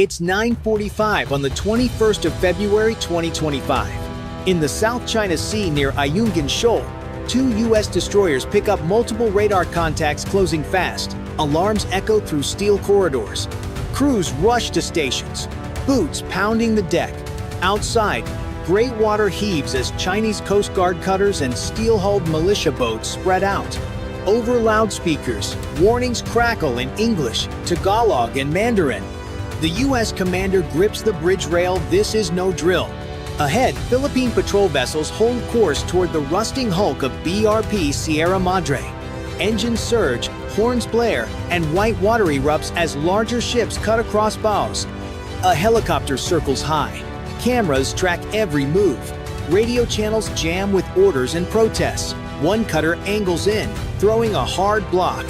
It's 9:45 on the 21st of February 2025. In the South China Sea near Ayungin Shoal, two U.S. destroyers pick up multiple radar contacts closing fast. Alarms echo through steel corridors. Crews rush to stations, boots pounding the deck. Outside, gray water heaves as Chinese Coast Guard cutters and steel-hulled militia boats spread out. Over loudspeakers, warnings crackle in English, Tagalog, and Mandarin. The U.S. commander grips the bridge rail. This is no drill. Ahead, Philippine patrol vessels hold course toward the rusting hulk of BRP Sierra Madre. Engines surge, horns blare, and white water erupts as larger ships cut across bows. A helicopter circles high. Cameras track every move. Radio channels jam with orders and protests. One cutter angles in, throwing a hard block.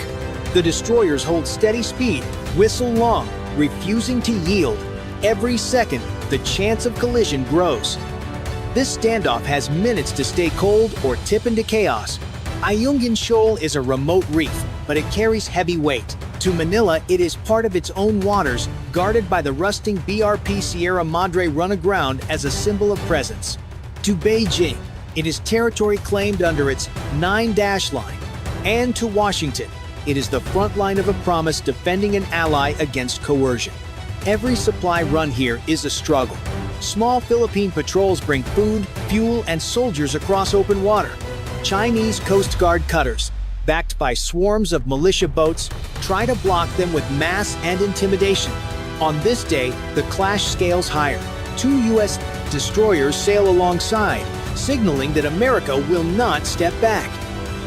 The destroyers hold steady speed, whistle long, refusing to yield. Every second, the chance of collision grows. This standoff has minutes to stay cold or tip into chaos. Ayungin Shoal is a remote reef, but it carries heavy weight. To Manila, it is part of its own waters, guarded by the rusting BRP Sierra Madre run aground as a symbol of presence. To Beijing, it is territory claimed under its 9-dash line. And to Washington, it is the front line of a promise defending an ally against coercion. Every supply run here is a struggle. Small Philippine patrols bring food, fuel, and soldiers across open water. Chinese Coast Guard cutters, backed by swarms of militia boats, try to block them with mass and intimidation. On this day, the clash scales higher. Two U.S. destroyers sail alongside, signaling that America will not step back.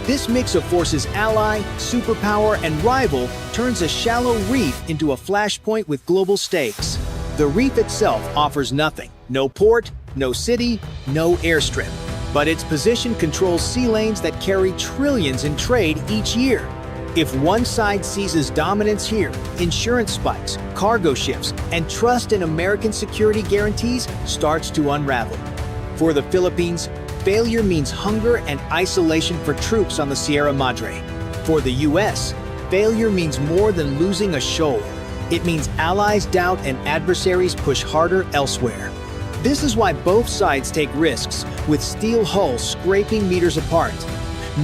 This mix of forces ally, superpower, and rival turns a shallow reef into a flashpoint with global stakes. The reef itself offers nothing. No port, no city, no airstrip. But its position controls sea lanes that carry trillions in trade each year. If one side seizes dominance here, insurance spikes, cargo ships, and trust in American security guarantees starts to unravel. For the Philippines, failure means hunger and isolation for troops on the Sierra Madre. For the U.S., failure means more than losing a shoal. It means allies doubt and adversaries push harder elsewhere. This is why both sides take risks, with steel hulls scraping meters apart.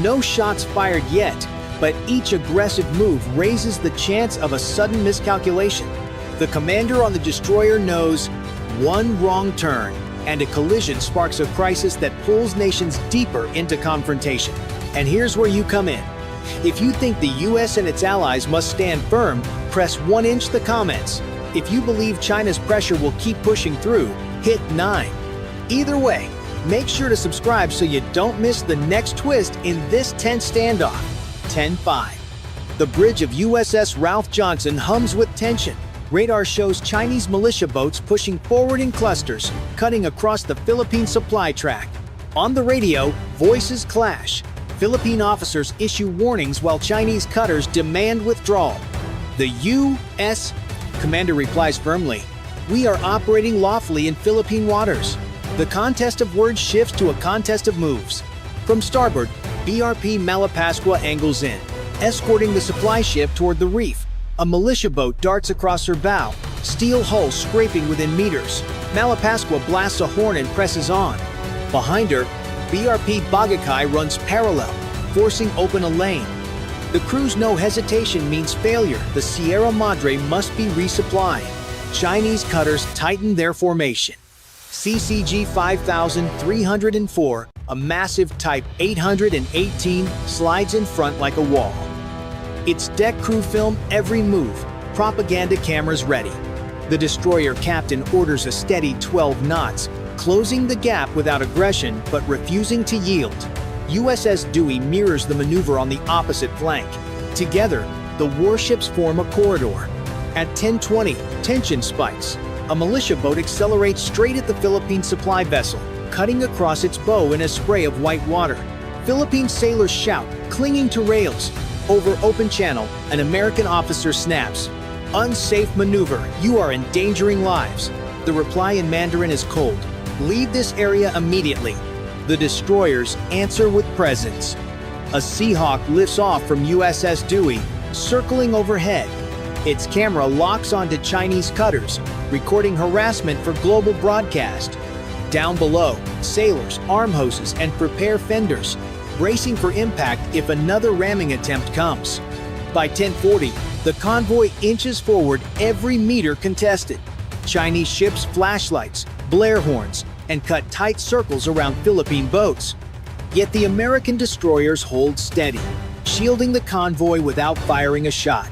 No shots fired yet, but each aggressive move raises the chance of a sudden miscalculation. The commander on the destroyer knows one wrong turn, and a collision sparks a crisis that pulls nations deeper into confrontation. And here's where you come in. If you think the U.S. and its allies must stand firm, press 1 inch the comments. If you believe China's pressure will keep pushing through, hit 9. Either way, make sure to subscribe so you don't miss the next twist in this tense standoff. 10-5. The bridge of USS Ralph Johnson hums with tension. Radar shows Chinese militia boats pushing forward in clusters, cutting across the Philippine supply track. On the radio, voices clash. Philippine officers issue warnings while Chinese cutters demand withdrawal. The U.S. commander replies firmly, "We are operating lawfully in Philippine waters." The contest of words shifts to a contest of moves. From starboard, BRP Malapascua angles in, escorting the supply ship toward the reef. A militia boat darts across her bow, steel hull scraping within meters. Malapascua blasts a horn and presses on. Behind her, BRP Bagakai runs parallel, forcing open a lane. The crew's no hesitation means failure. The Sierra Madre must be resupplied. Chinese cutters tighten their formation. CCG 5304, a massive Type 818, slides in front like a wall. Its deck crew film every move, propaganda cameras ready. The destroyer captain orders a steady 12 knots, closing the gap without aggression but refusing to yield. USS Dewey mirrors the maneuver on the opposite flank. Together, the warships form a corridor. At 10:20, tension spikes. A militia boat accelerates straight at the Philippine supply vessel, cutting across its bow in a spray of white water. Philippine sailors shout, clinging to rails. Over open channel, an American officer snaps, "Unsafe maneuver, you are endangering lives." The reply in Mandarin is cold, "Leave this area immediately." The destroyers answer with presence. A Seahawk lifts off from USS Dewey, circling overhead. Its camera locks onto Chinese cutters, recording harassment for global broadcast. Down below, sailors arm hoses and prepare fenders, bracing for impact if another ramming attempt comes. By 10:40, the convoy inches forward, every meter contested. Chinese ships flashlights, blare horns, and cut tight circles around Philippine boats. Yet the American destroyers hold steady, shielding the convoy without firing a shot.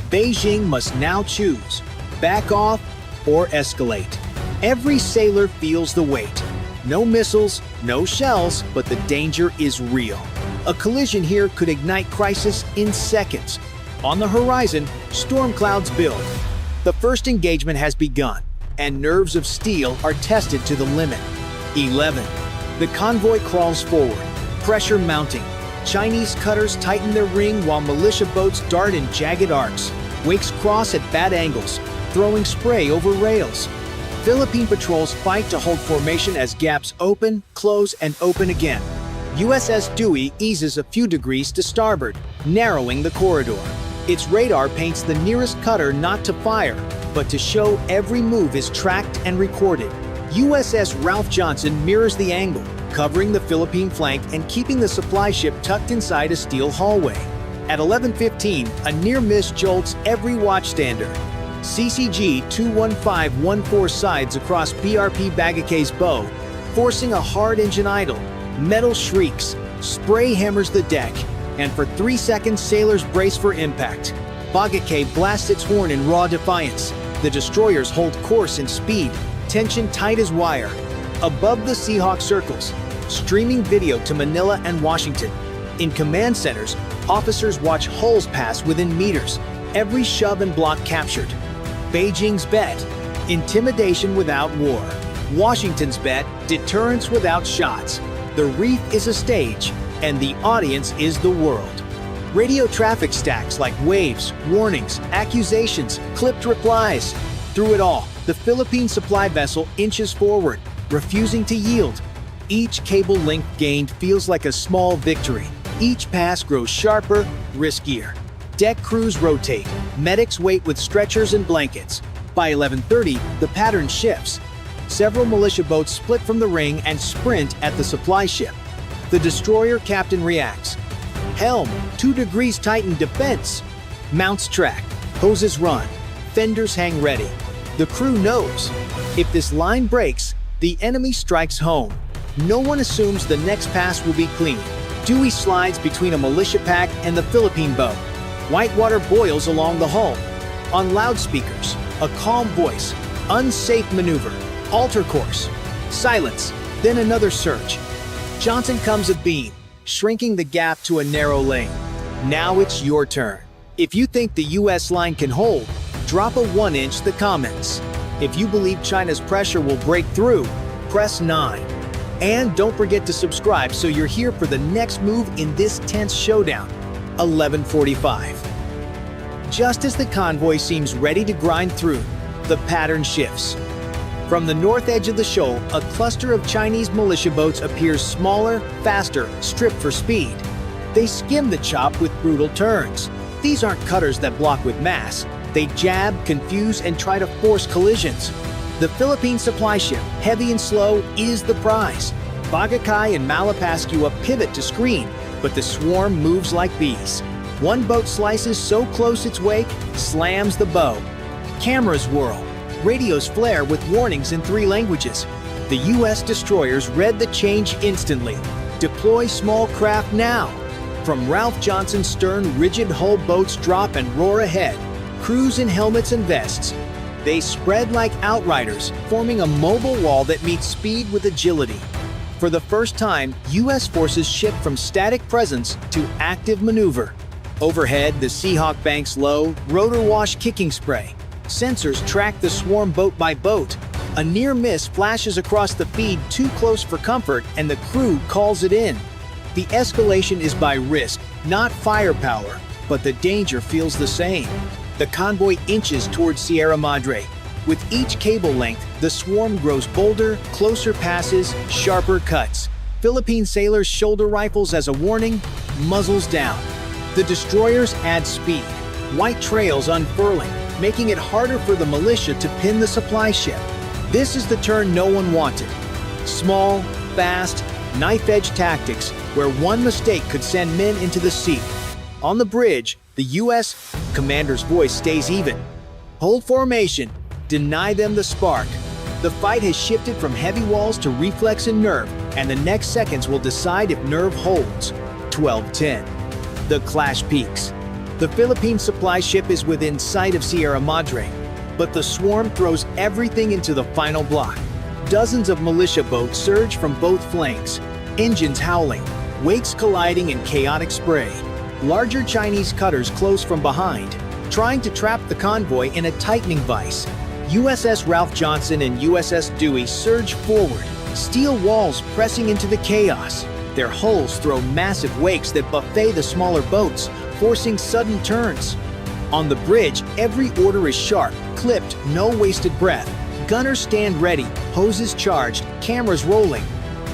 Beijing must now choose: back off or escalate. Every sailor feels the weight. No missiles, no shells, but the danger is real. A collision here could ignite crisis in seconds. On the horizon, storm clouds build. The first engagement has begun, and nerves of steel are tested to the limit. 11. The convoy crawls forward, pressure mounting. Chinese cutters tighten their ring while militia boats dart in jagged arcs. Wakes cross at bad angles, throwing spray over rails. Philippine patrols fight to hold formation as gaps open, close, and open again. USS Dewey eases a few degrees to starboard, narrowing the corridor. Its radar paints the nearest cutter not to fire, but to show every move is tracked and recorded. USS Ralph Johnson mirrors the angle, covering the Philippine flank and keeping the supply ship tucked inside a steel hallway. At 11:15, a near miss jolts every watchstander. CCG 21514 sides across BRP Bagakay's bow, forcing a hard engine idle. Metal shrieks, spray hammers the deck, and for 3 seconds sailors brace for impact. Bagakay blasts its horn in raw defiance. The destroyers hold course and speed, tension tight as wire. Above the Seahawk circles, streaming video to Manila and Washington. In command centers, officers watch hulls pass within meters, every shove and block captured. Beijing's bet: intimidation without war. Washington's bet: deterrence without shots. The reef is a stage, and the audience is the world. Radio traffic stacks like waves, warnings, accusations, clipped replies. Through it all, the Philippine supply vessel inches forward, refusing to yield. Each cable length gained feels like a small victory. Each pass grows sharper, riskier. Deck crews rotate. Medics wait with stretchers and blankets. By 11:30, the pattern shifts. Several militia boats split from the ring and sprint at the supply ship. The destroyer captain reacts. Helm, 2 degrees tighten defense. Mounts track. Hoses run. Fenders hang ready. The crew knows. If this line breaks, the enemy strikes home. No one assumes the next pass will be clean. Dewey slides between a militia pack and the Philippine boat. Whitewater boils along the hull. On loudspeakers, a calm voice. Unsafe maneuver. Alter course. Silence. Then another surge. Johnson comes abeam, shrinking the gap to a narrow lane. Now it's your turn. If you think the US line can hold, drop a 1-inch the comments. If you believe China's pressure will break through, press 9. And don't forget to subscribe so you're here for the next move in this tense showdown. 11:45. Just as the convoy seems ready to grind through, the pattern shifts. From the north edge of the shoal, a cluster of Chinese militia boats appears smaller, faster, stripped for speed. They skim the chop with brutal turns. These aren't cutters that block with mass. They jab, confuse, and try to force collisions. The Philippine supply ship, heavy and slow, is the prize. Bagakay and Malapascua pivot to screen, but the swarm moves like bees. One boat slices so close its wake, slams the bow. Cameras whirl. Radios flare with warnings in 3 languages. The US destroyers read the change instantly. Deploy small craft now. From Ralph Johnson's stern, rigid hull boats drop and roar ahead. Crews in helmets and vests. They spread like outriders, forming a mobile wall that meets speed with agility. For the first time, US forces shift from static presence to active maneuver. Overhead, the Seahawk banks low, rotor wash kicking spray. Sensors track the swarm boat by boat. A near miss flashes across the feed too close for comfort, and the crew calls it in. The escalation is by risk, not firepower, but the danger feels the same. The convoy inches towards Sierra Madre. With each cable length, the swarm grows bolder, closer passes, sharper cuts. Philippine sailors shoulder rifles as a warning, muzzles down. The destroyers add speed. white trails unfurling, making it harder for the militia to pin the supply ship. This is the turn no one wanted. Small, fast, knife-edge tactics where one mistake could send men into the sea. On the bridge, the U.S. commander's voice stays even. Hold formation, deny them the spark. The fight has shifted from heavy walls to reflex and nerve, and the next seconds will decide if nerve holds. 12:10. The clash peaks. The Philippine supply ship is within sight of Sierra Madre, but the swarm throws everything into the final block. Dozens of militia boats surge from both flanks, engines howling, wakes colliding in chaotic spray. Larger Chinese cutters close from behind, trying to trap the convoy in a tightening vise. USS Ralph Johnson and USS Dewey surge forward, steel walls pressing into the chaos. Their hulls throw massive wakes that buffet the smaller boats, forcing sudden turns. On the bridge, every order is sharp, clipped, no wasted breath. Gunners stand ready, hoses charged, cameras rolling.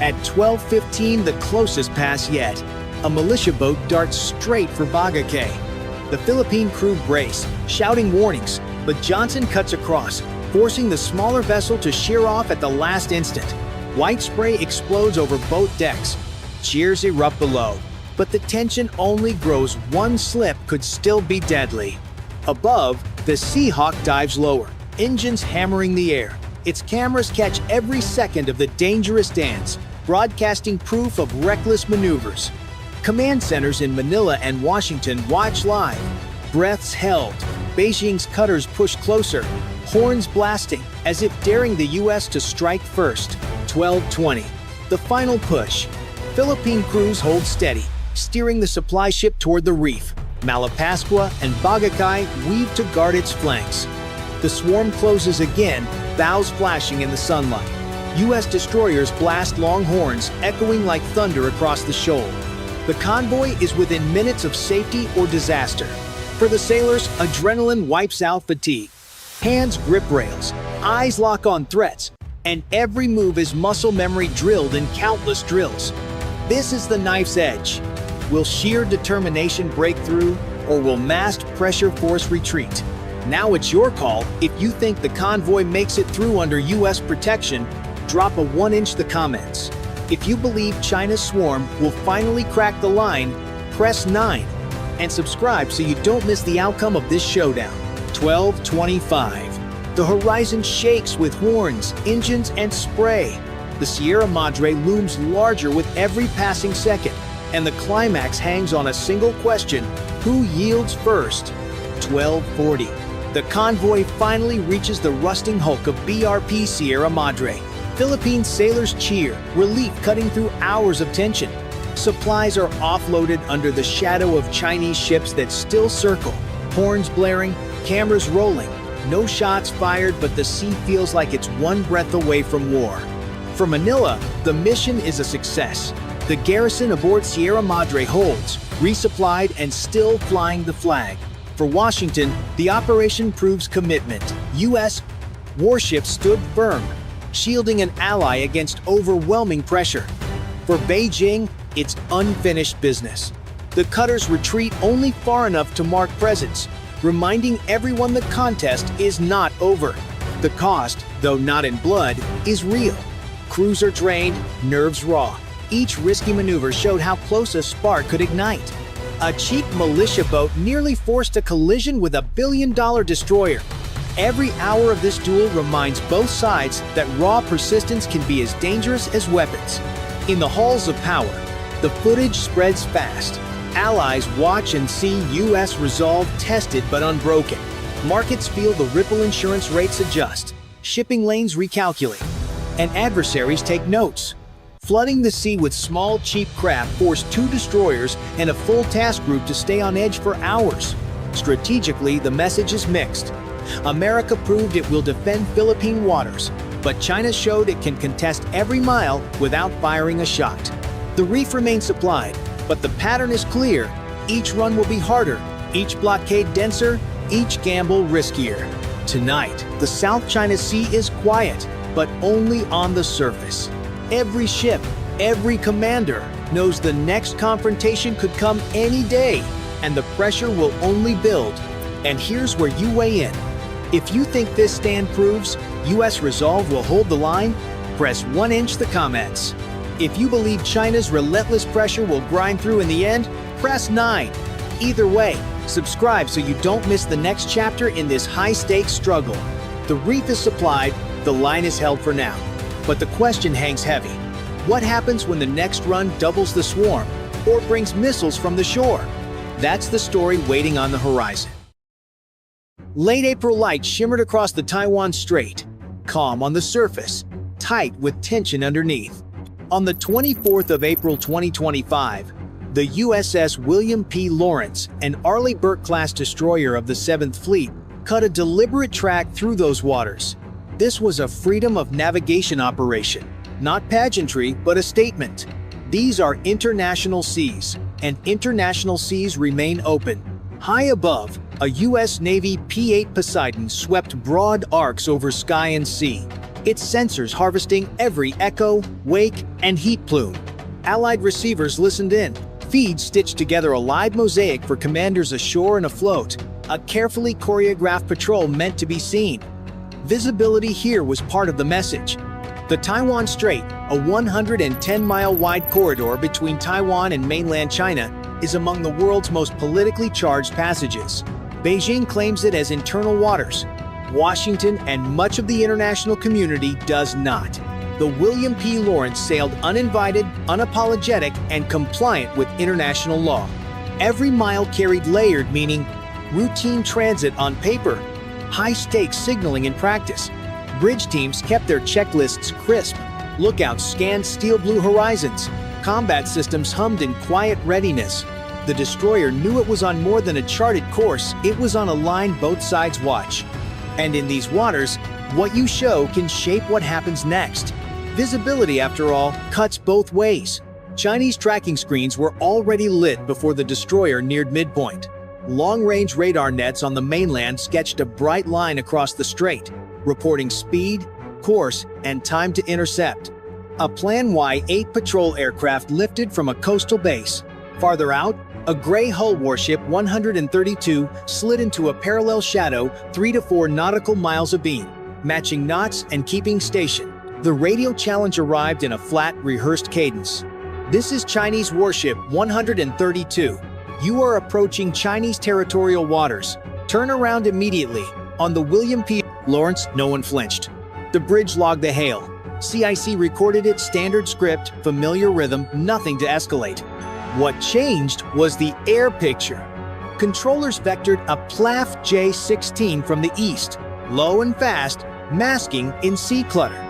At 12:15, the closest pass yet. A militia boat darts straight for Bagakay. The Philippine crew brace, shouting warnings, but Johnson cuts across, forcing the smaller vessel to sheer off at the last instant. White spray explodes over both decks. Cheers erupt below, but the tension only grows. One slip could still be deadly. Above, the Seahawk dives lower, engines hammering the air. Its cameras catch every second of the dangerous dance, broadcasting proof of reckless maneuvers. Command centers in Manila and Washington watch live. Breaths held. Beijing's cutters push closer, horns blasting, as if daring the U.S. to strike first. 12:20. The final push. Philippine crews hold steady, steering the supply ship toward the reef. Malapascua and Bagakay weave to guard its flanks. The swarm closes again, bows flashing in the sunlight. U.S. destroyers blast long horns, echoing like thunder across the shoal. The convoy is within minutes of safety or disaster. For the sailors, adrenaline wipes out fatigue. Hands grip rails, eyes lock on threats, and every move is muscle memory drilled in countless drills. This is the knife's edge. Will sheer determination break through, or will massed pressure force retreat? Now it's your call. If you think the convoy makes it through under U.S. protection, drop a 1-inch the comments. If you believe China's swarm will finally crack the line, press 9 and subscribe so you don't miss the outcome of this showdown. 12:25. The horizon shakes with horns, engines, and spray. The Sierra Madre looms larger with every passing second, and the climax hangs on a single question: who yields first? 12:40. The convoy finally reaches the rusting hulk of BRP Sierra Madre. Philippine sailors cheer, relief cutting through hours of tension. Supplies are offloaded under the shadow of Chinese ships that still circle. Horns blaring, cameras rolling. No shots fired, but the sea feels like it's one breath away from war. For Manila, the mission is a success. The garrison aboard Sierra Madre holds, resupplied and still flying the flag. For Washington, the operation proves commitment. U.S. warships stood firm, shielding an ally against overwhelming pressure. For Beijing, it's unfinished business. The cutters retreat only far enough to mark presence, reminding everyone the contest is not over. The cost, though not in blood, is real. Crews are drained, nerves raw. Each risky maneuver showed how close a spark could ignite. A cheap militia boat nearly forced a collision with a billion-dollar destroyer. Every hour of this duel reminds both sides that raw persistence can be as dangerous as weapons. In the halls of power, the footage spreads fast. Allies watch and see U.S. resolve tested but unbroken. Markets feel the ripple insurance rates adjust. Shipping lanes recalculate. And adversaries take notes. Flooding the sea with small, cheap craft forced 2 destroyers and a full task group to stay on edge for hours. Strategically, the message is mixed. America proved it will defend Philippine waters, but China showed it can contest every mile without firing a shot. The reef remains supplied, but the pattern is clear. Each run will be harder, each blockade denser, each gamble riskier. Tonight, the South China Sea is quiet, but only on the surface. Every ship, every commander knows the next confrontation could come any day, and the pressure will only build. And here's where you weigh in. If you think this stand proves U.S. resolve will hold the line, press 1 inch the comments. If you believe China's relentless pressure will grind through in the end, press 9. Either way, subscribe so you don't miss the next chapter in this high-stakes struggle. The reef is supplied, the line is held for now. But the question hangs heavy. What happens when the next run doubles the swarm or brings missiles from the shore? That's the story waiting on the horizon. Late April light shimmered across the Taiwan Strait, calm on the surface, tight with tension underneath. On the 24th of April 2025, the USS William P. Lawrence, an Arleigh Burke-class destroyer of the 7th Fleet, cut a deliberate track through those waters. This was a freedom of navigation operation, not pageantry, but a statement. These are international seas, and international seas remain open. High above, a U.S. Navy P-8 Poseidon swept broad arcs over sky and sea, its sensors harvesting every echo, wake, and heat plume. Allied receivers listened in, feeds stitched together a live mosaic for commanders ashore and afloat, a carefully choreographed patrol meant to be seen. Visibility here was part of the message. The Taiwan Strait, a 110-mile wide corridor between Taiwan and mainland China, is among the world's most politically charged passages. Beijing claims it as internal waters. Washington and much of the international community does not. The William P. Lawrence sailed uninvited, unapologetic, and compliant with international law. Every mile carried layered meaning: routine transit on paper, high-stakes signaling in practice. Bridge teams kept their checklists crisp. Lookouts scanned steel blue horizons. Combat systems hummed in quiet readiness. The destroyer knew it was on more than a charted course, it was on a line both sides watch. And in these waters, what you show can shape what happens next. Visibility, after all, cuts both ways. Chinese tracking screens were already lit before the destroyer neared midpoint. Long-range radar nets on the mainland sketched a bright line across the strait, reporting speed, course, and time to intercept. A Plan Y-8 patrol aircraft lifted from a coastal base. Farther out, a gray hull warship 132 slid into a parallel shadow 3 to 4 nautical miles abeam, matching knots and keeping station. The radio challenge arrived in a flat, rehearsed cadence. "This is Chinese warship 132. You are approaching Chinese territorial waters. Turn around immediately." On the William P. Lawrence, no one flinched. The bridge logged the hail. CIC recorded its standard script, familiar rhythm, nothing to escalate. What changed was the air picture. Controllers vectored a PLAF J-16 from the east, low and fast, masking in sea clutter.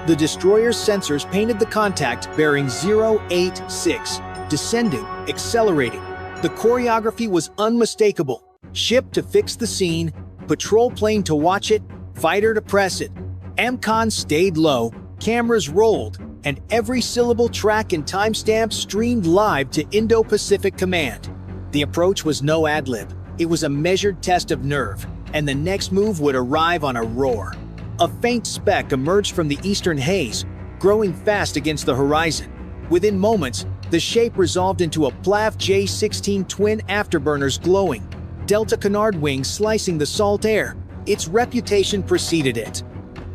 The destroyer's sensors painted the contact bearing 086, descending, accelerating. The choreography was unmistakable. Ship to fix the scene, patrol plane to watch it, fighter to press it. AMCON stayed low, cameras rolled, and every syllable, track, and timestamp streamed live to Indo-Pacific Command. The approach was no ad-lib. It was a measured test of nerve, and the next move would arrive on a roar. A faint speck emerged from the eastern haze, growing fast against the horizon. Within moments, the shape resolved into a PLAF J-16 twin afterburners glowing, Delta Canard wings slicing the salt air. Its reputation preceded it.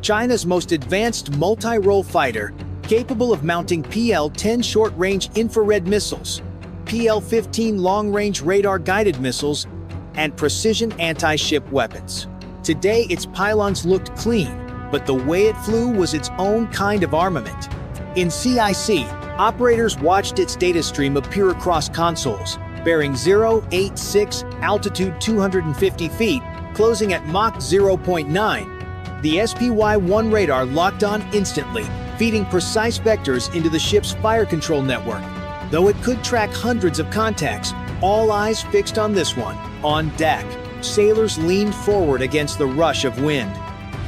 China's most advanced multi-role fighter, capable of mounting PL-10 short-range infrared missiles, PL-15 long-range radar-guided missiles, and precision anti-ship weapons. Today, its pylons looked clean, but the way it flew was its own kind of armament. In CIC, operators watched its data stream appear across consoles, bearing 086, altitude 250 feet, closing at Mach 0.9. The SPY-1 radar locked on instantly, feeding precise vectors into the ship's fire control network. Though it could track hundreds of contacts, all eyes fixed on this one. On deck, sailors leaned forward against the rush of wind.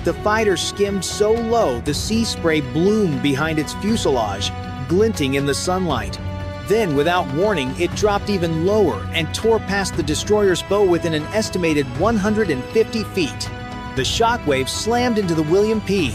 The fighter skimmed so low the sea spray bloomed behind its fuselage, glinting in the sunlight. Then, without warning, it dropped even lower and tore past the destroyer's bow within an estimated 150 feet. The shockwave slammed into the William P.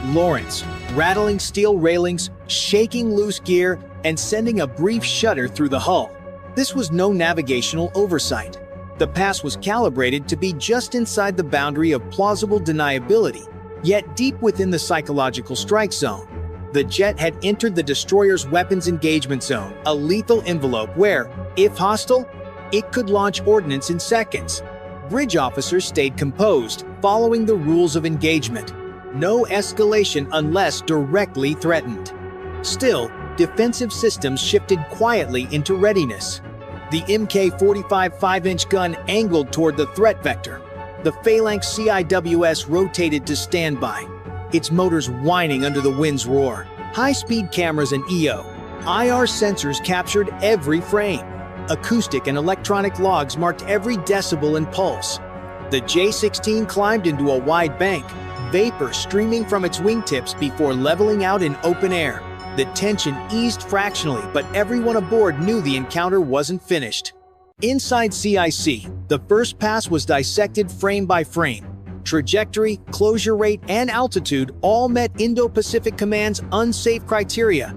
Lawrence, rattling steel railings, shaking loose gear, and sending a brief shudder through the hull. This was no navigational oversight. The pass was calibrated to be just inside the boundary of plausible deniability, yet deep within the psychological strike zone. The jet had entered the destroyer's weapons engagement zone, a lethal envelope where, if hostile, it could launch ordnance in seconds. Bridge officers stayed composed, following the rules of engagement. No escalation unless directly threatened. Still, defensive systems shifted quietly into readiness. The Mk-45 5-inch gun angled toward the threat vector. The Phalanx CIWS rotated to standby, its motors whining under the wind's roar. High-speed cameras and EO/IR sensors captured every frame. Acoustic and electronic logs marked every decibel and pulse. The J-16 climbed into a wide bank, vapor streaming from its wingtips before leveling out in open air. The tension eased fractionally, but everyone aboard knew the encounter wasn't finished. Inside CIC, the first pass was dissected frame by frame. Trajectory, closure rate, and altitude all met Indo-Pacific Command's unsafe criteria.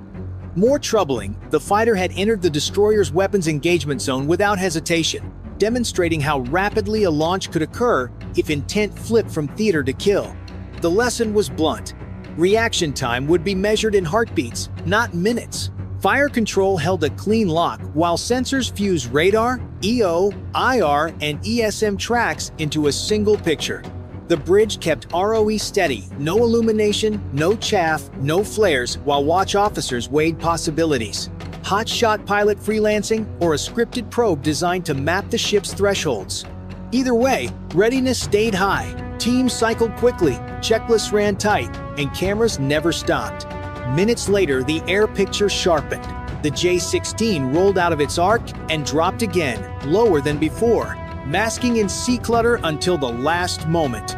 More troubling, the fighter had entered the destroyer's weapons engagement zone without hesitation, demonstrating how rapidly a launch could occur if intent flipped from theater to kill. The lesson was blunt. Reaction time would be measured in heartbeats, not minutes. Fire control held a clean lock while sensors fused radar, EO, IR, and ESM tracks into a single picture. The bridge kept ROE steady, no illumination, no chaff, no flares, while watch officers weighed possibilities. Hotshot pilot freelancing or a scripted probe designed to map the ship's thresholds. Either way, readiness stayed high. Teams cycled quickly, checklists ran tight, and cameras never stopped. Minutes later, the air picture sharpened. The J-16 rolled out of its arc and dropped again, lower than before, masking in sea clutter until the last moment.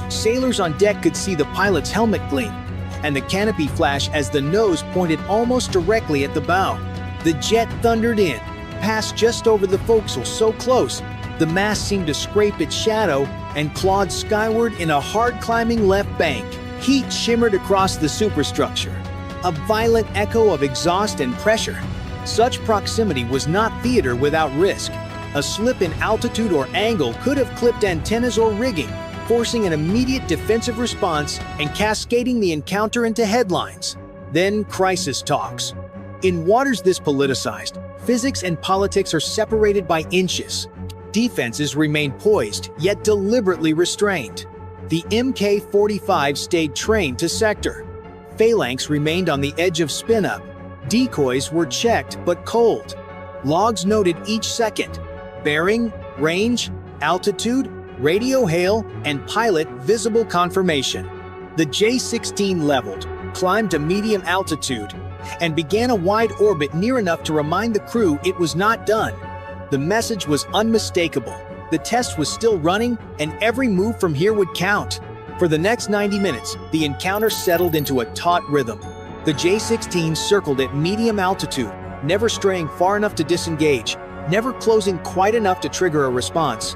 Sailors on deck could see the pilot's helmet gleam, and the canopy flash as the nose pointed almost directly at the bow. The jet thundered in, passed just over the forecastle so close, the mast seemed to scrape its shadow and clawed skyward in a hard-climbing left bank. Heat shimmered across the superstructure, a violent echo of exhaust and pressure. Such proximity was not theater without risk. A slip in altitude or angle could have clipped antennas or rigging, forcing an immediate defensive response and cascading the encounter into headlines. Then crisis talks. In waters this politicized, physics and politics are separated by inches. Defenses remain poised, yet deliberately restrained. The Mk-45 stayed trained to sector. Phalanx remained on the edge of spin-up. Decoys were checked but cold. Logs noted each second. Bearing, range, altitude, radio hail, and pilot visible confirmation. The J-16 leveled, climbed to medium altitude, and began a wide orbit near enough to remind the crew it was not done. The message was unmistakable. The test was still running, and every move from here would count. For the next 90 minutes, the encounter settled into a taut rhythm. The J-16 circled at medium altitude, never straying far enough to disengage, never closing quite enough to trigger a response.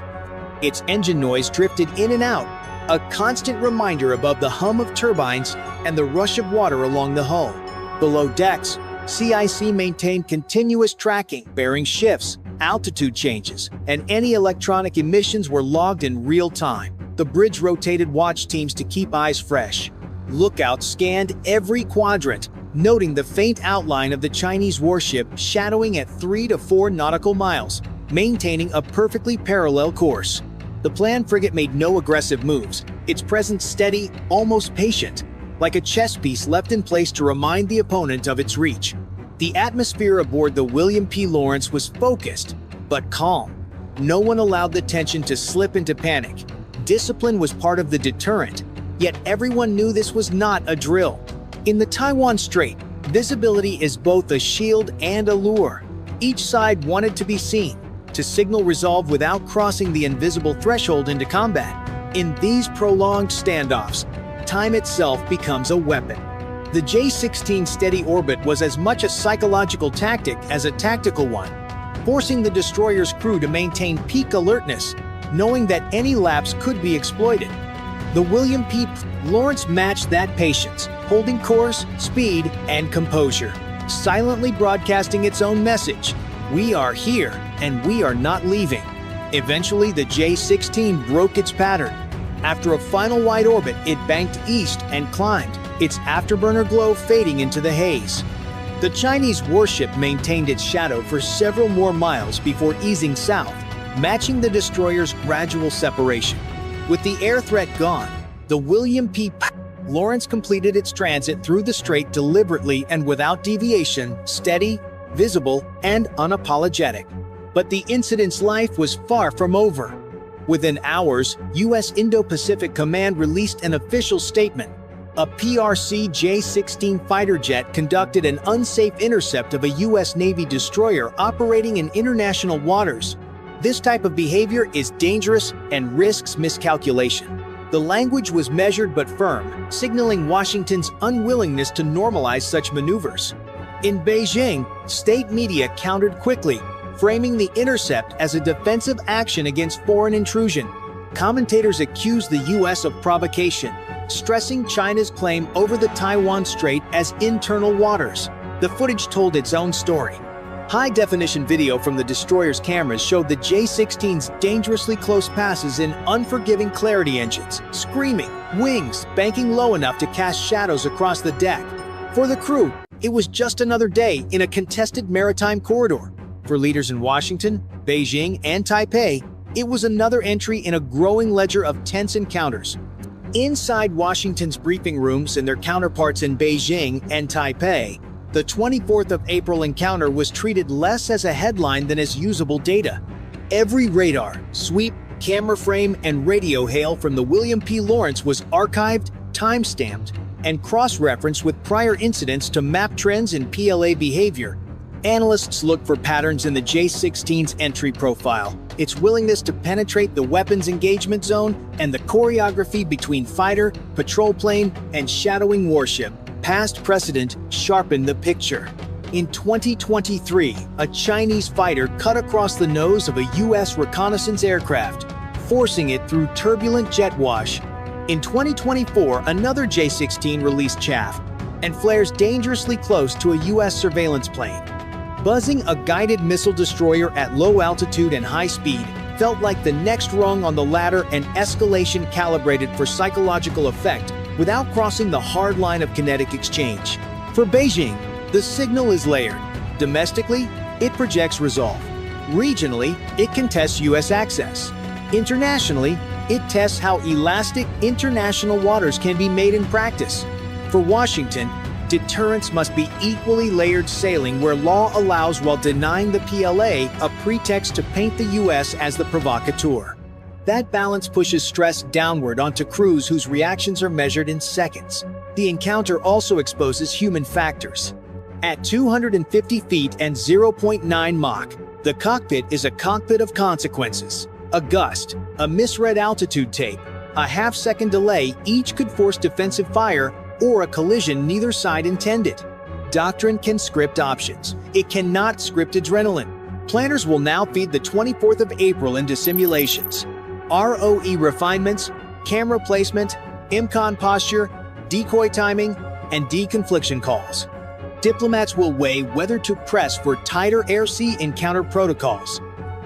Its engine noise drifted in and out, a constant reminder above the hum of turbines and the rush of water along the hull. Below decks, CIC maintained continuous tracking, bearing shifts, altitude changes, and any electronic emissions were logged in real time. The bridge rotated watch teams to keep eyes fresh. Lookouts scanned every quadrant, noting the faint outline of the Chinese warship shadowing at 3 to 4 nautical miles, maintaining a perfectly parallel course. The planned frigate made no aggressive moves, its presence steady, almost patient, like a chess piece left in place to remind the opponent of its reach. The atmosphere aboard the William P. Lawrence was focused, but calm. No one allowed the tension to slip into panic. Discipline was part of the deterrent, yet everyone knew this was not a drill. In the Taiwan Strait, visibility is both a shield and a lure. Each side wanted to be seen, to signal resolve without crossing the invisible threshold into combat. In these prolonged standoffs, time itself becomes a weapon. The J-16 steady orbit was as much a psychological tactic as a tactical one, forcing the destroyer's crew to maintain peak alertness, knowing that any lapse could be exploited. The William P. Lawrence matched that patience, holding course, speed, and composure, silently broadcasting its own message. We are here, and we are not leaving. Eventually, the J-16 broke its pattern. After a final wide orbit, it banked east and climbed, its afterburner glow fading into the haze. The Chinese warship maintained its shadow for several more miles before easing south, matching the destroyer's gradual separation. With the air threat gone, the William P. Lawrence completed its transit through the strait deliberately and without deviation, steady, visible, and unapologetic. But the incident's life was far from over. Within hours, U.S. Indo-Pacific Command released an official statement. A PRC J-16 fighter jet conducted an unsafe intercept of a U.S. Navy destroyer operating in international waters. This type of behavior is dangerous and risks miscalculation. The language was measured but firm, signaling Washington's unwillingness to normalize such maneuvers. In Beijing, state media countered quickly, framing the intercept as a defensive action against foreign intrusion. Commentators accused the U.S. of provocation, stressing China's claim over the Taiwan Strait as internal waters. The footage told its own story. High-definition video from the destroyer's cameras showed the J-16's dangerously close passes in unforgiving clarity engines, screaming, wings banking low enough to cast shadows across the deck. For the crew, it was just another day in a contested maritime corridor. For leaders in Washington, Beijing, and Taipei, it was another entry in a growing ledger of tense encounters. Inside Washington's briefing rooms and their counterparts in Beijing and Taipei, the 24th of April encounter was treated less as a headline than as usable data. Every radar, sweep, camera frame, and radio hail from the William P. Lawrence was archived, time-stamped, and cross-referenced with prior incidents to map trends in PLA behavior. Analysts look for patterns in the J-16's entry profile, its willingness to penetrate the weapons engagement zone, and the choreography between fighter, patrol plane, and shadowing warship. Past precedent sharpened the picture. In 2023, a Chinese fighter cut across the nose of a U.S. reconnaissance aircraft, forcing it through turbulent jet wash. In 2024, another J-16 released chaff and flares dangerously close to a U.S. surveillance plane. Buzzing a guided missile destroyer at low altitude and high speed felt like the next rung on the ladder, and escalation calibrated for psychological effect without crossing the hard line of kinetic exchange. For Beijing, the signal is layered. Domestically, it projects resolve. Regionally, it contests U.S. access. Internationally, it tests how elastic international waters can be made in practice. For Washington, deterrence must be equally layered, sailing where law allows while denying the PLA a pretext to paint the U.S. as the provocateur. That balance pushes stress downward onto crews whose reactions are measured in seconds. The encounter also exposes human factors. At 250 feet and 0.9 Mach, the cockpit is a cockpit of consequences. A gust, a misread altitude tape, a half-second delay each could force defensive fire or a collision neither side intended. Doctrine can script options. It cannot script adrenaline. Planners will now feed the 24th of April into simulations. ROE refinements, camera placement, IMCON posture, decoy timing, and deconfliction calls. Diplomats will weigh whether to press for tighter air-sea encounter protocols.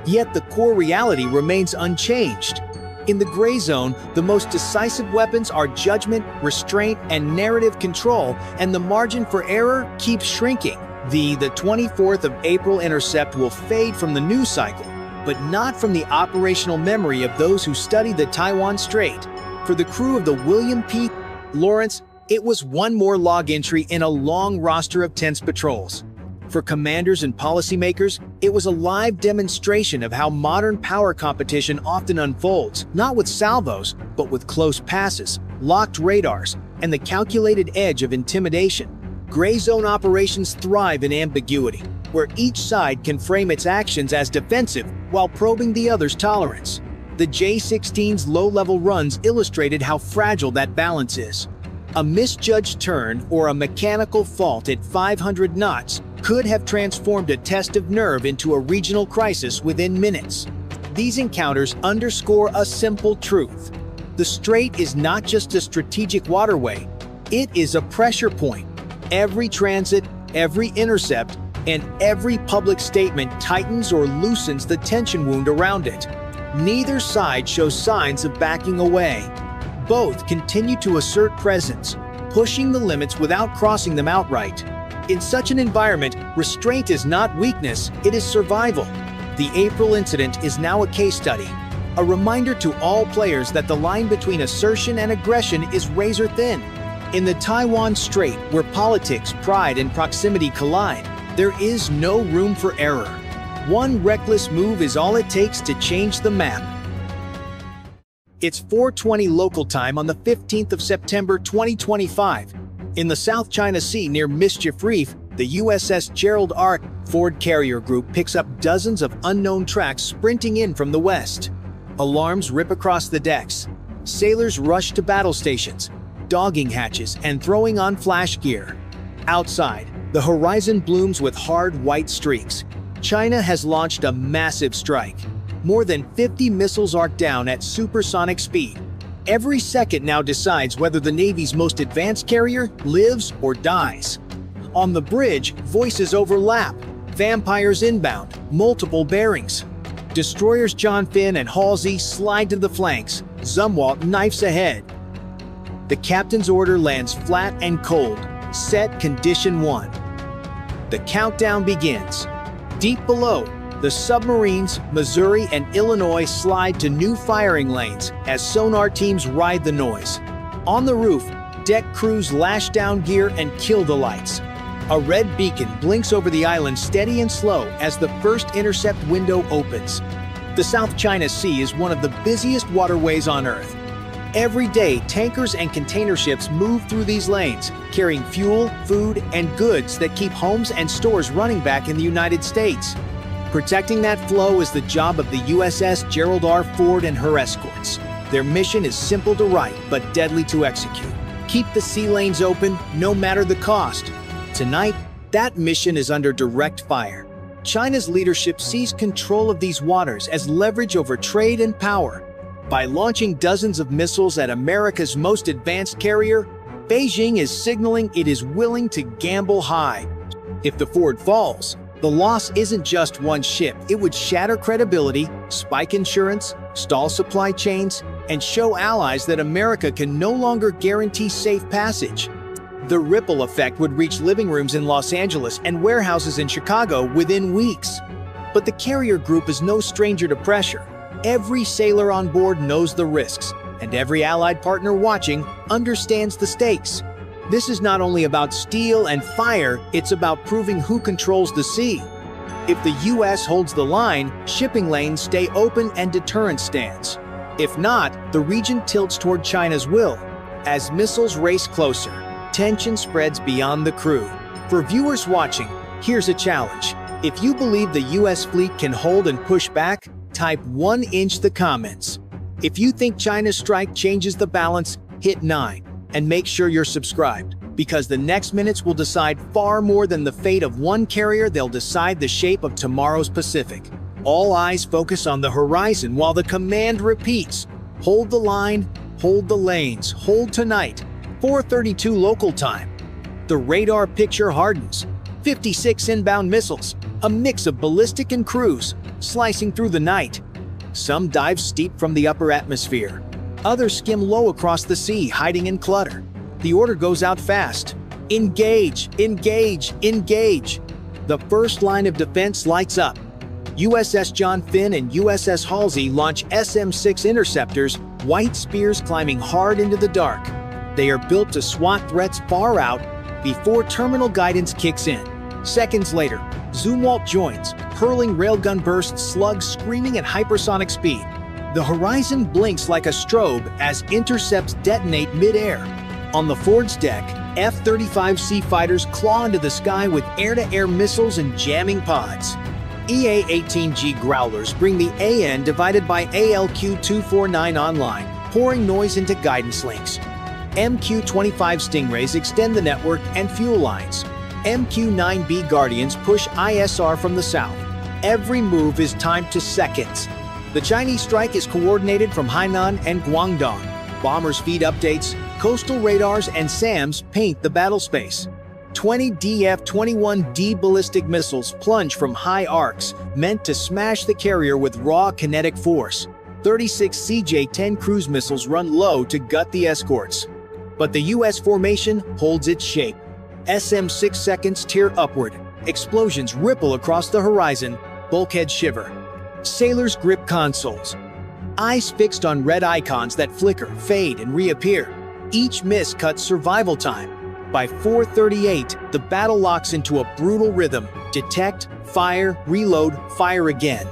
Yet the core reality remains unchanged. In the gray zone, the most decisive weapons are judgment, restraint, and narrative control, and the margin for error keeps shrinking. The 24th of April intercept will fade from the news cycle, but not from the operational memory of those who study the Taiwan Strait. For the crew of the William P. Lawrence, it was one more log entry in a long roster of tense patrols. For commanders and policymakers, it was a live demonstration of how modern power competition often unfolds, not with salvos, but with close passes, locked radars, and the calculated edge of intimidation. Gray zone operations thrive in ambiguity, where each side can frame its actions as defensive while probing the other's tolerance. The J-16's low-level runs illustrated how fragile that balance is. A misjudged turn or a mechanical fault at 500 knots could have transformed a test of nerve into a regional crisis within minutes. These encounters underscore a simple truth. The strait is not just a strategic waterway, it is a pressure point. Every transit, every intercept, and every public statement tightens or loosens the tension wound around it. Neither side shows signs of backing away. Both continue to assert presence, pushing the limits without crossing them outright. In such an environment, restraint is not weakness, it is survival. The April incident is now a case study, a reminder to all players that the line between assertion and aggression is razor thin. In the Taiwan Strait, where politics, pride, and proximity collide, there is no room for error. One reckless move is all it takes to change the map. It's 4:20 local time on the 15th of September 2025. In the South China Sea near Mischief Reef, the USS Gerald R. Ford carrier group picks up dozens of unknown tracks sprinting in from the west. Alarms rip across the decks. Sailors rush to battle stations, dogging hatches, and throwing on flash gear. Outside, the horizon blooms with hard white streaks. China has launched a massive strike. More than 50 missiles arc down at supersonic speed. Every second now decides whether the Navy's most advanced carrier lives or dies. On the bridge, voices overlap. Vampires inbound, multiple bearings. Destroyers John Finn and Halsey slide to the flanks. Zumwalt knifes ahead. The captain's order lands flat and cold. Set Condition 1. The countdown begins. Deep below, the submarines, Missouri and Illinois slide to new firing lanes as sonar teams ride the noise. On the roof, deck crews lash down gear and kill the lights. A red beacon blinks over the island steady and slow as the first intercept window opens. The South China Sea is one of the busiest waterways on Earth. Every day, tankers and container ships move through these lanes, carrying fuel, food, and goods that keep homes and stores running back in the United States. Protecting that flow is the job of the USS Gerald R. Ford and her escorts. Their mission is simple to write, but deadly to execute. Keep the sea lanes open, no matter the cost. Tonight, that mission is under direct fire. China's leadership sees control of these waters as leverage over trade and power. By launching dozens of missiles at America's most advanced carrier, Beijing is signaling it is willing to gamble high. If the Ford falls, the loss isn't just one ship. It would shatter credibility, spike insurance, stall supply chains, and show allies that America can no longer guarantee safe passage. The ripple effect would reach living rooms in Los Angeles and warehouses in Chicago within weeks. But the carrier group is no stranger to pressure. Every sailor on board knows the risks, and every allied partner watching understands the stakes. This is not only about steel and fire, it's about proving who controls the sea. If the US holds the line, shipping lanes stay open and deterrence stands. If not, the region tilts toward China's will. As missiles race closer, tension spreads beyond the crew. For viewers watching, here's a challenge. If you believe the US fleet can hold and push back, type 1 in the comments. If you think China's strike changes the balance, hit 9. And make sure you're subscribed, because the next minutes will decide far more than the fate of one carrier. They'll decide the shape of tomorrow's Pacific. All eyes focus on the horizon while the command repeats. Hold the line, hold the lanes, hold tonight. 4:32 local time. The radar picture hardens. 56 inbound missiles, a mix of ballistic and cruise, slicing through the night. Some dive steep from the upper atmosphere. Others skim low across the sea, hiding in clutter. The order goes out fast. Engage, engage, engage. The first line of defense lights up. USS John Finn and USS Halsey launch SM-6 interceptors, white spears climbing hard into the dark. They are built to swat threats far out before terminal guidance kicks in. Seconds later, Zumwalt joins, hurling railgun bursts, slugs screaming at hypersonic speed. The horizon blinks like a strobe as intercepts detonate mid-air. On the Ford's deck, F-35C fighters claw into the sky with air-to-air missiles and jamming pods. EA-18G Growlers bring the AN divided by ALQ-249 online, pouring noise into guidance links. MQ-25 Stingrays extend the network and fuel lines. MQ-9B Guardians push ISR from the south. Every move is timed to seconds. The Chinese strike is coordinated from Hainan and Guangdong. Bombers feed updates, coastal radars and SAMs paint the battle space. 20 DF-21D ballistic missiles plunge from high arcs, meant to smash the carrier with raw kinetic force. 36 CJ-10 cruise missiles run low to gut the escorts. But the U.S. formation holds its shape. SM-6 seconds tear upward. Explosions ripple across the horizon. Bulkheads shiver. Sailors grip consoles. Eyes fixed on red icons that flicker, fade, and reappear. Each miss cuts survival time. By 4:38, the battle locks into a brutal rhythm. Detect, fire, reload, fire again.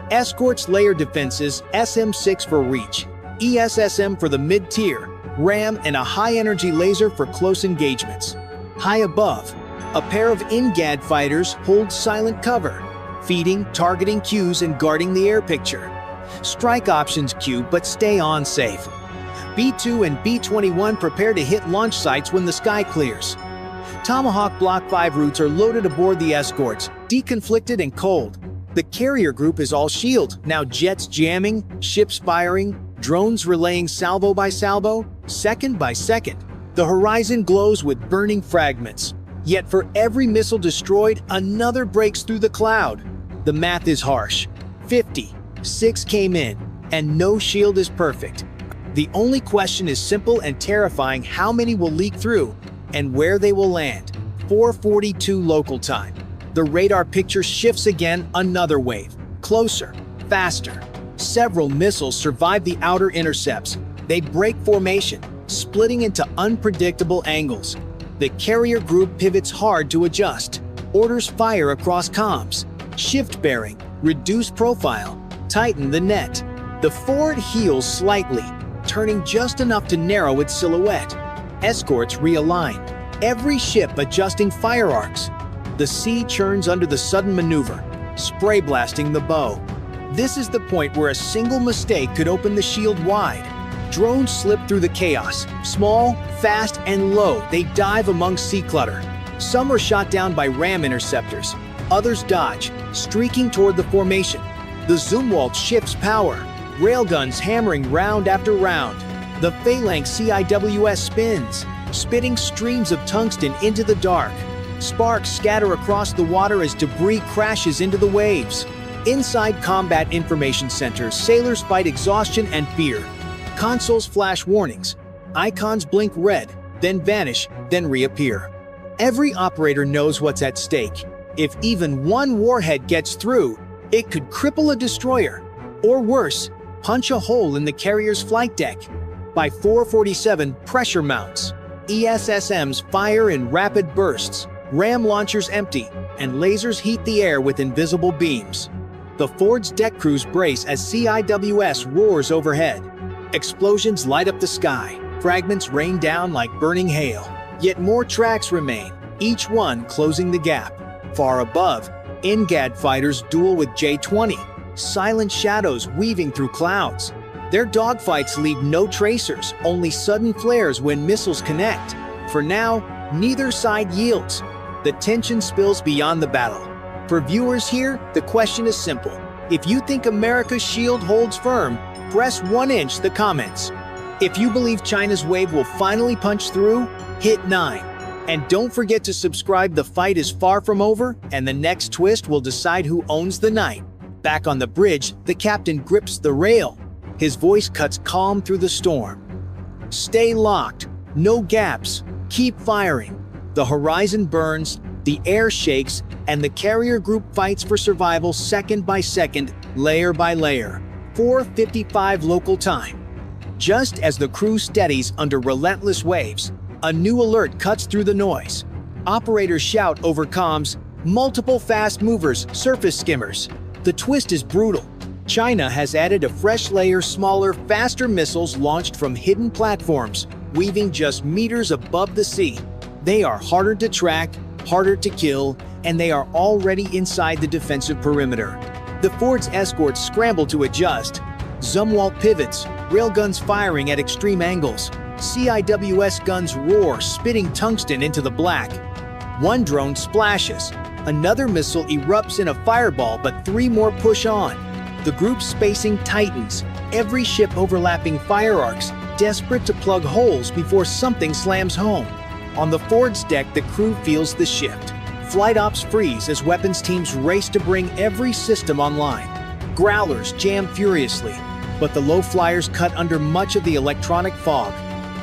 Escorts layer defenses, SM-6 for reach, ESSM for the mid-tier, RAM and a high-energy laser for close engagements. High above, a pair of INGAD fighters hold silent cover, feeding, targeting cues and guarding the air picture. Strike options queue but stay on safe. B-2 and B-21 prepare to hit launch sites when the sky clears. Tomahawk Block 5 routes are loaded aboard the escorts, deconflicted and cold. The carrier group is all shield, now jets jamming, ships firing, drones relaying salvo by salvo, second by second. The horizon glows with burning fragments. Yet for every missile destroyed, another breaks through the cloud. The math is harsh. 50, 6 came in, and no shield is perfect. The only question is simple and terrifying: how many will leak through, and where they will land. 4:42 local time. The radar picture shifts again, another wave. Closer, faster. Several missiles survive the outer intercepts. They break formation, splitting into unpredictable angles. The carrier group pivots hard to adjust. Orders fire across comms. Shift bearing, reduce profile, tighten the net. The forward heels slightly, turning just enough to narrow its silhouette. Escorts realign, every ship adjusting fire arcs. The sea churns under the sudden maneuver, spray blasting the bow. This is the point where a single mistake could open the shield wide. Drones slip through the chaos. Small, fast, and low, they dive amongst sea clutter. Some are shot down by RAM interceptors. Others dodge, streaking toward the formation. The Zumwalt shifts power, railguns hammering round after round. The Phalanx CIWS spins, spitting streams of tungsten into the dark. Sparks scatter across the water as debris crashes into the waves. Inside combat information centers, sailors fight exhaustion and fear. Consoles flash warnings. Icons blink red, then vanish, then reappear. Every operator knows what's at stake. If even one warhead gets through, it could cripple a destroyer. Or worse, punch a hole in the carrier's flight deck. By 4:47, pressure mounts. ESSMs fire in rapid bursts. RAM launchers empty, and lasers heat the air with invisible beams. The Ford's deck crews brace as CIWS roars overhead. Explosions light up the sky. Fragments rain down like burning hail. Yet more tracks remain, each one closing the gap. Far above, INGAD fighters duel with J-20, silent shadows weaving through clouds. Their dogfights leave no tracers, only sudden flares when missiles connect. For now, neither side yields. The tension spills beyond the battle. For viewers here, the question is simple. If you think America's shield holds firm, press 1 inch the comments. If you believe China's wave will finally punch through, hit 9. And don't forget to subscribe. The fight is far from over, and the next twist will decide who owns the night. Back on the bridge, the captain grips the rail. His voice cuts calm through the storm. Stay locked, no gaps, keep firing. The horizon burns, the air shakes, and the carrier group fights for survival second by second, layer by layer. 4:55 local time. Just as the crew steadies under relentless waves, a new alert cuts through the noise. Operators shout over comms, multiple fast movers, surface skimmers. The twist is brutal. China has added a fresh layer, smaller, faster missiles launched from hidden platforms, weaving just meters above the sea. They are harder to track, harder to kill, and they are already inside the defensive perimeter. The Ford's escorts scramble to adjust. Zumwalt pivots, railguns firing at extreme angles. CIWS guns roar, spitting tungsten into the black. One drone splashes. Another missile erupts in a fireball, but 3 more push on. The group's spacing tightens, every ship overlapping fire arcs, desperate to plug holes before something slams home. On the Ford's deck, the crew feels the shift. Flight ops freeze as weapons teams race to bring every system online. Growlers jam furiously. but the low flyers cut under much of the electronic fog.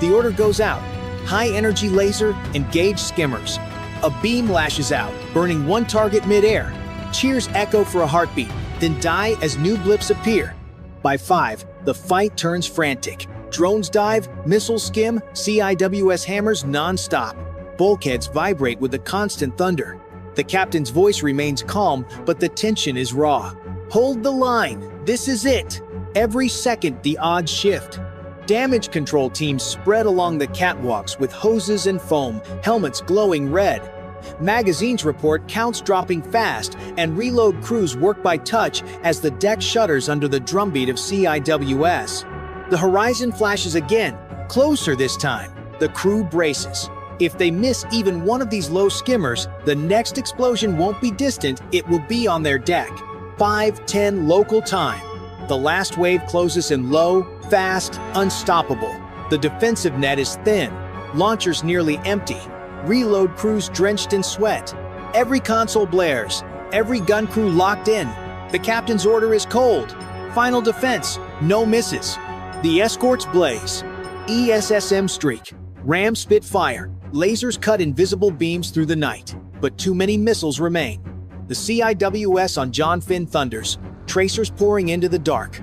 The order goes out. High-energy laser, engage skimmers. A beam lashes out, burning one target mid-air. Cheers echo for a heartbeat, then die as new blips appear. By 5, the fight turns frantic. Drones dive, missiles skim, CIWS hammers non-stop. Bulkheads vibrate with the constant thunder. The captain's voice remains calm, but the tension is raw. Hold the line, this is it. Every second, the odds shift. Damage control teams spread along the catwalks with hoses and foam, helmets glowing red. Magazines report counts dropping fast, and reload crews work by touch as the deck shudders under the drumbeat of CIWS. The horizon flashes again, closer this time. The crew braces. If they miss even one of these low skimmers, the next explosion won't be distant, it will be on their deck. 5:10 local time. The last wave closes in low, fast, unstoppable. The defensive net is thin. Launchers nearly empty. Reload crews drenched in sweat. Every console blares. Every gun crew locked in. The captain's order is cold. Final defense, no misses. The escorts blaze. ESSM streak. RAMS spit fire. Lasers cut invisible beams through the night. But too many missiles remain. The CIWS on John Finn thunders. Tracers pouring into the dark.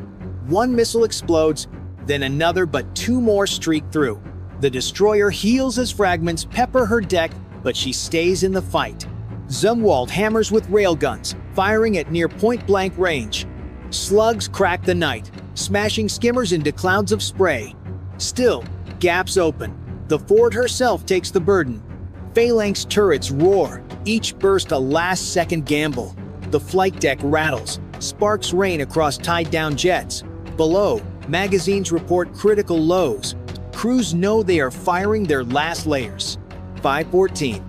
One missile explodes, then another, but two more streak through. The destroyer heals as fragments pepper her deck, but she stays in the fight. Zumwalt hammers with railguns, firing at near point-blank range. Slugs crack the night, smashing skimmers into clouds of spray. Still, gaps open. The Ford herself takes the burden. Phalanx turrets roar, each burst a last-second gamble. The flight deck rattles. Sparks rain across tied-down jets. Below, magazines report critical lows. Crews know they are firing their last layers. 5:14.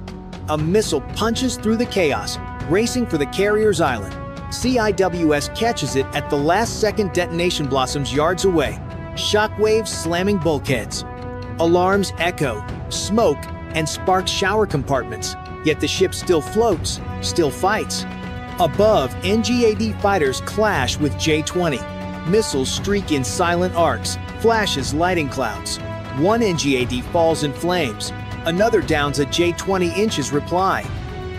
A missile punches through the chaos, racing for the carrier's island. CIWS catches it at the last second. Detonation blossoms yards away. Shockwaves slamming bulkheads. Alarms echo, smoke, and sparks shower compartments. Yet the ship still floats, still fights. Above, NGAD fighters clash with J-20. Missiles streak in silent arcs, flashes lighting clouds. One NGAD falls in flames. Another downs a J-20 inches reply.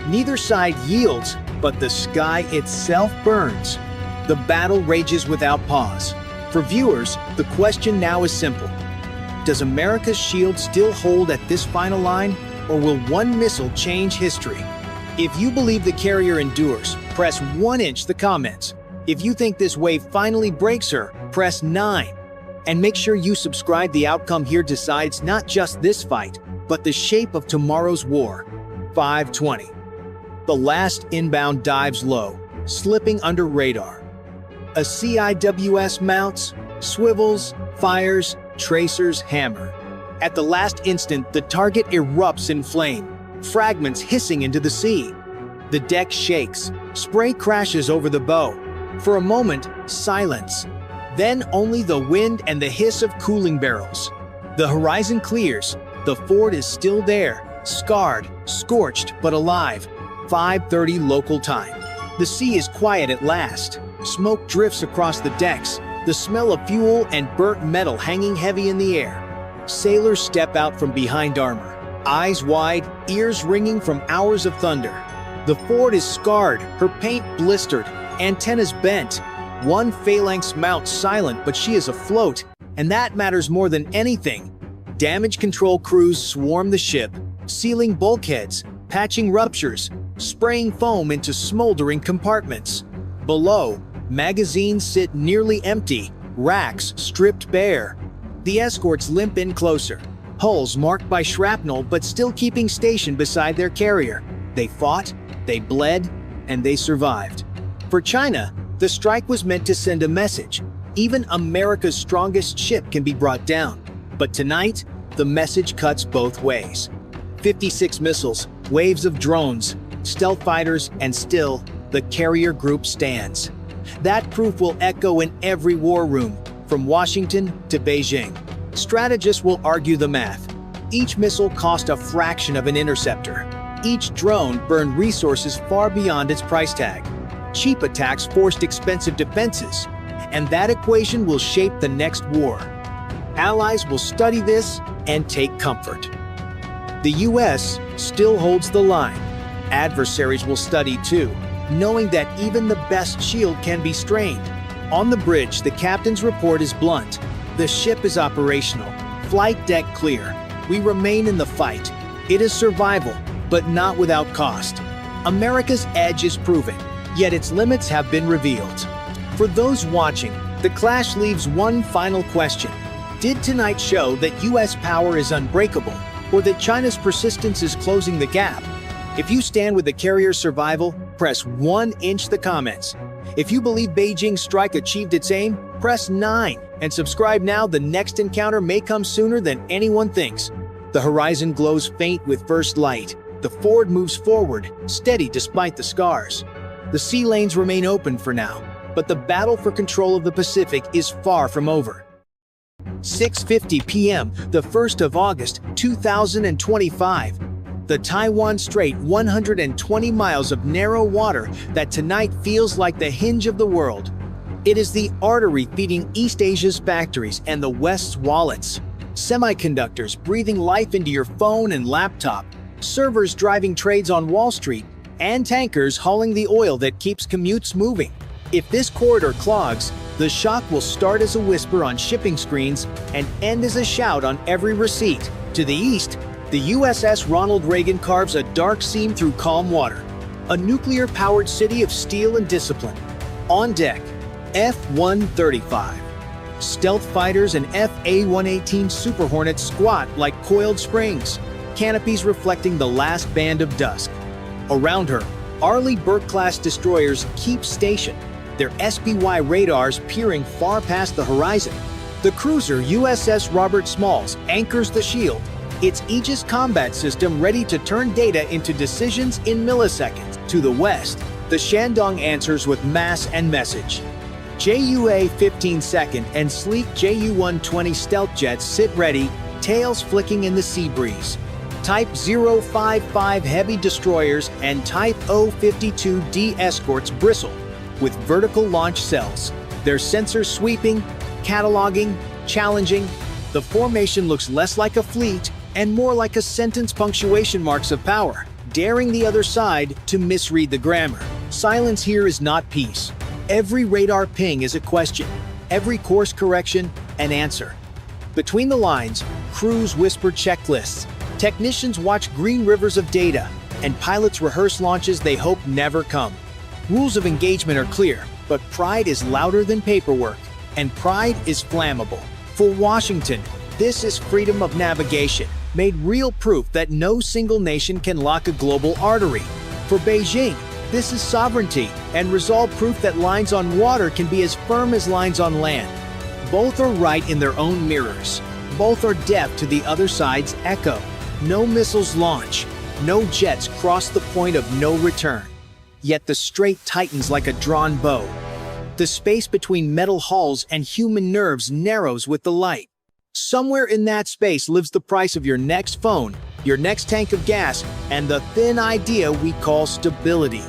Neither side yields, but the sky itself burns. The battle rages without pause. For viewers, the question now is simple. Does America's shield still hold at this final line, or will one missile change history? If you believe the carrier endures, press 1" the comments. If you think this wave finally breaks her, press 9. And make sure you subscribe. The outcome here decides not just this fight, but the shape of tomorrow's war. 5:20. The last inbound dives low, slipping under radar. A CIWS mounts, swivels, fires, tracers hammer. At the last instant, the target erupts in flame, fragments hissing into the sea. The deck shakes, spray crashes over the bow. For a moment, silence. Then only the wind and the hiss of cooling barrels. The horizon clears. The Ford is still there, scarred, scorched, but alive. 5:30 local time. The sea is quiet at last. Smoke drifts across the decks, the smell of fuel and burnt metal hanging heavy in the air. Sailors step out from behind armor, eyes wide, ears ringing from hours of thunder. The Ford is scarred, her paint blistered, antennas bent. One phalanx mount silent, but she is afloat, and that matters more than anything. Damage control crews swarm the ship, sealing bulkheads, patching ruptures, spraying foam into smoldering compartments. Below, magazines sit nearly empty, racks stripped bare. The escorts limp in closer, hulls marked by shrapnel but still keeping station beside their carrier. They fought, they bled, and they survived. For China, the strike was meant to send a message. Even America's strongest ship can be brought down. But tonight, the message cuts both ways. 56 missiles, waves of drones, stealth fighters, and still, the carrier group stands. That proof will echo in every war room, from Washington to Beijing. Strategists will argue the math. Each missile cost a fraction of an interceptor. Each drone burned resources far beyond its price tag. Cheap attacks forced expensive defenses. and that equation will shape the next war. Allies will study this and take comfort. The US still holds the line. Adversaries will study too, knowing that even the best shield can be strained. On the bridge, the captain's report is blunt. The ship is operational. Flight deck clear. We remain in the fight. It is survival, but not without cost. America's edge is proven, yet its limits have been revealed. For those watching, the clash leaves one final question. Did tonight show that US power is unbreakable, or that China's persistence is closing the gap? If you stand with the carrier's survival, press 1 inch the comments. If you believe Beijing's strike achieved its aim, press 9 and subscribe now. The next encounter may come sooner than anyone thinks. The horizon glows faint with first light. The Ford moves forward, steady despite the scars. The sea lanes remain open for now, but the battle for control of the Pacific is far from over. 6:50 p.m., the 1st of August, 2025. The Taiwan Strait, 120 miles of narrow water that tonight feels like the hinge of the world. It is the artery feeding East Asia's factories and the West's wallets. Semiconductors breathing life into your phone and laptop, servers driving trades on Wall Street, and tankers hauling the oil that keeps commutes moving. If this corridor clogs, the shock will start as a whisper on shipping screens and end as a shout on every receipt. To the east, the USS Ronald Reagan carves a dark seam through calm water, a nuclear-powered city of steel and discipline. On deck, F-135. Stealth fighters and F-A-118 Super Hornets squat like coiled springs, canopies reflecting the last band of dusk. Around her, Arleigh Burke-class destroyers keep station, their SPY radars peering far past the horizon. The cruiser USS Robert Smalls anchors the shield, its Aegis combat system ready to turn data into decisions in milliseconds. To the west, the Shandong answers with mass and message. JUA-15 second and sleek JU-120 stealth jets sit ready, tails flicking in the sea breeze. Type 055 heavy destroyers and Type 052D escorts bristle with vertical launch cells, their sensors sweeping, cataloging, challenging. The formation looks less like a fleet and more like a sentence punctuation marks of power, daring the other side to misread the grammar. Silence here is not peace. Every radar ping is a question, every course correction an answer. Between the lines, crews whisper checklists, technicians watch green rivers of data, and pilots rehearse launches they hope never come. Rules of engagement are clear, but pride is louder than paperwork, and pride is flammable. For Washington, this is freedom of navigation, made real proof that no single nation can lock a global artery. For Beijing, this is sovereignty and resolve proof that lines on water can be as firm as lines on land. Both are right in their own mirrors. Both are deaf to the other side's echo. No missiles launch. No jets cross the point of no return. Yet the strait tightens like a drawn bow. The space between metal hulls and human nerves narrows with the light. Somewhere in that space lives the price of your next phone, your next tank of gas, and the thin idea we call stability.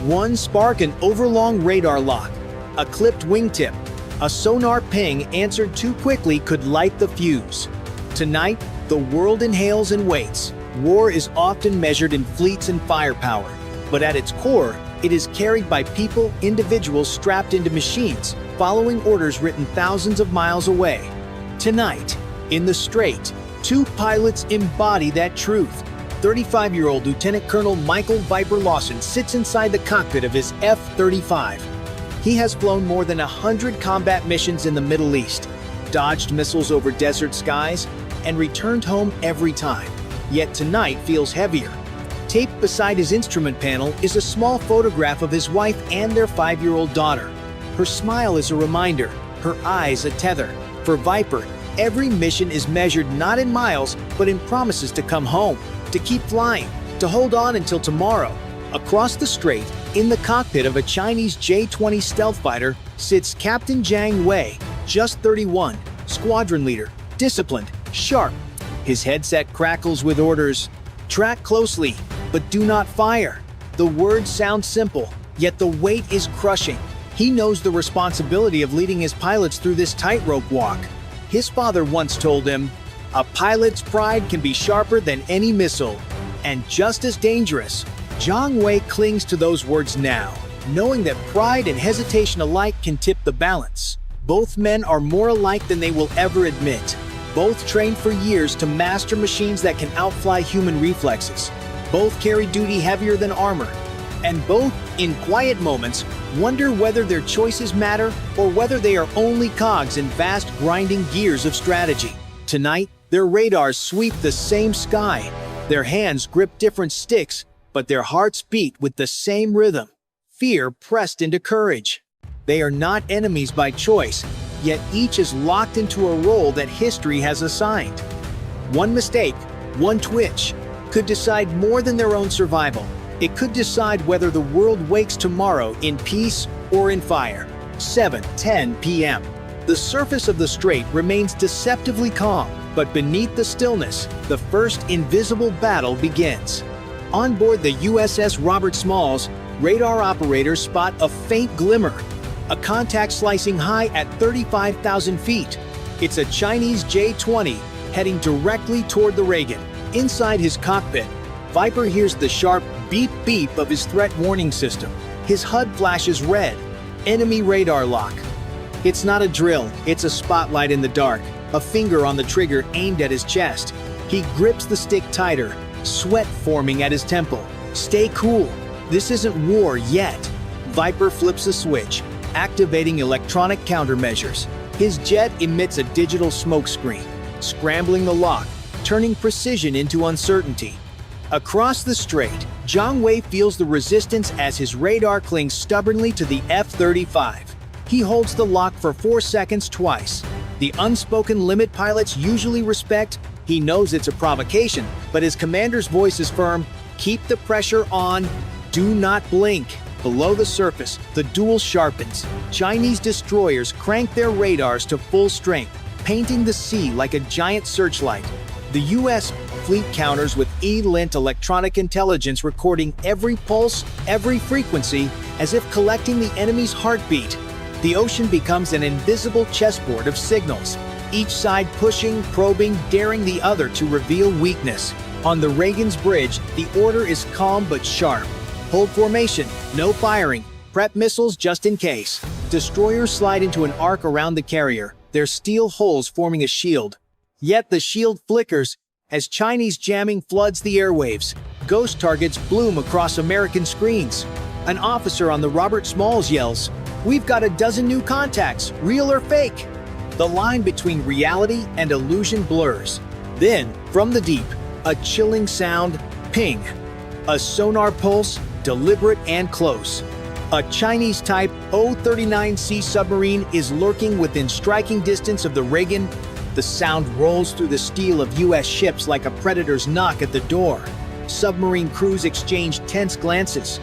One spark, an overlong radar lock, a clipped wingtip, a sonar ping answered too quickly could light the fuse. Tonight, the world inhales and waits. War is often measured in fleets and firepower, but at its core, it is carried by people, individuals strapped into machines, following orders written thousands of miles away. Tonight, in the Strait, two pilots embody that truth. 35-year-old Lieutenant Colonel Michael Viper Lawson sits inside the cockpit of his F-35. He has flown more than 100 combat missions in the Middle East, dodged missiles over desert skies, and returned home every time. Yet tonight feels heavier. Taped beside his instrument panel is a small photograph of his wife and their 5-year-old daughter. Her smile is a reminder, her eyes a tether. For Viper, every mission is measured not in miles, but in promises to come home, to keep flying, to hold on until tomorrow. Across the strait, in the cockpit of a Chinese J-20 stealth fighter, sits Captain Jiang Wei, just 31, squadron leader, disciplined, sharp. His headset crackles with orders. Track closely, but do not fire. The words sound simple, yet the weight is crushing. He knows the responsibility of leading his pilots through this tightrope walk. His father once told him, "A pilot's pride can be sharper than any missile, and just as dangerous." Zhang Wei clings to those words now, knowing that pride and hesitation alike can tip the balance. Both men are more alike than they will ever admit. Both trained for years to master machines that can outfly human reflexes. Both carry duty heavier than armor. And both, in quiet moments, wonder whether their choices matter or whether they are only cogs in vast grinding gears of strategy. Tonight, their radars sweep the same sky. Their hands grip different sticks, but their hearts beat with the same rhythm. Fear pressed into courage. They are not enemies by choice, yet each is locked into a role that history has assigned. One mistake, one twitch, could decide more than their own survival. It could decide whether the world wakes tomorrow in peace or in fire. 7:10 p.m. The surface of the strait remains deceptively calm, but beneath the stillness, the first invisible battle begins. On board the USS Robert Smalls, radar operators spot a faint glimmer, a contact slicing high at 35,000 feet. It's a Chinese J-20 heading directly toward the Reagan. Inside his cockpit, Viper hears the sharp beep-beep of his threat warning system. His HUD flashes red. Enemy radar lock. It's not a drill, it's a spotlight in the dark, a finger on the trigger aimed at his chest. He grips the stick tighter, sweat forming at his temple. Stay cool. This isn't war yet. Viper flips a switch, activating electronic countermeasures. His jet emits a digital smokescreen, scrambling the lock, turning precision into uncertainty. Across the strait, Zhang Wei feels the resistance as his radar clings stubbornly to the F-35. He holds the lock for 4 seconds twice. The unspoken limit pilots usually respect. He knows it's a provocation, but his commander's voice is firm. Keep the pressure on. Do not blink. Below the surface, the duel sharpens. Chinese destroyers crank their radars to full strength, painting the sea like a giant searchlight. The U.S. fleet counters with E-lint electronic intelligence recording every pulse, every frequency, as if collecting the enemy's heartbeat. The ocean becomes an invisible chessboard of signals, each side pushing, probing, daring the other to reveal weakness. On the Reagan's bridge, the order is calm but sharp. Hold formation, no firing, prep missiles just in case. Destroyers slide into an arc around the carrier, their steel hulls forming a shield. Yet the shield flickers as Chinese jamming floods the airwaves. Ghost targets bloom across American screens. An officer on the Robert Smalls yells, "We've got a dozen new contacts, real or fake." The line between reality and illusion blurs. Then, from the deep, a chilling sound, ping. A sonar pulse, deliberate and close. A Chinese Type O-39C submarine is lurking within striking distance of the Reagan. The sound rolls through the steel of U.S. ships like a predator's knock at the door. Submarine crews exchange tense glances.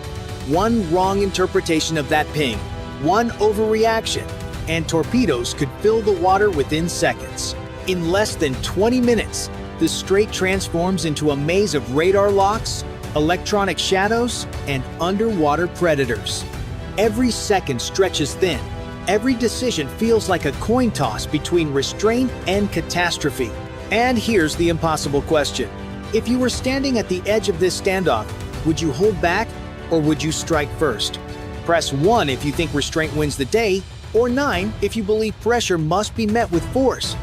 One wrong interpretation of that ping, one overreaction, and torpedoes could fill the water within seconds. In less than 20 minutes, the strait transforms into a maze of radar locks, electronic shadows, and underwater predators. Every second stretches thin. Every decision feels like a coin toss between restraint and catastrophe. And here's the impossible question. If you were standing at the edge of this standoff, would you hold back or would you strike first? Press 1 if you think restraint wins the day, or 9 if you believe pressure must be met with force.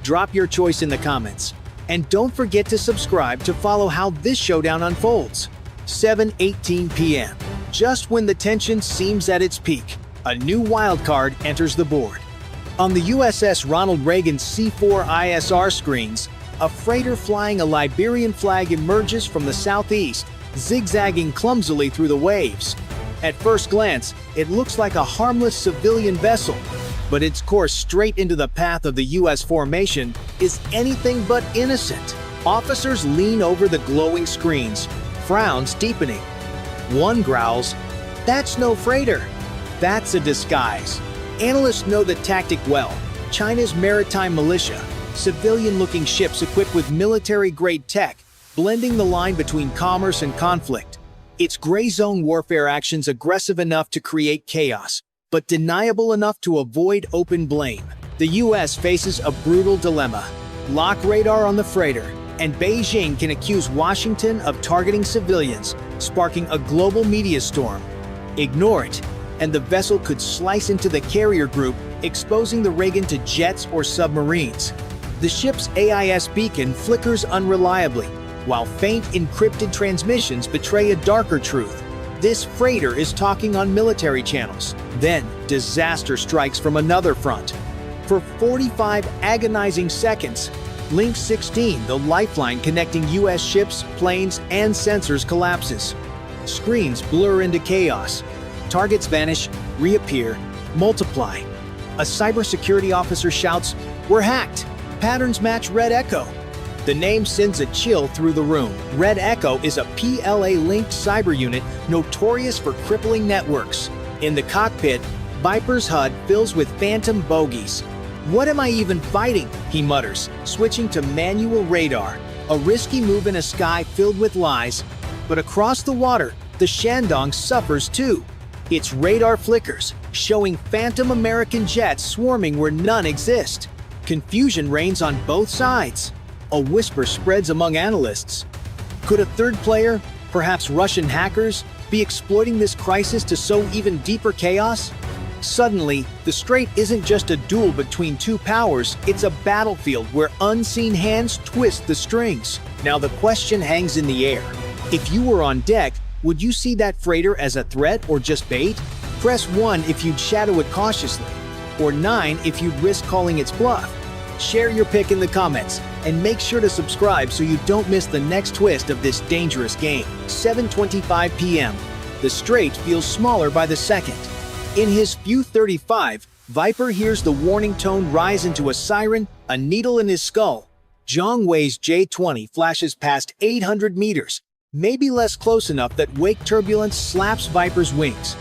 Drop your choice in the comments. And don't forget to subscribe to follow how this showdown unfolds. 7:18 p.m. Just when the tension seems at its peak, a new wildcard enters the board. On the USS Ronald Reagan C-4 ISR screens, a freighter flying a Liberian flag emerges from the southeast, zigzagging clumsily through the waves. At first glance, it looks like a harmless civilian vessel, but its course straight into the path of the U.S. formation is anything but innocent. Officers lean over the glowing screens, frowns deepening. One growls, "That's no freighter. That's a disguise." Analysts know the tactic well. China's maritime militia, civilian-looking ships equipped with military-grade tech, blending the line between commerce and conflict. It's gray zone warfare actions aggressive enough to create chaos, but deniable enough to avoid open blame. The US faces a brutal dilemma: lock radar on the freighter, and Beijing can accuse Washington of targeting civilians, sparking a global media storm. Ignore it, and the vessel could slice into the carrier group, exposing the Reagan to jets or submarines. The ship's AIS beacon flickers unreliably, while faint encrypted transmissions betray a darker truth. This freighter is talking on military channels. Then, disaster strikes from another front. For 45 agonizing seconds, Link 16, the lifeline connecting US ships, planes, and sensors, collapses. Screens blur into chaos. Targets vanish, reappear, multiply. A cybersecurity officer shouts, "We're hacked! Patterns match Red Echo." The name sends a chill through the room. Red Echo is a PLA-linked cyber unit notorious for crippling networks. In the cockpit, Viper's HUD fills with phantom bogies. "What am I even fighting?" he mutters, switching to manual radar. A risky move in a sky filled with lies. But across the water, the Shandong suffers too. Its radar flickers, showing phantom American jets swarming where none exist. Confusion reigns on both sides. A whisper spreads among analysts. Could a third player, perhaps Russian hackers, be exploiting this crisis to sow even deeper chaos? Suddenly, the Strait isn't just a duel between two powers, it's a battlefield where unseen hands twist the strings. Now the question hangs in the air. If you were on deck, would you see that freighter as a threat or just bait? Press 1 if you'd shadow it cautiously, or 9 if you'd risk calling its bluff. Share your pick in the comments, and make sure to subscribe so you don't miss the next twist of this dangerous game. 7:25 p.m. The Strait feels smaller by the second. In his View 35, Viper hears the warning tone rise into a siren, a needle in his skull. Zhang Wei's J-20 flashes past 800 meters, maybe less close enough that wake turbulence slaps Viper's wings.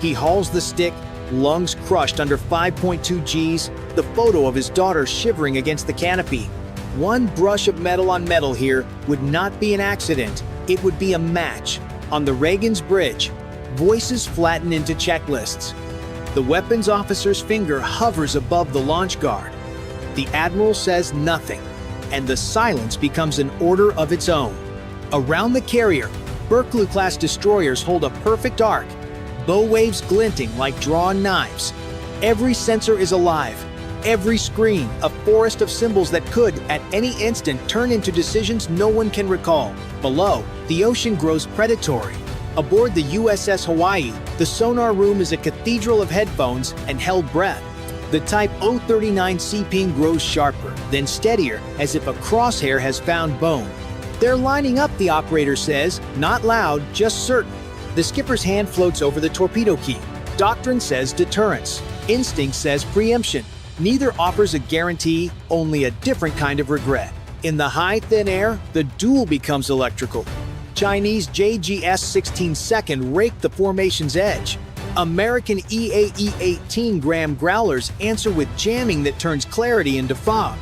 He hauls the stick, lungs crushed under 5.2 Gs, the photo of his daughter shivering against the canopy. One brush of metal on metal here would not be an accident, it would be a match. On the Reagan's bridge, voices flatten into checklists. The weapons officer's finger hovers above the launch guard. The admiral says nothing, and the silence becomes an order of its own. Around the carrier, Berkeley-class destroyers hold a perfect arc, bow waves glinting like drawn knives. Every sensor is alive, every screen a forest of symbols that could, at any instant, turn into decisions no one can recall. Below, the ocean grows predatory. Aboard the USS Hawaii, the sonar room is a cathedral of headphones and held breath. The Type 039C ping grows sharper, then steadier, as if a crosshair has found bone. "They're lining up," the operator says, not loud, just certain. The skipper's hand floats over the torpedo key. Doctrine says deterrence. Instinct says preemption. Neither offers a guarantee, only a different kind of regret. In the high, thin air, the duel becomes electrical. Chinese JGS-16 second rake the formation's edge. American EAE 18-gram growlers answer with jamming that turns clarity into fog.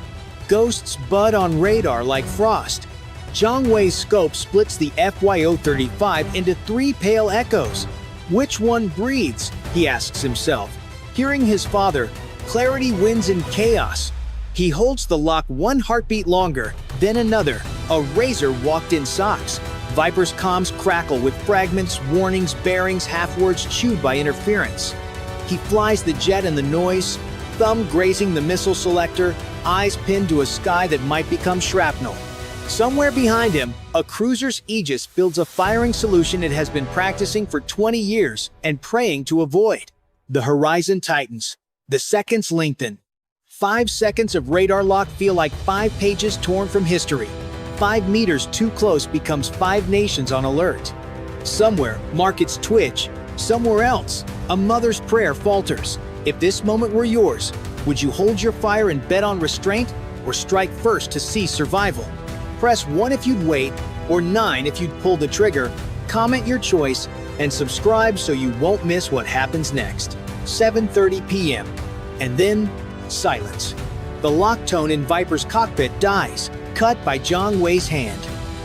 Ghosts bud on radar like frost. Zhang Wei's scope splits the FY-035 into 3 pale echoes. Which one breathes? He asks himself. Hearing his father, clarity wins in chaos. He holds the lock one heartbeat longer, then another. A razor walked in socks. Viper's comms crackle with fragments, warnings, bearings, half-words chewed by interference. He flies the jet and the noise, thumb grazing the missile selector, eyes pinned to a sky that might become shrapnel. Somewhere behind him, a cruiser's aegis builds a firing solution it has been practicing for 20 years and praying to avoid. The horizon tightens. The seconds lengthen. 5 seconds of radar lock feel like 5 pages torn from history. 5 meters too close becomes 5 nations on alert. Somewhere, markets twitch. Somewhere else, a mother's prayer falters. If this moment were yours, would you hold your fire and bet on restraint, or strike first to see survival? Press 1 if you'd wait, or 9 if you'd pull the trigger. Comment your choice, and subscribe so you won't miss what happens next. 7:30 p.m. And then, silence. The lock tone in Viper's cockpit dies, cut by Zhang Wei's hand.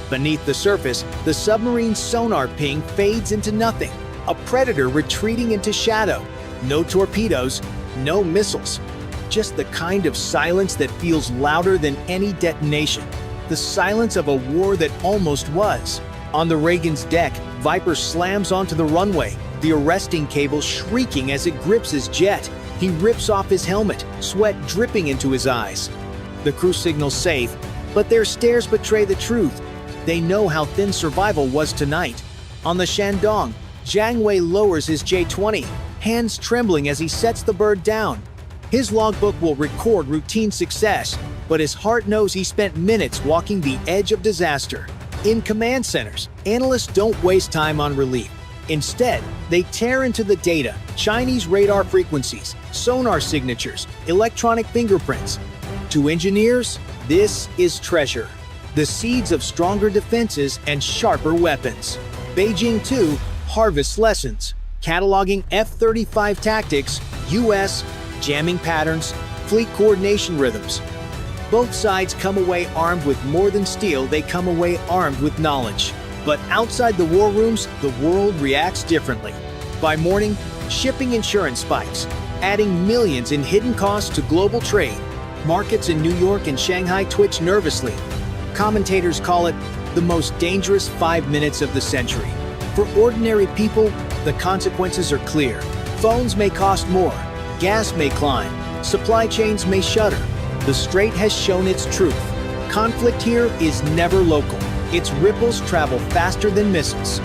Beneath the surface, the submarine's sonar ping fades into nothing. A predator retreating into shadow. No torpedoes, no missiles. Just the kind of silence that feels louder than any detonation. The silence of a war that almost was. On the Reagan's deck, Viper slams onto the runway, the arresting cable shrieking as it grips his jet. He rips off his helmet, sweat dripping into his eyes. The crew signals safe, but their stares betray the truth. They know how thin survival was tonight. On the Shandong, Jiang Wei lowers his J-20, hands trembling as he sets the bird down. His logbook will record routine success, but his heart knows he spent minutes walking the edge of disaster. In command centers, analysts don't waste time on relief. Instead, they tear into the data: Chinese radar frequencies, sonar signatures, electronic fingerprints. To engineers, this is treasure. The seeds of stronger defenses and sharper weapons. Beijing, too, harvests lessons, cataloging F-35 tactics, U.S. jamming patterns, fleet coordination rhythms. Both sides come away armed with more than steel, they come away armed with knowledge. But outside the war rooms, the world reacts differently. By morning, shipping insurance spikes, adding millions in hidden costs to global trade. Markets in New York and Shanghai twitch nervously. Commentators call it the most dangerous 5 minutes of the century. For ordinary people, the consequences are clear. Phones may cost more, gas may climb, supply chains may shudder. The Strait has shown its truth. Conflict here is never local. Its ripples travel faster than missiles.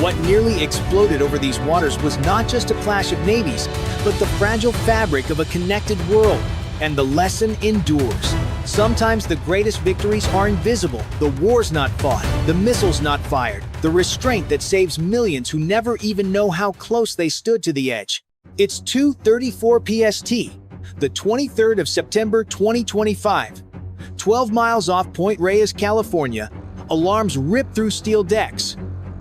What nearly exploded over these waters was not just a clash of navies, but the fragile fabric of a connected world. And the lesson endures. Sometimes the greatest victories are invisible. The war's not fought, the missiles not fired, the restraint that saves millions who never even know how close they stood to the edge. It's 2:34 PST, the 23rd of September 2025. 12 miles off Point Reyes, California, alarms rip through steel decks.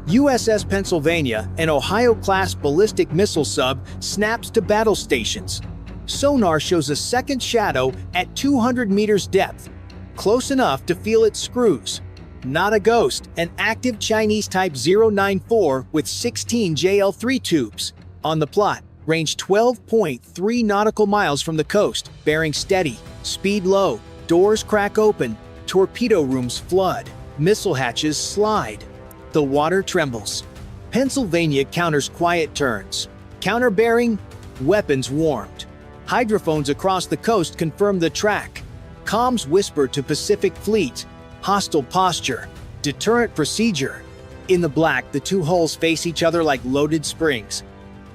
USS Pennsylvania, an Ohio-class ballistic missile sub, snaps to battle stations. Sonar shows a second shadow at 200 meters depth, close enough to feel its screws. Not a ghost, an active Chinese Type 094 with 16 JL-3 tubes. On the plot, range 12.3 nautical miles from the coast, bearing steady, speed low, doors crack open, torpedo rooms flood, missile hatches slide. The water trembles. Pennsylvania counters quiet turns. Counter-bearing, weapons warmed. Hydrophones across the coast confirm the track. Comms whisper to Pacific Fleet. Hostile posture. Deterrent procedure. In the black, the two hulls face each other like loaded springs.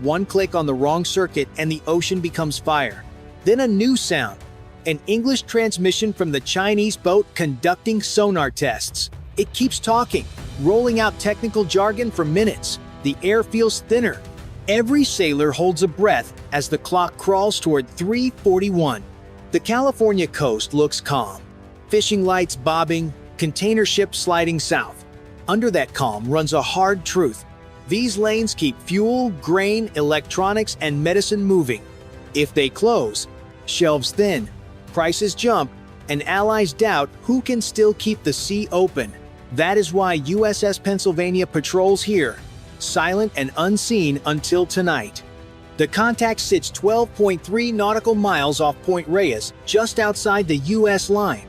One click on the wrong circuit and the ocean becomes fire. Then a new sound. An English transmission from the Chinese boat conducting sonar tests. It keeps talking, rolling out technical jargon for minutes. The air feels thinner. Every sailor holds a breath as the clock crawls toward 3:41. The California coast looks calm. Fishing lights bobbing, container ships sliding south. Under that calm runs a hard truth. These lanes keep fuel, grain, electronics, and medicine moving. If they close, shelves thin, prices jump, and allies doubt who can still keep the sea open. That is why USS Pennsylvania patrols here, silent and unseen until tonight. The contact sits 12.3 nautical miles off Point Reyes, just outside the U.S. line.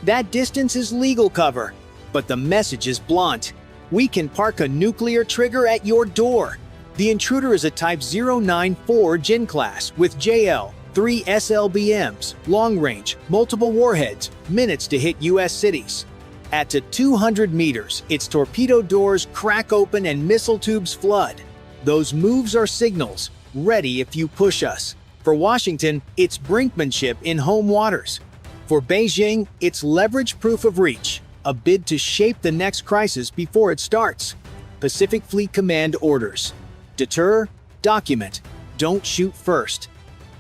That distance is legal cover, but the message is blunt. We can park a nuclear trigger at your door. The intruder is a Type 094 Jin class with JL, 3 SLBMs, long range, multiple warheads, minutes to hit U.S. cities. At to 200 meters, its torpedo doors crack open and missile tubes flood. Those moves are signals, ready if you push us. For Washington, it's brinkmanship in home waters. For Beijing, it's leverage proof of reach, a bid to shape the next crisis before it starts. Pacific Fleet Command orders. Deter, document, don't shoot first.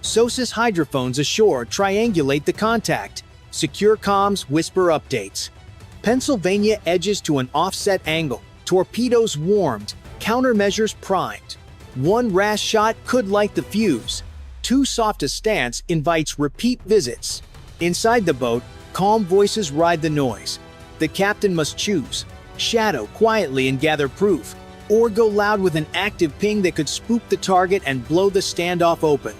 SOSUS hydrophones ashore triangulate the contact. Secure comms whisper updates. Pennsylvania edges to an offset angle, torpedoes warmed, countermeasures primed. One rash shot could light the fuse. Too soft a stance invites repeat visits. Inside the boat, calm voices ride the noise. The captain must choose. Shadow quietly and gather proof. or go loud with an active ping that could spook the target and blow the standoff open.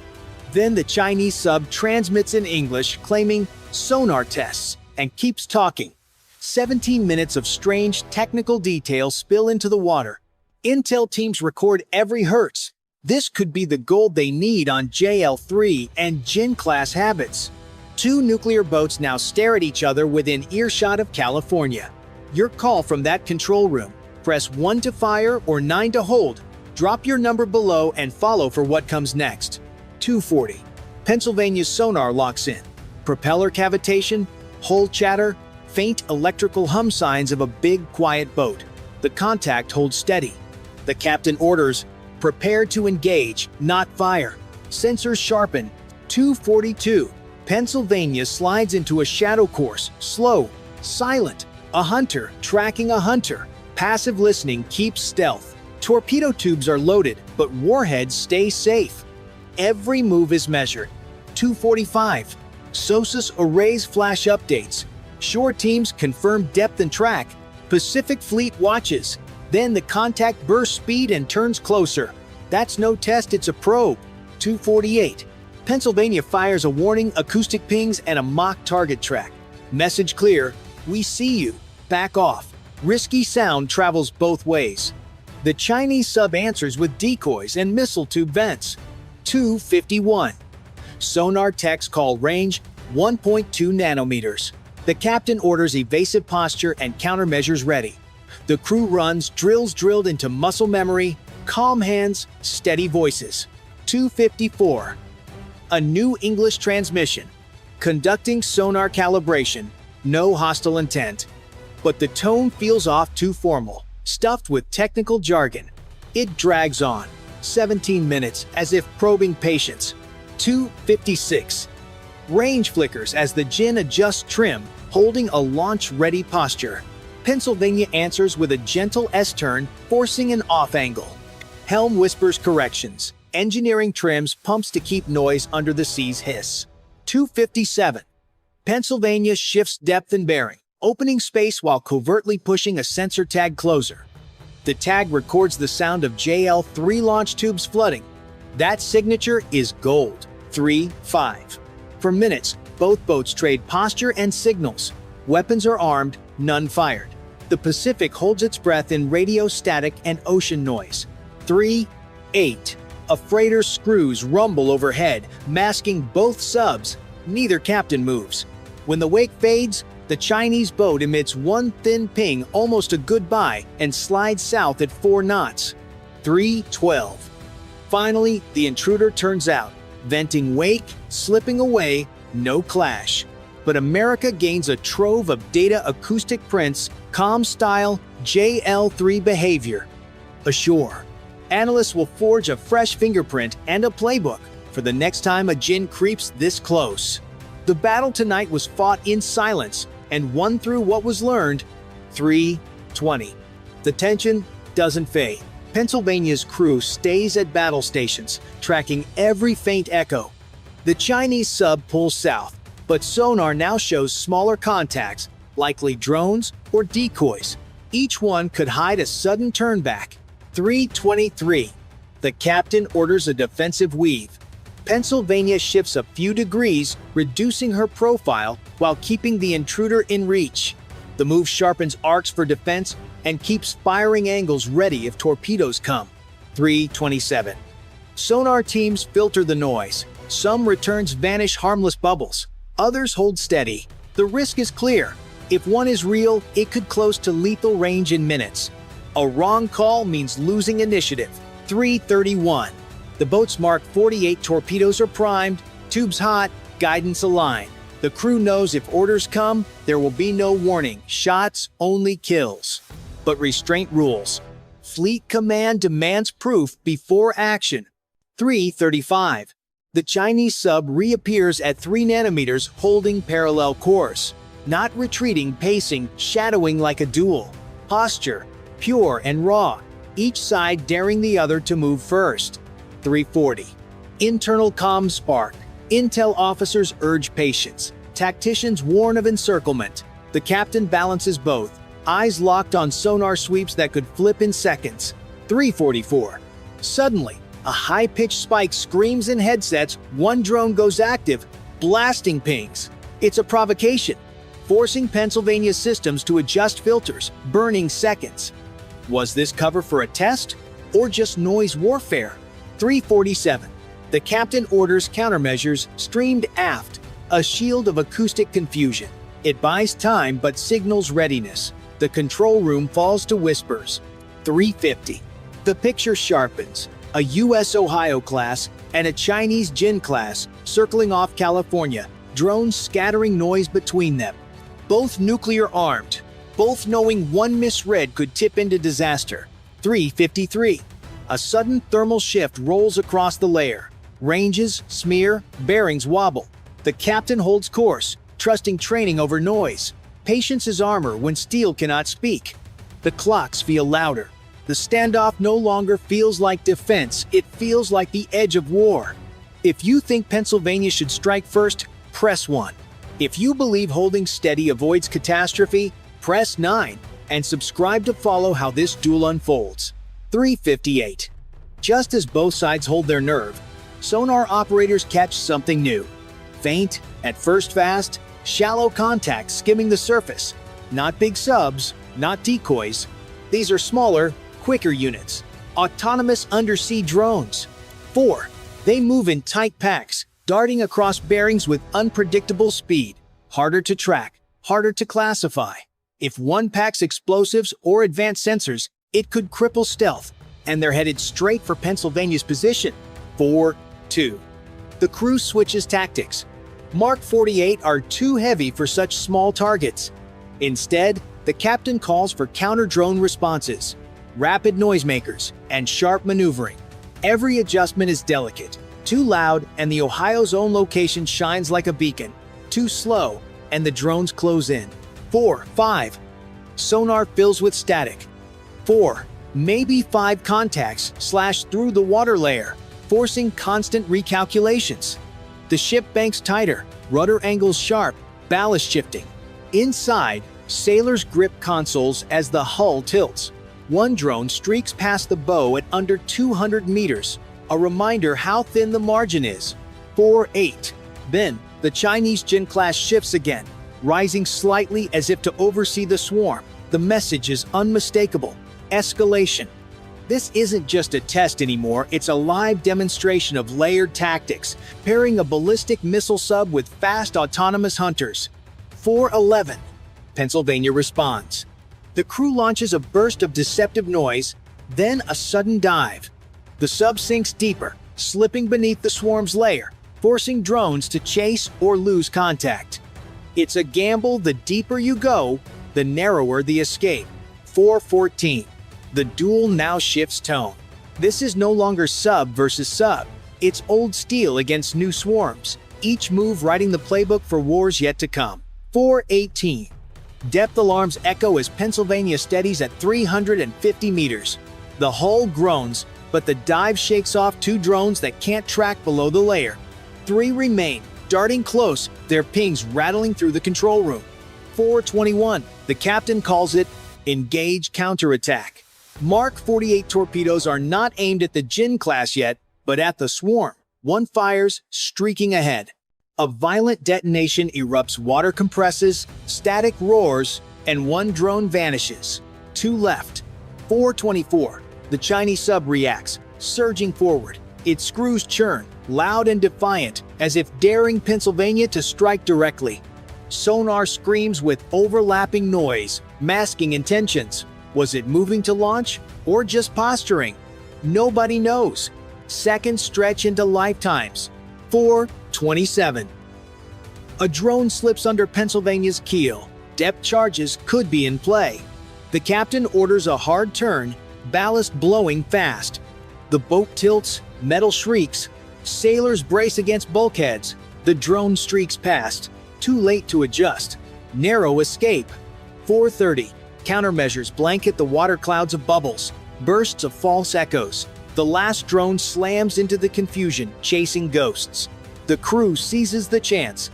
Then the Chinese sub transmits in English, claiming sonar tests, and keeps talking. 17 minutes of strange technical details spill into the water. Intel teams record every hertz. This could be the gold they need on JL-3 and Jin-class habits. 2 nuclear boats now stare at each other within earshot of California. Your call from that control room. Press 1 to fire or 9 to hold. Drop your number below and follow for what comes next. 2:40. Pennsylvania's sonar locks in. Propeller cavitation, hull chatter, faint electrical hum signs of a big, quiet boat. The contact holds steady. The captain orders, prepare to engage, not fire. Sensors sharpen. 2:42. Pennsylvania slides into a shadow course, slow, silent. A hunter tracking a hunter. Passive listening keeps stealth. Torpedo tubes are loaded, but warheads stay safe. Every move is measured. 2:45. SOSUS arrays flash updates. Shore teams confirm depth and track. Pacific Fleet watches. Then the contact bursts speed and turns closer. That's no test, it's a probe. 2:48. Pennsylvania fires a warning, acoustic pings, and a mock target track. Message clear, we see you. Back off. Risky sound travels both ways. The Chinese sub answers with decoys and missile tube vents. 2:51. Sonar techs call range 1.2 nanometers. The captain orders evasive posture and countermeasures ready. The crew runs, drills drilled into muscle memory, calm hands, steady voices. 2:54. A new English transmission. Conducting sonar calibration. No hostile intent. But the tone feels off, too formal, stuffed with technical jargon. It drags on. 17 minutes, as if probing patience. 2:56. Range flickers as the Jin adjusts trim, holding a launch-ready posture. Pennsylvania answers with a gentle S-turn, forcing an off angle. Helm whispers corrections. Engineering trims pumps to keep noise under the sea's hiss. 2:57. Pennsylvania shifts depth and bearing, opening space while covertly pushing a sensor tag closer. The tag records the sound of JL-3 launch tubes flooding. That signature is gold. 3-5. For minutes, both boats trade posture and signals. Weapons are armed, none fired. The Pacific holds its breath in radio static and ocean noise. 3-8. A freighter's screws rumble overhead, masking both subs. Neither captain moves. When the wake fades, the Chinese boat emits one thin ping, almost a goodbye, and slides south at 4 knots. 3:12. Finally, the intruder turns out, venting wake, slipping away, no clash. But America gains a trove of data acoustic prints, calm style, JL-3 behavior. Ashore, analysts will forge a fresh fingerprint and a playbook for the next time a Jin creeps this close. The battle tonight was fought in silence and won through what was learned. 3:20. The tension doesn't fade. Pennsylvania's crew stays at battle stations, tracking every faint echo. The Chinese sub pulls south, but sonar now shows smaller contacts, likely drones or decoys. Each one could hide a sudden turnback. 3:23. The captain orders a defensive weave. Pennsylvania shifts a few degrees, reducing her profile while keeping the intruder in reach. The move sharpens arcs for defense and keeps firing angles ready if torpedoes come. 3:27. Sonar teams filter the noise. Some returns vanish harmless bubbles. Others hold steady. The risk is clear. If one is real, it could close to lethal range in minutes. A wrong call means losing initiative. 3:31. The boats mark 48 torpedoes are primed, tubes hot, guidance aligned. The crew knows if orders come, there will be no warning. Shots, only kills. But restraint rules. Fleet command demands proof before action. 3:35. The Chinese sub reappears at 3 nanometers holding parallel course. Not retreating, pacing, shadowing like a duel. Posture, pure and raw. Each side daring the other to move first. 3:40. Internal comms spark. Intel officers urge patience. Tacticians warn of encirclement. The captain balances both, eyes locked on sonar sweeps that could flip in seconds. 3:44. Suddenly, a high-pitched spike screams in headsets, one drone goes active, blasting pings. It's a provocation, forcing Pennsylvania's systems to adjust filters, burning seconds. Was this cover for a test, or just noise warfare? 3:47. The captain orders countermeasures streamed aft, a shield of acoustic confusion. It buys time but signals readiness. The control room falls to whispers. 3:50. The picture sharpens. A U.S. Ohio class and a Chinese Jin class circling off California, drones scattering noise between them. Both nuclear armed, both knowing one misread could tip into disaster. 3:53. A sudden thermal shift rolls across the layer. Ranges smear, bearings wobble. The captain holds course, trusting training over noise. Patience is armor when steel cannot speak. The clocks feel louder. The standoff no longer feels like defense, it feels like the edge of war. If you think Pennsylvania should strike first, press 1. If you believe holding steady avoids catastrophe, press 9, and subscribe to follow how this duel unfolds. 3:58. Just as both sides hold their nerve, sonar operators catch something new. Faint, at first fast, shallow contact skimming the surface. Not big subs, not decoys. These are smaller, quicker units. Autonomous undersea drones. 4. They move in tight packs, darting across bearings with unpredictable speed. Harder to track, harder to classify. If one packs explosives or advanced sensors, it could cripple stealth, and they're headed straight for Pennsylvania's position. 4-2. The crew switches tactics. Mark 48 are too heavy for such small targets. Instead, the captain calls for counter-drone responses, rapid noisemakers, and sharp maneuvering. Every adjustment is delicate. Too loud, and the Ohio's own location shines like a beacon. Too slow, and the drones close in. 4-5. Sonar fills with static. 4, maybe 5 contacts slash through the water layer, forcing constant recalculations. The ship banks tighter, rudder angles sharp, ballast shifting. Inside, sailors grip consoles as the hull tilts. One drone streaks past the bow at under 200 meters, a reminder how thin the margin is. 4-8. Then, the Chinese Jin class shifts again, rising slightly as if to oversee the swarm. The message is unmistakable. Escalation. This isn't just a test anymore, it's a live demonstration of layered tactics, pairing a ballistic missile sub with fast autonomous hunters. 4-11. Pennsylvania responds. The crew launches a burst of deceptive noise, then a sudden dive. The sub sinks deeper, slipping beneath the swarm's layer, forcing drones to chase or lose contact. It's a gamble. The deeper you go, the narrower the escape. 4-14. The duel now shifts tone. This is no longer sub versus sub. It's old steel against new swarms, each move writing the playbook for wars yet to come. 4-18. Depth alarms echo as Pennsylvania steadies at 350 meters. The hull groans, but the dive shakes off 2 drones that can't track below the layer. 3 remain, darting close, their pings rattling through the control room. 4-21. The captain calls it engage counterattack. Mark 48 torpedoes are not aimed at the Jin class yet, but at the swarm. One fires, streaking ahead. A violent detonation erupts, water compresses, static roars, and one drone vanishes. 2 left. 4-24. The Chinese sub reacts, surging forward. Its screws churn, loud and defiant, as if daring Pennsylvania to strike directly. Sonar screams with overlapping noise, masking intentions. Was it moving to launch, or just posturing? Nobody knows. Seconds stretch into lifetimes. 4-27. A drone slips under Pennsylvania's keel. Depth charges could be in play. The captain orders a hard turn, ballast blowing fast. The boat tilts, metal shrieks. Sailors brace against bulkheads. The drone streaks past. Too late to adjust. Narrow escape. 4:30. Countermeasures blanket the water clouds of bubbles. Bursts of false echoes. The last drone slams into the confusion, chasing ghosts. The crew seizes the chance.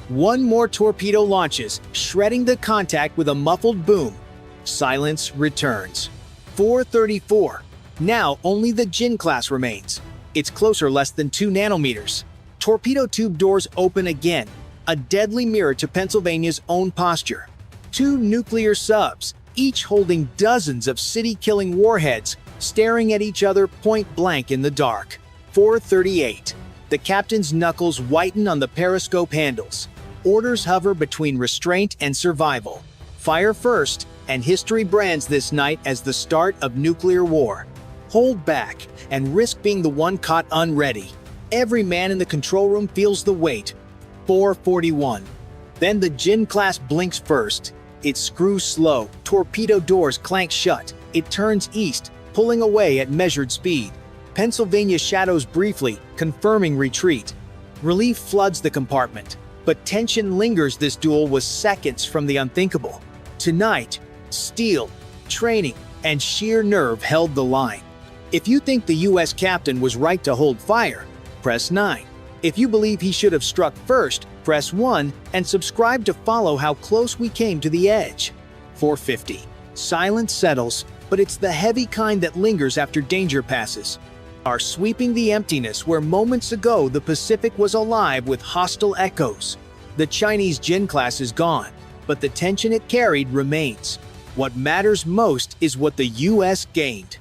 One more torpedo launches, shredding the contact with a muffled boom. Silence returns. 4:34. Now only the Jin class remains. It's closer less than 2 nanometers. Torpedo tube doors open again, a deadly mirror to Pennsylvania's own posture. 2 nuclear subs, each holding dozens of city-killing warheads, staring at each other point-blank in the dark. 4:38. The captain's knuckles whiten on the periscope handles. Orders hover between restraint and survival. Fire first, and history brands this night as the start of nuclear war. Hold back, and risk being the one caught unready. Every man in the control room feels the weight. 4:41. Then the Jin class blinks first. It screws slow, torpedo doors clank shut. It turns east, pulling away at measured speed. Pennsylvania shadows briefly, confirming retreat. Relief floods the compartment, but tension lingers. This duel was seconds from the unthinkable. Tonight, steel, training, and sheer nerve held the line. If you think the U.S. captain was right to hold fire, press 9. If you believe he should have struck first, press 1 and subscribe to follow how close we came to the edge. 4:50. Silence settles, but it's the heavy kind that lingers after danger passes. Are sweeping the emptiness where moments ago the Pacific was alive with hostile echoes. The Chinese Jin class is gone, but the tension it carried remains. What matters most is what the U.S. gained.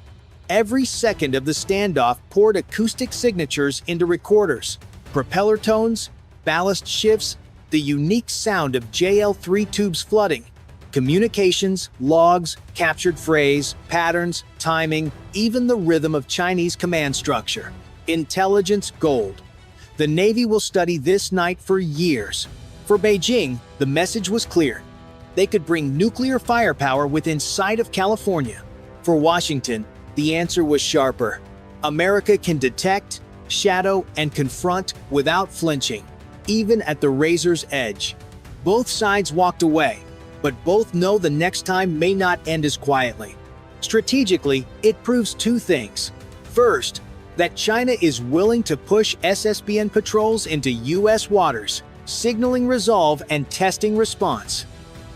Every second of the standoff poured acoustic signatures into recorders. Propeller tones, ballast shifts, the unique sound of JL-3 tubes flooding. Communications, logs, captured phrase, patterns, timing, even the rhythm of Chinese command structure. Intelligence gold. The Navy will study this night for years. For Beijing, the message was clear. They could bring nuclear firepower within sight of California. For Washington, the answer was sharper. America can detect, shadow, and confront without flinching, even at the razor's edge. Both sides walked away, but both know the next time may not end as quietly. Strategically, it proves 2 things. First, that China is willing to push SSBN patrols into U.S. waters, signaling resolve and testing response.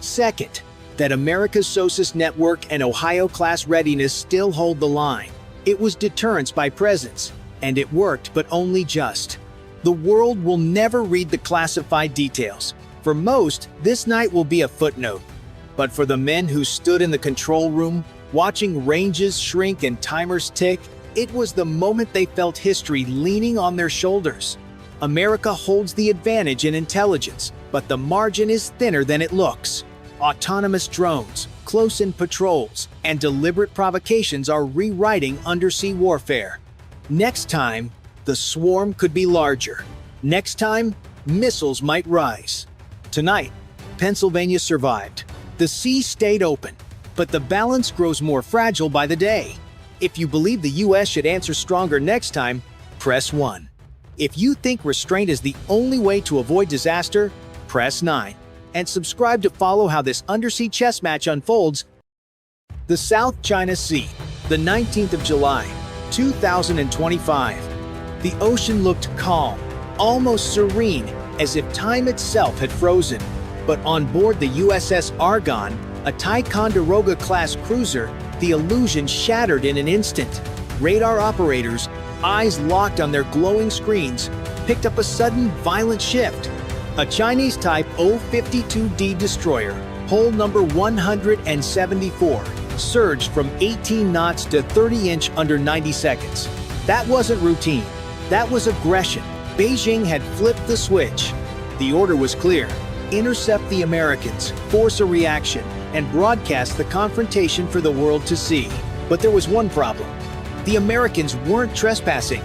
Second, that America's SOSUS network and Ohio-class readiness still hold the line. It was deterrence by presence, and it worked, but only just. The world will never read the classified details. For most, this night will be a footnote. But for the men who stood in the control room, watching ranges shrink and timers tick, it was the moment they felt history leaning on their shoulders. America holds the advantage in intelligence, but the margin is thinner than it looks. Autonomous drones, close-in patrols, and deliberate provocations are rewriting undersea warfare. Next time, the swarm could be larger. Next time, missiles might rise. Tonight, Pennsylvania survived. The sea stayed open, but the balance grows more fragile by the day. If you believe the U.S. should answer stronger next time, press 1. If you think restraint is the only way to avoid disaster, press 9. And subscribe to follow how this undersea chess match unfolds. The South China Sea, the 19th of July, 2025. The ocean looked calm, almost serene, as if time itself had frozen. But on board the USS Argonne, a Ticonderoga-class cruiser, the illusion shattered in an instant. Radar operators, eyes locked on their glowing screens, picked up a sudden, violent shift. A Chinese Type 052D destroyer, hull number 174, surged from 18 knots to 30-inch under 90 seconds. That wasn't routine. That was aggression. Beijing had flipped the switch. The order was clear. Intercept the Americans, force a reaction, and broadcast the confrontation for the world to see. But there was one problem. The Americans weren't trespassing.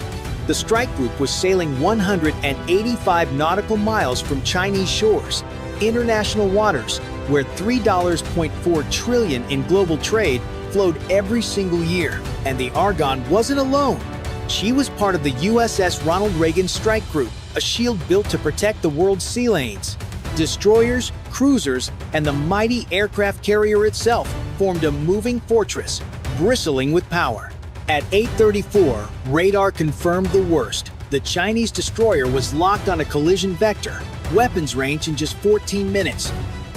The strike group was sailing 185 nautical miles from Chinese shores, international waters, where $3.4 trillion in global trade flowed every single year. And the Argonne wasn't alone. She was part of the USS Ronald Reagan strike group, a shield built to protect the world's sea lanes. Destroyers, cruisers, and the mighty aircraft carrier itself formed a moving fortress, bristling with power. At 8:34, radar confirmed the worst. The Chinese destroyer was locked on a collision vector, weapons range in just 14 minutes.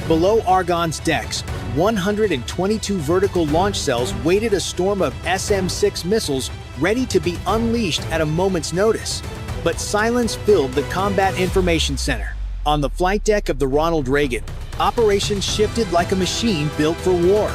Below Argonne's decks, 122 vertical launch cells waited a storm of SM-6 missiles ready to be unleashed at a moment's notice. But silence filled the Combat Information Center. On the flight deck of the Ronald Reagan, operations shifted like a machine built for war.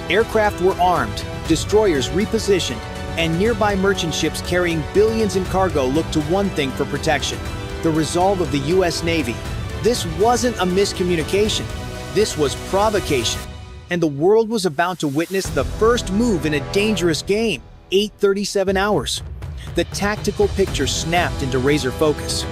Aircraft were armed, destroyers repositioned, and nearby merchant ships carrying billions in cargo looked to one thing for protection: the resolve of the U.S. Navy. This wasn't a miscommunication. This was provocation. And the world was about to witness the first move in a dangerous game. 8:37 hours. The tactical picture snapped into razor focus.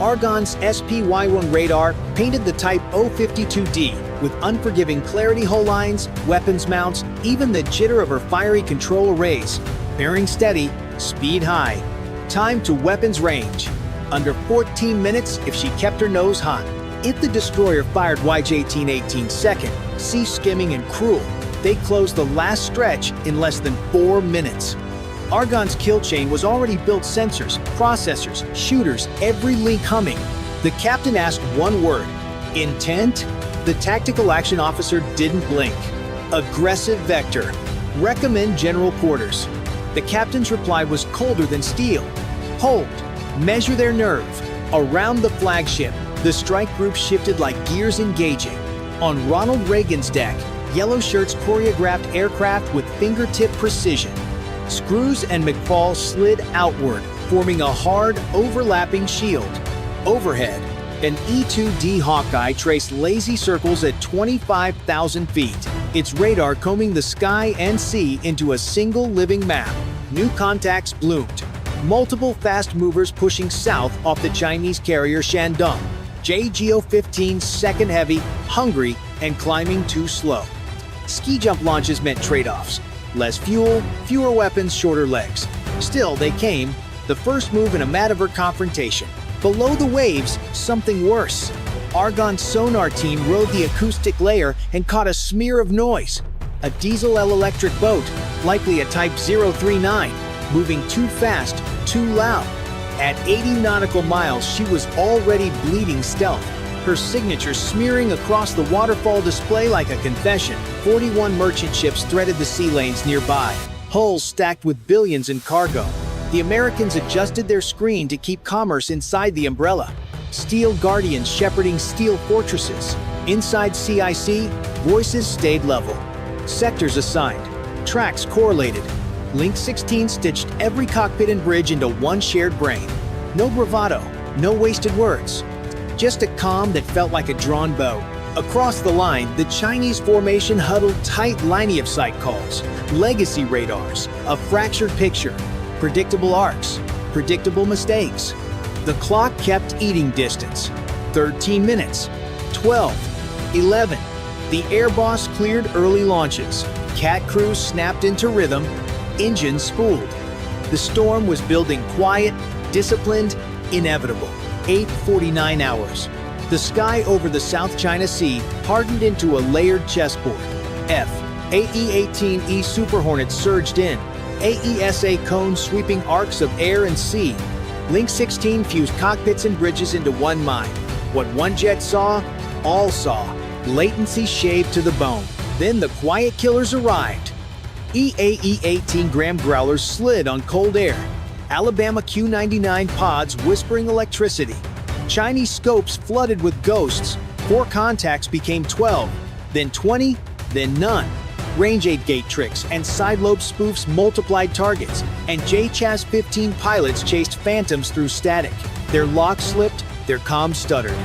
Argonne's SPY-1 radar painted the Type 052D with unforgiving clarity hull lines, weapons mounts, even the jitter of her fiery control arrays. Bearing steady, speed high. Time to weapons range. Under 14 minutes if she kept her nose hot. If the destroyer fired YJ-1818 second, sea skimming and cruel, they closed the last stretch in less than 4 minutes. Argonne's kill chain was already built: sensors, processors, shooters, every link humming. The captain asked one word: intent? The tactical action officer didn't blink. Aggressive vector. Recommend general quarters. The captain's reply was colder than steel. Hold. Measure their nerve. Around the flagship, the strike group shifted like gears engaging. On Ronald Reagan's deck, yellow shirts choreographed aircraft with fingertip precision. Screws and McFall slid outward, forming a hard, overlapping shield. Overhead, an E-2D Hawkeye traced lazy circles at 25,000 feet, its radar combing the sky and sea into a single living map. New contacts bloomed. Multiple fast movers pushing south off the Chinese carrier Shandong. JGO-15 second heavy, hungry, and climbing too slow. Ski jump launches meant trade-offs. Less fuel, fewer weapons, shorter legs. Still, they came. The first move in a Madiver confrontation. Below the waves, something worse. Argonne's sonar team rode the acoustic layer and caught a smear of noise. A diesel-L electric boat, likely a Type 039, moving too fast, too loud. At 80 nautical miles, she was already bleeding stealth, her signature smearing across the waterfall display like a confession. 41 merchant ships threaded the sea lanes nearby, hulls stacked with billions in cargo. The Americans adjusted their screen to keep commerce inside the umbrella. Steel guardians shepherding steel fortresses. Inside CIC, voices stayed level. Sectors assigned. Tracks correlated. Link 16 stitched every cockpit and bridge into one shared brain. No bravado, no wasted words. Just a calm that felt like a drawn bow. Across the line, the Chinese formation huddled tight line of sight calls, legacy radars, a fractured picture, predictable arcs, predictable mistakes. The clock kept eating distance. 13 minutes, 12, 11. The air boss cleared early launches. Cat crews snapped into rhythm, engines spooled. The storm was building quiet, disciplined, inevitable. 8:49 hours. The sky over the South China Sea hardened into a layered chessboard. AE-18E Super Hornets surged in. AESA cones sweeping arcs of air and sea. Link 16 fused cockpits and bridges into one mind. What one jet saw, all saw. Latency shaved to the bone. Then the quiet killers arrived. EAE-18 Graham Growlers slid on cold air. Alabama Q-99 pods whispering electricity. Chinese scopes flooded with ghosts. 4 contacts became 12, then 20, then none. Range 8 gate tricks and sidelobe spoofs multiplied targets, and JCHAS 15 pilots chased phantoms through static. Their locks slipped, their comms stuttered.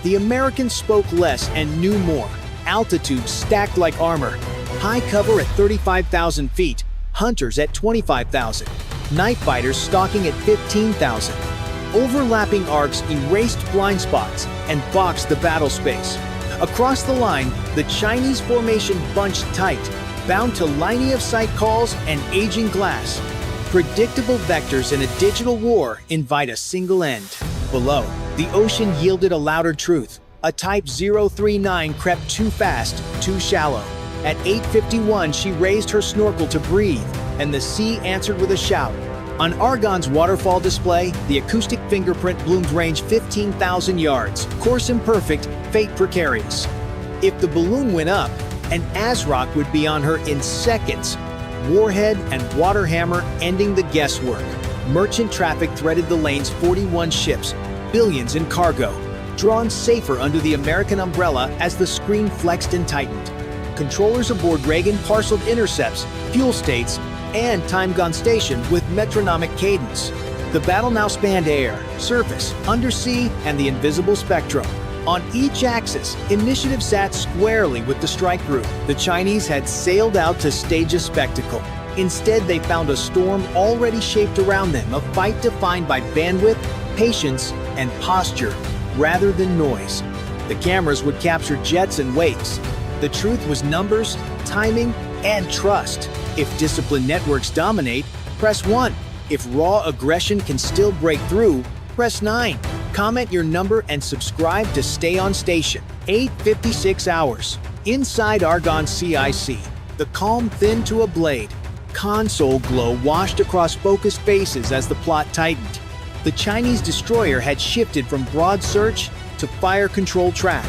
The Americans spoke less and knew more. Altitude stacked like armor. High cover at 35,000 feet. Hunters at 25,000. Night fighters stalking at 15,000. Overlapping arcs erased blind spots and boxed the battle space. Across the line, the Chinese formation bunched tight, bound to line of sight calls and aging glass. Predictable vectors in a digital war invite a single end. Below, the ocean yielded a louder truth. A Type 039 crept too fast, too shallow. At 8:51, she raised her snorkel to breathe, and the sea answered with a shout. On Argonne's waterfall display, the acoustic fingerprint bloomed range 15,000 yards. Course imperfect, fate precarious. If the balloon went up, an ASROC would be on her in seconds. Warhead and water hammer ending the guesswork. Merchant traffic threaded the lanes, 41 ships, billions in cargo, drawn safer under the American umbrella as the screen flexed and tightened. Controllers aboard Reagan parceled intercepts, fuel states, and time gone station with metronomic cadence. The battle now spanned air, surface, undersea, and the invisible spectrum. On each axis, initiative sat squarely with the strike group. The Chinese had sailed out to stage a spectacle. Instead, they found a storm already shaped around them, a fight defined by bandwidth, patience, and posture, rather than noise. The cameras would capture jets and wakes. The truth was numbers, timing, and trust. If disciplined networks dominate, press 1. If raw aggression can still break through, press 9. Comment your number and subscribe to stay on station. 8:56 hours. Inside Argonne CIC, the calm thinned to a blade. Console glow washed across focused faces as the plot tightened. The Chinese destroyer had shifted from broad search to fire control track.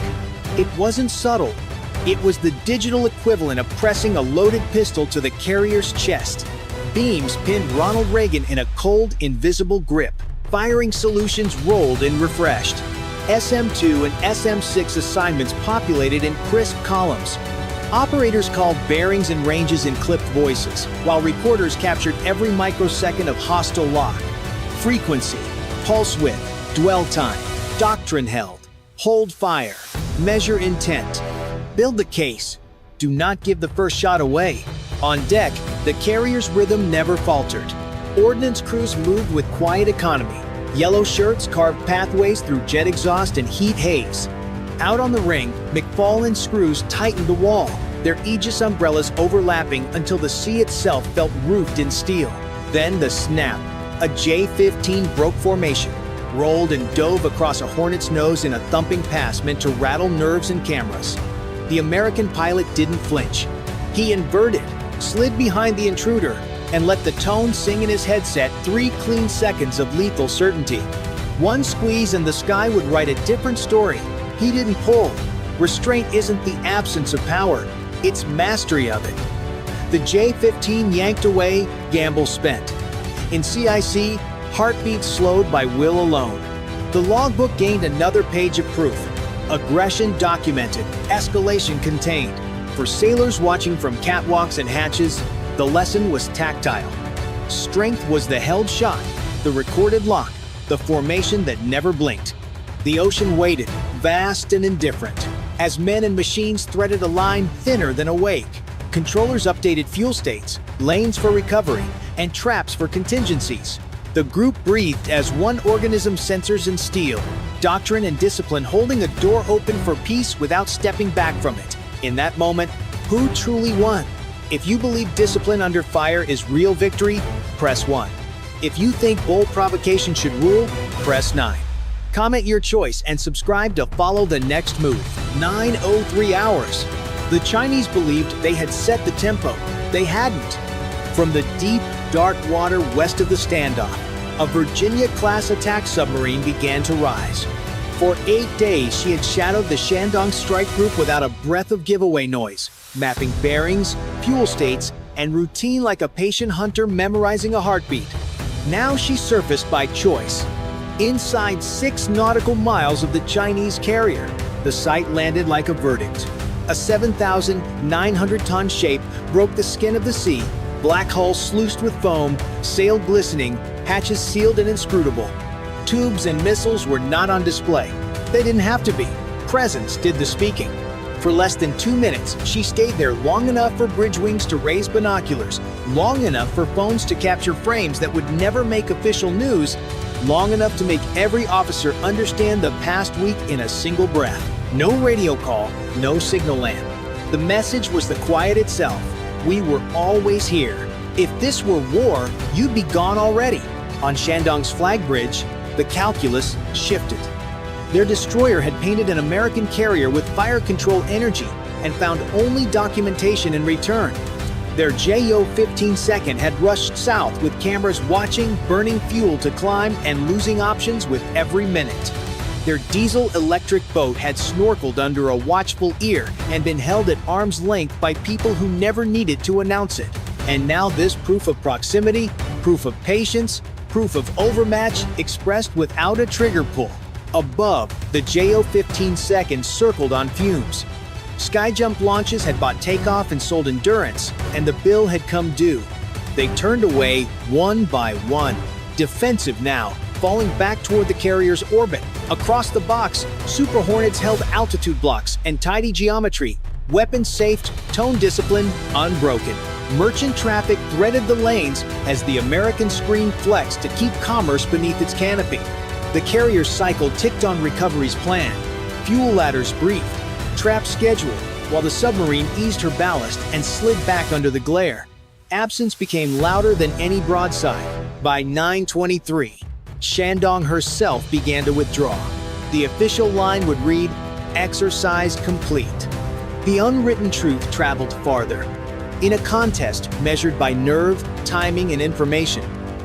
It wasn't subtle. It was the digital equivalent of pressing a loaded pistol to the carrier's chest. Beams pinned Ronald Reagan in a cold, invisible grip. Firing solutions rolled and refreshed. SM-2 and SM-6 assignments populated in crisp columns. Operators called bearings and ranges in clipped voices, while reporters captured every microsecond of hostile lock. Frequency, pulse width, dwell time, doctrine held, hold fire, measure intent. Build the case. Do not give the first shot away. On deck, the carrier's rhythm never faltered. Ordnance crews moved with quiet economy. Yellow shirts carved pathways through jet exhaust and heat haze. Out on the ring, McFarland screws tightened the wall, their Aegis umbrellas overlapping until the sea itself felt roofed in steel. Then the snap. A J-15 broke formation, rolled and dove across a hornet's nose in a thumping pass meant to rattle nerves and cameras. The American pilot didn't flinch. He inverted, slid behind the intruder, and let the tone sing in his headset 3 clean seconds of lethal certainty. One squeeze and the sky would write a different story. He didn't pull. Restraint isn't the absence of power, it's mastery of it. The J-15 yanked away, gamble spent. In CIC, heartbeats slowed by will alone. The logbook gained another page of proof. Aggression documented, escalation contained. For sailors watching from catwalks and hatches, the lesson was tactile. Strength was the held shot, the recorded lock, the formation that never blinked. The ocean waited, vast and indifferent, as men and machines threaded a line thinner than a wake. Controllers updated fuel states, lanes for recovery, and traps for contingencies. The group breathed as one organism, sensors and steel, doctrine and discipline holding a door open for peace without stepping back from it. In that moment, who truly won? If you believe discipline under fire is real victory, press 1. If you think bold provocation should rule, press 9. Comment your choice and subscribe to follow the next move. 9:03 hours. The Chinese believed they had set the tempo. They hadn't. From the deep, dark water west of the standoff, a Virginia-class attack submarine began to rise. For 8 days, she had shadowed the Shandong strike group without a breath of giveaway noise, mapping bearings, fuel states, and routine like a patient hunter memorizing a heartbeat. Now she surfaced by choice. Inside 6 nautical miles of the Chinese carrier, the sight landed like a verdict. A 7,900-ton shape broke the skin of the sea, black hull sluiced with foam, sail glistening, hatches sealed and inscrutable. Tubes and missiles were not on display. They didn't have to be. Presence did the speaking. For less than 2 minutes, she stayed there long enough for bridge wings to raise binoculars, long enough for phones to capture frames that would never make official news, long enough to make every officer understand the past week in a single breath. No radio call, no signal lamp. The message was the quiet itself. We were always here. If this were war, you'd be gone already. On Shandong's flag bridge, the calculus shifted. Their destroyer had painted an American carrier with fire control energy and found only documentation in return. Their JO-15 had rushed south with cameras watching, burning fuel to climb, and losing options with every minute. Their diesel-electric boat had snorkeled under a watchful ear and been held at arm's length by people who never needed to announce it. And now this proof of proximity, proof of patience, proof of overmatch expressed without a trigger pull. Above, the JO-15 seconds circled on fumes. Skyjump launches had bought takeoff and sold endurance, and the bill had come due. They turned away one by one, defensive now, falling back toward the carrier's orbit. Across the box, Super Hornets held altitude blocks and tidy geometry, weapons safed, tone discipline unbroken. Merchant traffic threaded the lanes as the American screen flexed to keep commerce beneath its canopy. The carrier's cycle ticked on recovery's plan. Fuel ladders briefed, traps scheduled, while the submarine eased her ballast and slid back under the glare. Absence became louder than any broadside. By 9:23, Shandong herself began to withdraw. The official line would read, "Exercise complete." The unwritten truth traveled farther. In a contest measured by nerve, timing, and information,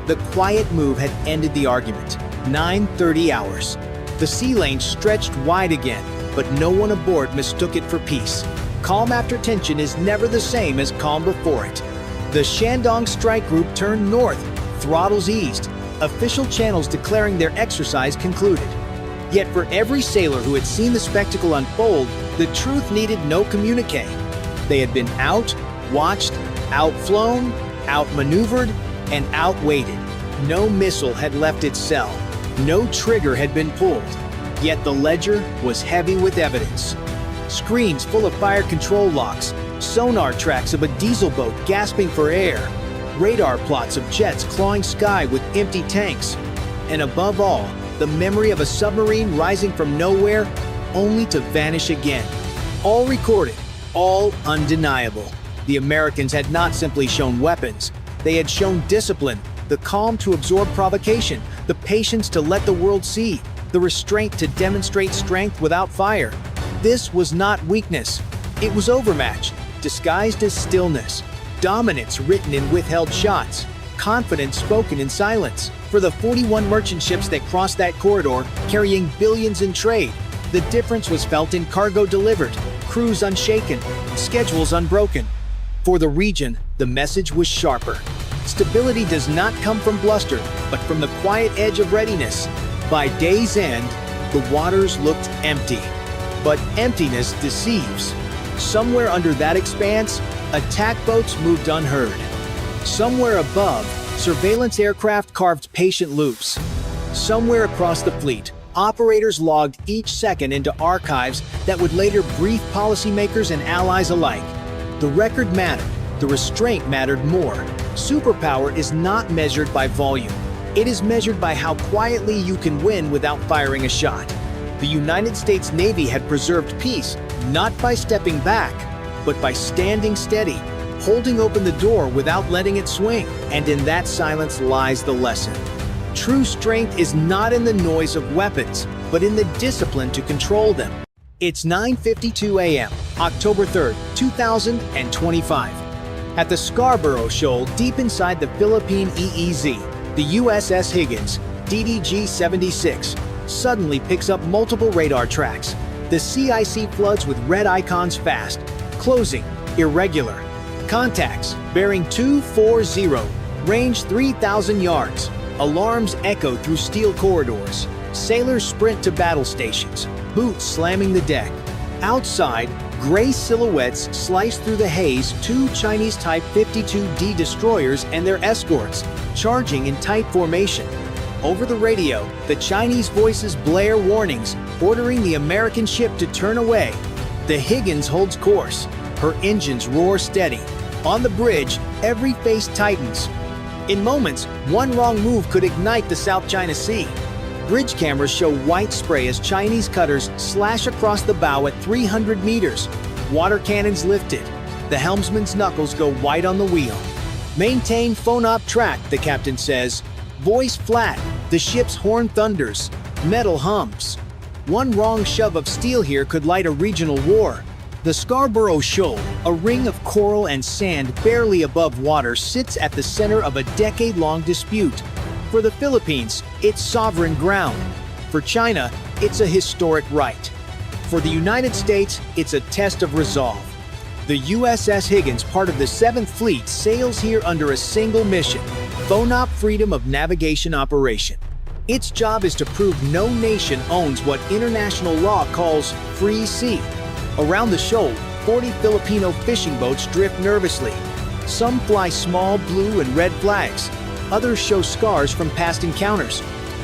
the quiet move had ended the argument. 9:30 hours. The sea lane stretched wide again, but no one aboard mistook it for peace. Calm after tension is never the same as calm before it. The Shandong strike group turned north, throttles eased, official channels declaring their exercise concluded. Yet for every sailor who had seen the spectacle unfold, the truth needed no communique. They had been watched, outflown, outmaneuvered, and outweighted. No missile had left its cell. No trigger had been pulled. Yet the ledger was heavy with evidence. Screens full of fire control locks, sonar tracks of a diesel boat gasping for air, radar plots of jets clawing sky with empty tanks, and above all, the memory of a submarine rising from nowhere only to vanish again. All recorded, all undeniable. The Americans had not simply shown weapons. They had shown discipline, the calm to absorb provocation, the patience to let the world see, the restraint to demonstrate strength without fire. This was not weakness. It was overmatch, disguised as stillness, dominance written in withheld shots, confidence spoken in silence. For the 41 merchant ships that crossed that corridor, carrying billions in trade, the difference was felt in cargo delivered, crews unshaken, schedules unbroken. For the region, the message was sharper. Stability does not come from bluster, but from the quiet edge of readiness. By day's end, the waters looked empty. But emptiness deceives. Somewhere under that expanse, attack boats moved unheard. Somewhere above, surveillance aircraft carved patient loops. Somewhere across the fleet, operators logged each second into archives that would later brief policymakers and allies alike. The record mattered. The restraint mattered more. Superpower is not measured by volume. It is measured by how quietly you can win without firing a shot. The United States Navy had preserved peace, not by stepping back, but by standing steady, holding open the door without letting it swing. And in that silence lies the lesson. True strength is not in the noise of weapons, but in the discipline to control them. It's 9:52 a.m., October 3rd, 2025. At the Scarborough Shoal, deep inside the Philippine EEZ, the USS Higgins, DDG-76, suddenly picks up multiple radar tracks. The CIC floods with red icons fast, closing, irregular. Contacts, bearing 240, range 3,000 yards. Alarms echo through steel corridors. Sailors sprint to battle stations, boots slamming the deck. Outside, gray silhouettes slice through the haze, two Chinese Type 52D destroyers and their escorts, charging in tight formation. Over the radio, the Chinese voices blare warnings, ordering the American ship to turn away. The Higgins holds course. Her engines roar steady. On the bridge, every face tightens. In moments, one wrong move could ignite the South China Sea. Bridge cameras show white spray as Chinese cutters slash across the bow at 300 meters. Water cannons lifted. The helmsman's knuckles go white on the wheel. Maintain phone-op track, the captain says. Voice flat, the ship's horn thunders. Metal hums. One wrong shove of steel here could light a regional war. The Scarborough Shoal, a ring of coral and sand barely above water, sits at the center of a decade-long dispute. For the Philippines, it's sovereign ground. For China, It's a historic right. For the United States, it's a test of resolve. The USS Higgins, part of the 7th Fleet, sails here under a single mission: FONOP Freedom of Navigation Operation. Its job is to prove no nation owns what international law calls free sea. Around the shoal, 40 Filipino fishing boats drift nervously. Some fly small blue and red flags. Others show scars from past encounters.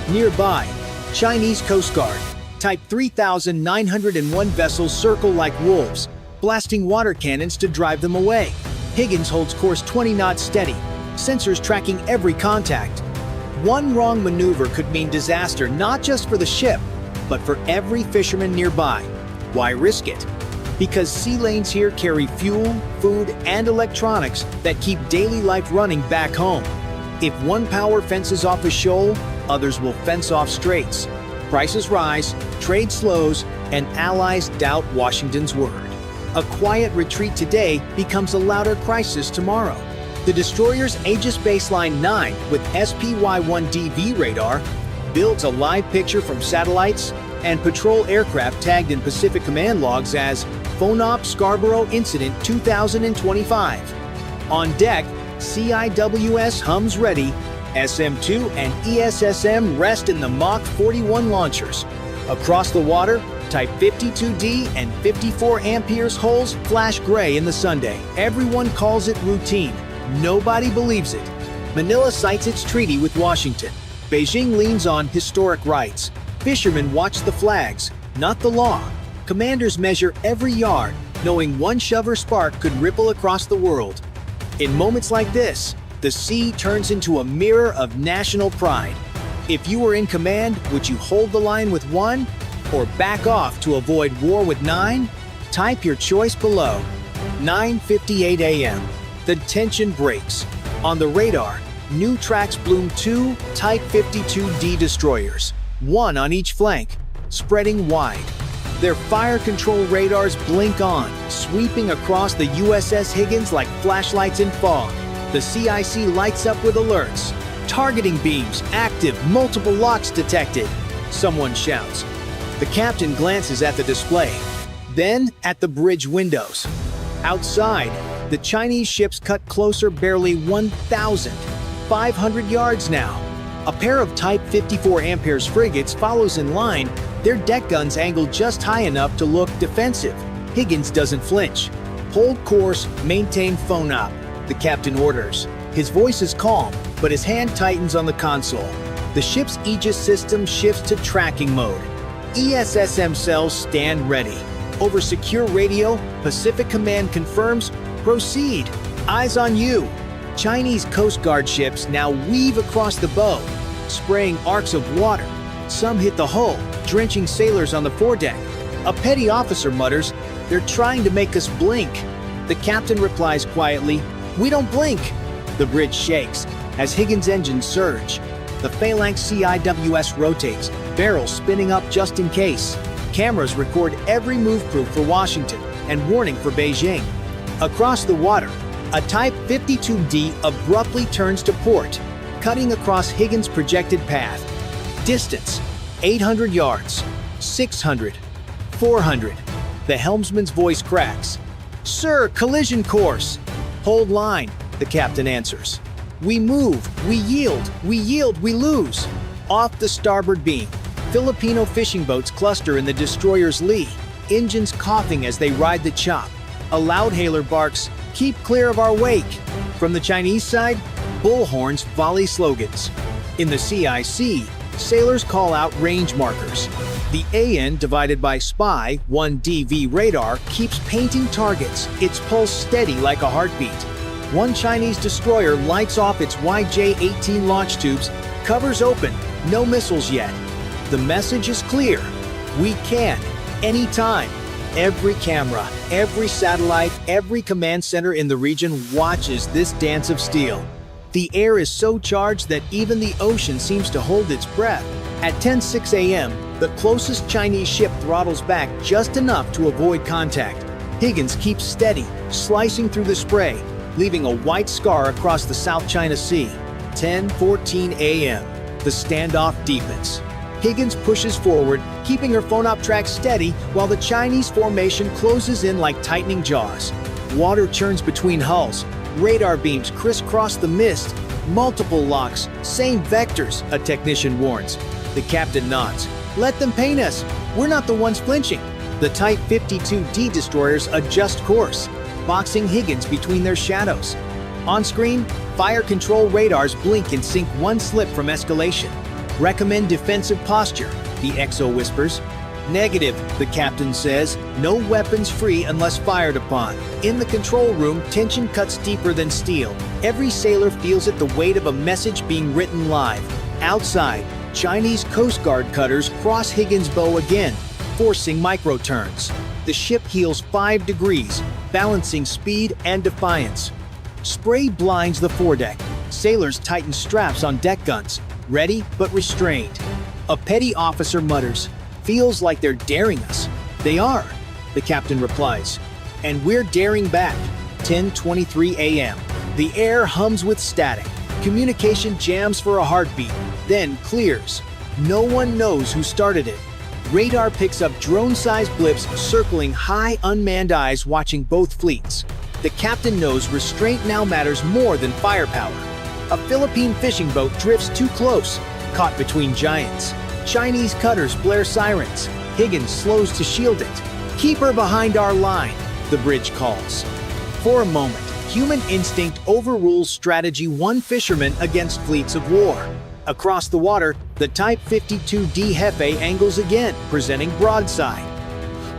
Nearby, Chinese Coast Guard, Type 3901 vessels circle like wolves, blasting water cannons to drive them away. Higgins holds course 20 knots steady, sensors tracking every contact. One wrong maneuver could mean disaster not just for the ship, but for every fisherman nearby. Why risk it? Because sea lanes here carry fuel, food, and electronics that keep daily life running back home. If one power fences off a shoal, others will fence off straits. Prices rise, trade slows, and allies doubt Washington's word. A quiet retreat today becomes a louder crisis tomorrow. The destroyer's Aegis Baseline 9 with SPY-1DV radar builds a live picture from satellites and patrol aircraft tagged in Pacific Command logs as FONOP Scarborough Incident 2025. On deck, CIWS hums ready, SM-2 and ESSM rest in the Mach 41 launchers. Across the water, Type 52D and 54 amperes hulls flash gray in the Sunday. Everyone calls it routine. Nobody believes it. Manila cites its treaty with Washington. Beijing leans on historic rights. Fishermen watch the flags, not the law. Commanders measure every yard, knowing one shover spark could ripple across the world. In moments like this, the sea turns into a mirror of national pride. If you were in command, would you hold the line with 1 or back off to avoid war with 9? Type your choice below. 9:58 a.m. The tension breaks. On the radar, new tracks bloom 2 Type 52D destroyers, 1 on each flank, spreading wide. Their fire control radars blink on, sweeping across the USS Higgins like flashlights in fog. The CIC lights up with alerts. Targeting beams active, multiple locks detected. Someone shouts. The captain glances at the display, then at the bridge windows. Outside, the Chinese ships cut closer, barely 1,500 yards now. A pair of Type 54 amperes frigates follows in line, their deck guns angled just high enough to look defensive. Higgins doesn't flinch. Hold course, maintain FONOP, the captain orders. His voice is calm, but his hand tightens on the console. The ship's Aegis system shifts to tracking mode. ESSM cells stand ready. Over secure radio, Pacific Command confirms, proceed. Eyes on you. Chinese Coast Guard ships now weave across the bow, spraying arcs of water. Some hit the hull, drenching sailors on the foredeck. A petty officer mutters, "They're trying to make us blink." The captain replies quietly, "We don't blink." The bridge shakes as Higgins' engines surge. The phalanx CIWS rotates, barrels spinning up just in case. Cameras record every move proof for Washington and warning for Beijing. Across the water, a Type 52D abruptly turns to port, cutting across Higgins' projected path. Distance, 800 yards, 600, 400. The helmsman's voice cracks. "Sir, collision course." "Hold line," the captain answers. "We move, we yield, we lose." Off the starboard beam, Filipino fishing boats cluster in the destroyer's lee, engines coughing as they ride the chop. A loudhailer barks, "Keep clear of our wake." From the Chinese side, bullhorns volley slogans. In the CIC, sailors call out range markers. The AN, divided by SPY-1DV radar, keeps painting targets, its pulse steady like a heartbeat. One Chinese destroyer lights off its YJ-18 launch tubes, covers open, no missiles yet. The message is clear. We can, anytime. Every camera, every satellite, every command center in the region watches this dance of steel. The air is so charged that even the ocean seems to hold its breath. At 10:06 a.m., the closest Chinese ship throttles back just enough to avoid contact. Higgins keeps steady, slicing through the spray, leaving a white scar across the South China Sea. 10:14 a.m. The standoff deepens. Higgins pushes forward, keeping her phone-op track steady while the Chinese formation closes in like tightening jaws. Water churns between hulls. Radar beams crisscross the mist. Multiple locks, same vectors, a technician warns. The captain nods. Let them paint us. We're not the ones flinching. The Type 52D destroyers adjust course, boxing Higgins between their shadows. On screen, fire control radars blink and sync one slip from escalation. Recommend defensive posture, the XO whispers. Negative, the captain says. No weapons free unless fired upon. In the control room, tension cuts deeper than steel. Every sailor feels it, the weight of a message being written live. Outside, Chinese Coast Guard cutters cross Higgins' bow again, forcing micro-turns. The ship heels 5 degrees, balancing speed and defiance. Spray blinds the foredeck. Sailors tighten straps on deck guns, ready but restrained. A petty officer mutters, "Feels like they're daring us." "They are," the captain replies. "And we're daring back." 10:23 a.m. The air hums with static. Communication jams for a heartbeat, then clears. No one knows who started it. Radar picks up drone-sized blips circling high, unmanned eyes watching both fleets. The captain knows restraint now matters more than firepower. A Philippine fishing boat drifts too close, caught between giants. Chinese cutters blare sirens. Higgins slows to shield it. "Keep her behind our line," the bridge calls. For a moment, human instinct overrules strategy, one fisherman against fleets of war. Across the water, the Type 52D Jefe angles again, presenting broadside.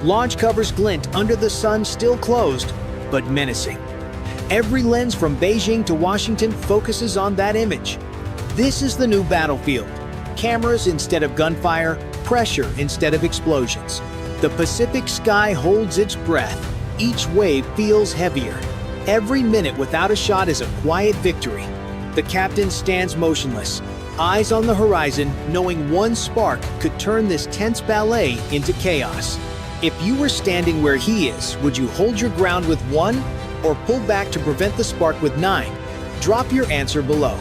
Launch covers glint under the sun, still closed, but menacing. Every lens from Beijing to Washington focuses on that image. This is the new battlefield. Cameras instead of gunfire, pressure instead of explosions. The Pacific sky holds its breath. Each wave feels heavier. Every minute without a shot is a quiet victory. The captain stands motionless, eyes on the horizon, knowing one spark could turn this tense ballet into chaos. If you were standing where he is, would you hold your ground with 1 or pull back to prevent the spark with 9? Drop your answer below.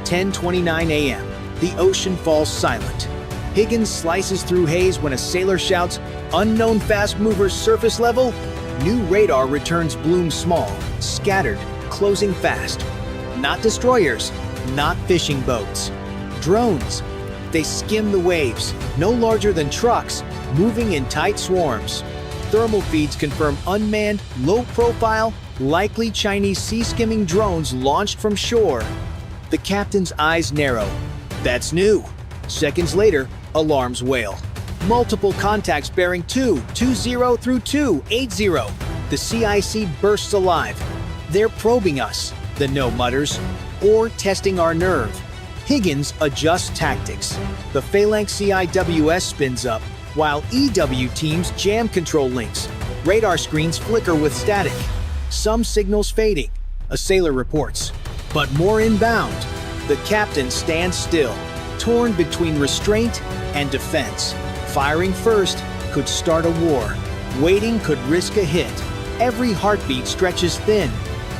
10:29 a.m. The ocean falls silent. Higgins slices through haze when a sailor shouts, "Unknown fast movers surface level." New radar returns bloom small, scattered, closing fast. Not destroyers, not fishing boats. Drones. They skim the waves, no larger than trucks, moving in tight swarms. Thermal feeds confirm unmanned, low-profile, likely Chinese sea-skimming drones launched from shore. The captain's eyes narrow. That's new. Seconds later, alarms wail. Multiple contacts bearing 220 through 280. The CIC bursts alive. "They're probing us," the no mutters, "or testing our nerve." Higgins adjusts tactics. The Phalanx CIWS spins up, while EW teams jam control links. Radar screens flicker with static. Some signals fading, a sailor reports. But more inbound. The captain stands still, torn between restraint and defense. Firing first could start a war. Waiting could risk a hit. Every heartbeat stretches thin.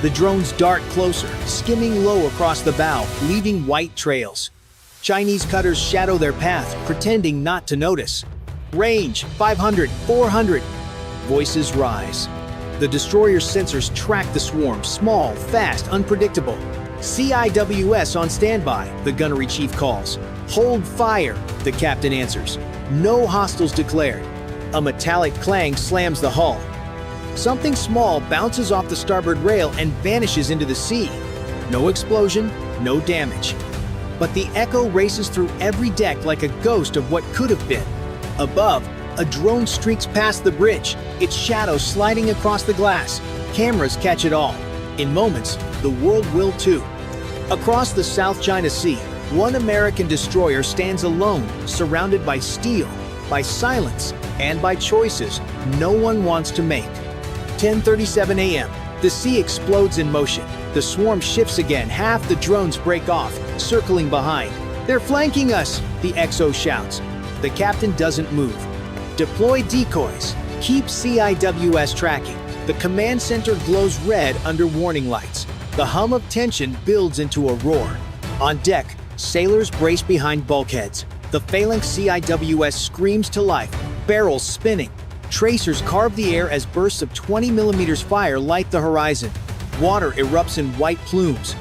The drones dart closer, skimming low across the bow, leaving white trails. Chinese cutters shadow their path, pretending not to notice. Range 500, 400. Voices rise. The destroyer's sensors track the swarm, small, fast, unpredictable. CIWS on standby, the gunnery chief calls. Hold fire, the captain answers. No hostiles declared. A metallic clang slams the hull. Something small bounces off the starboard rail and vanishes into the sea. No explosion, no damage. But the echo races through every deck like a ghost of what could have been. Above, a drone streaks past the bridge, its shadow sliding across the glass. Cameras catch it all. In moments, the world will too. Across the South China Sea, one American destroyer stands alone, surrounded by steel, by silence, and by choices no one wants to make. 10:37 a.m. The sea explodes in motion. The swarm shifts again. Half the drones break off, circling behind. "They're flanking us," the XO shouts. The captain doesn't move. Deploy decoys. Keep CIWS tracking. The command center glows red under warning lights. The hum of tension builds into a roar. On deck, sailors brace behind bulkheads. The Phalanx CIWS screams to life, barrels spinning. Tracers carve the air as bursts of 20mm fire light the horizon. Water erupts in white plumes.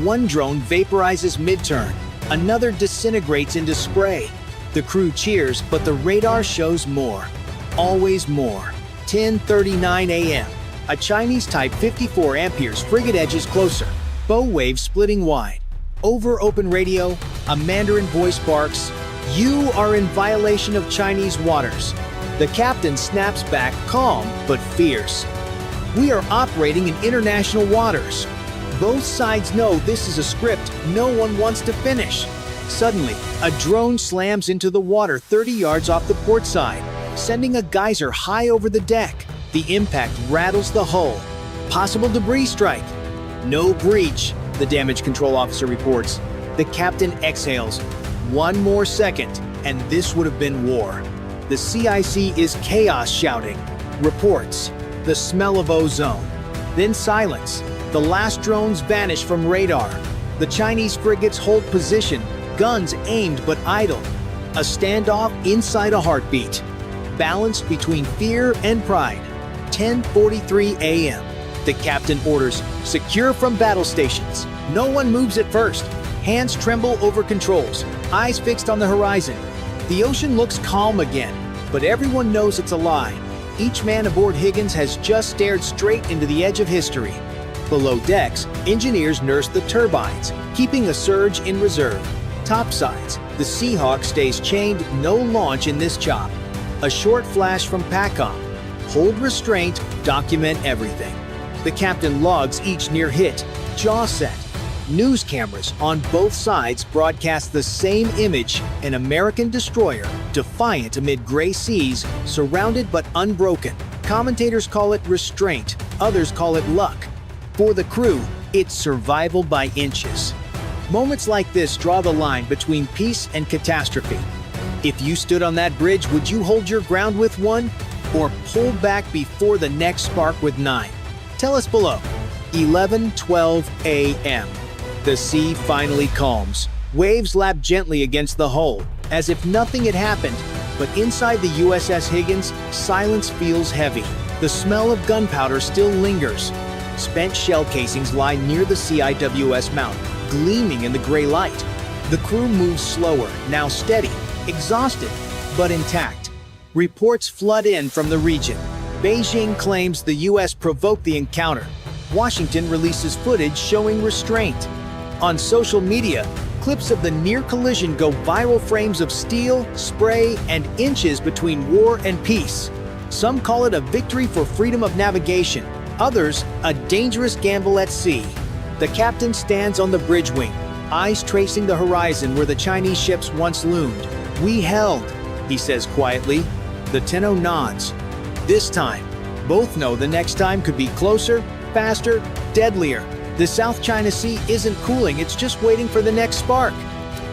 One drone vaporizes mid-turn. Another disintegrates into spray. The crew cheers, but the radar shows more. Always more. 10:39 a.m. A Chinese Type 54 Amperes frigate edges closer. Bow waves splitting wide. Over open radio, a Mandarin voice barks, "You are in violation of Chinese waters." The captain snaps back, calm but fierce. "We are operating in international waters." Both sides know this is a script no one wants to finish. Suddenly, a drone slams into the water 30 yards off the port side, sending a geyser high over the deck. The impact rattles the hull. Possible debris strike. No breach, the damage control officer reports. The captain exhales. One more second, and this would have been war. The CIC is chaos shouting. Reports. The smell of ozone. Then silence. The last drones vanish from radar. The Chinese frigates hold position, guns aimed but idle. A standoff inside a heartbeat. Balanced between fear and pride. 10:43 a.m. The captain orders, "Secure from battle stations." No one moves at first. Hands tremble over controls, eyes fixed on the horizon. The ocean looks calm again, but everyone knows it's a lie. Each man aboard Higgins has just stared straight into the edge of history. Below decks, engineers nurse the turbines, keeping a surge in reserve. Topsides, the Seahawk stays chained, no launch in this chop. A short flash from PACOM. Hold restraint, document everything. The captain logs each near hit, jaw set. News cameras on both sides broadcast the same image, an American destroyer, defiant amid gray seas, surrounded but unbroken. Commentators call it restraint, others call it luck. For the crew, it's survival by inches. Moments like this draw the line between peace and catastrophe. If you stood on that bridge, would you hold your ground with one? Or pull back before the next spark with 9? Tell us below. 11:12 a.m. The sea finally calms. Waves lap gently against the hull, as if nothing had happened. But inside the USS Higgins, silence feels heavy. The smell of gunpowder still lingers. Spent shell casings lie near the CIWS mount, gleaming in the gray light. The crew moves slower, now steady, exhausted, but intact. Reports flood in from the region. Beijing claims the US provoked the encounter. Washington releases footage showing restraint. On social media, clips of the near collision go viral, frames of steel, spray, and inches between war and peace. Some call it a victory for freedom of navigation. Others, a dangerous gamble at sea. The captain stands on the bridge wing, eyes tracing the horizon where the Chinese ships once loomed. "We held," he says quietly. The Tenno nods. This time. Both know the next time could be closer, faster, deadlier. The South China Sea isn't cooling, it's just waiting for the next spark.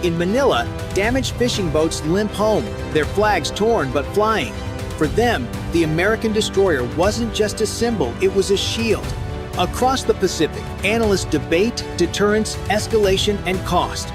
In Manila, damaged fishing boats limp home, their flags torn but flying. For them, the American destroyer wasn't just a symbol, it was a shield. Across the Pacific, analysts debate deterrence, escalation, and cost.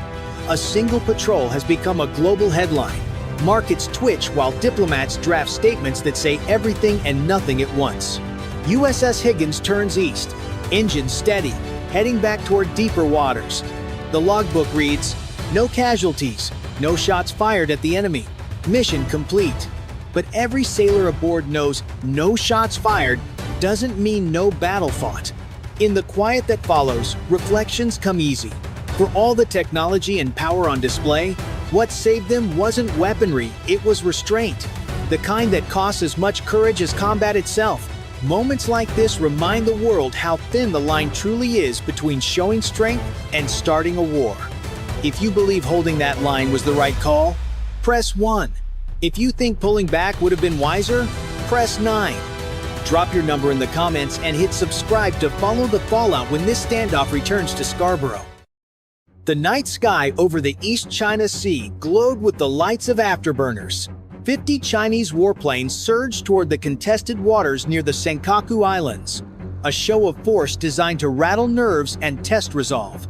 A single patrol has become a global headline. Markets twitch while diplomats draft statements that say everything and nothing at once. USS Higgins turns east, engine steady, heading back toward deeper waters. The logbook reads, "No casualties, no shots fired at the enemy. Mission complete." But every sailor aboard knows no shots fired doesn't mean no battle fought. In the quiet that follows, reflections come easy. For all the technology and power on display, what saved them wasn't weaponry, it was restraint. The kind that costs as much courage as combat itself. Moments like this remind the world how thin the line truly is between showing strength and starting a war. If you believe holding that line was the right call, press 1. If you think pulling back would have been wiser, press 9. Drop your number in the comments and hit subscribe to follow the fallout when this standoff returns to Scarborough. The night sky over the East China Sea glowed with the lights of afterburners. 50 Chinese warplanes surged toward the contested waters near the Senkaku Islands, a show of force designed to rattle nerves and test resolve.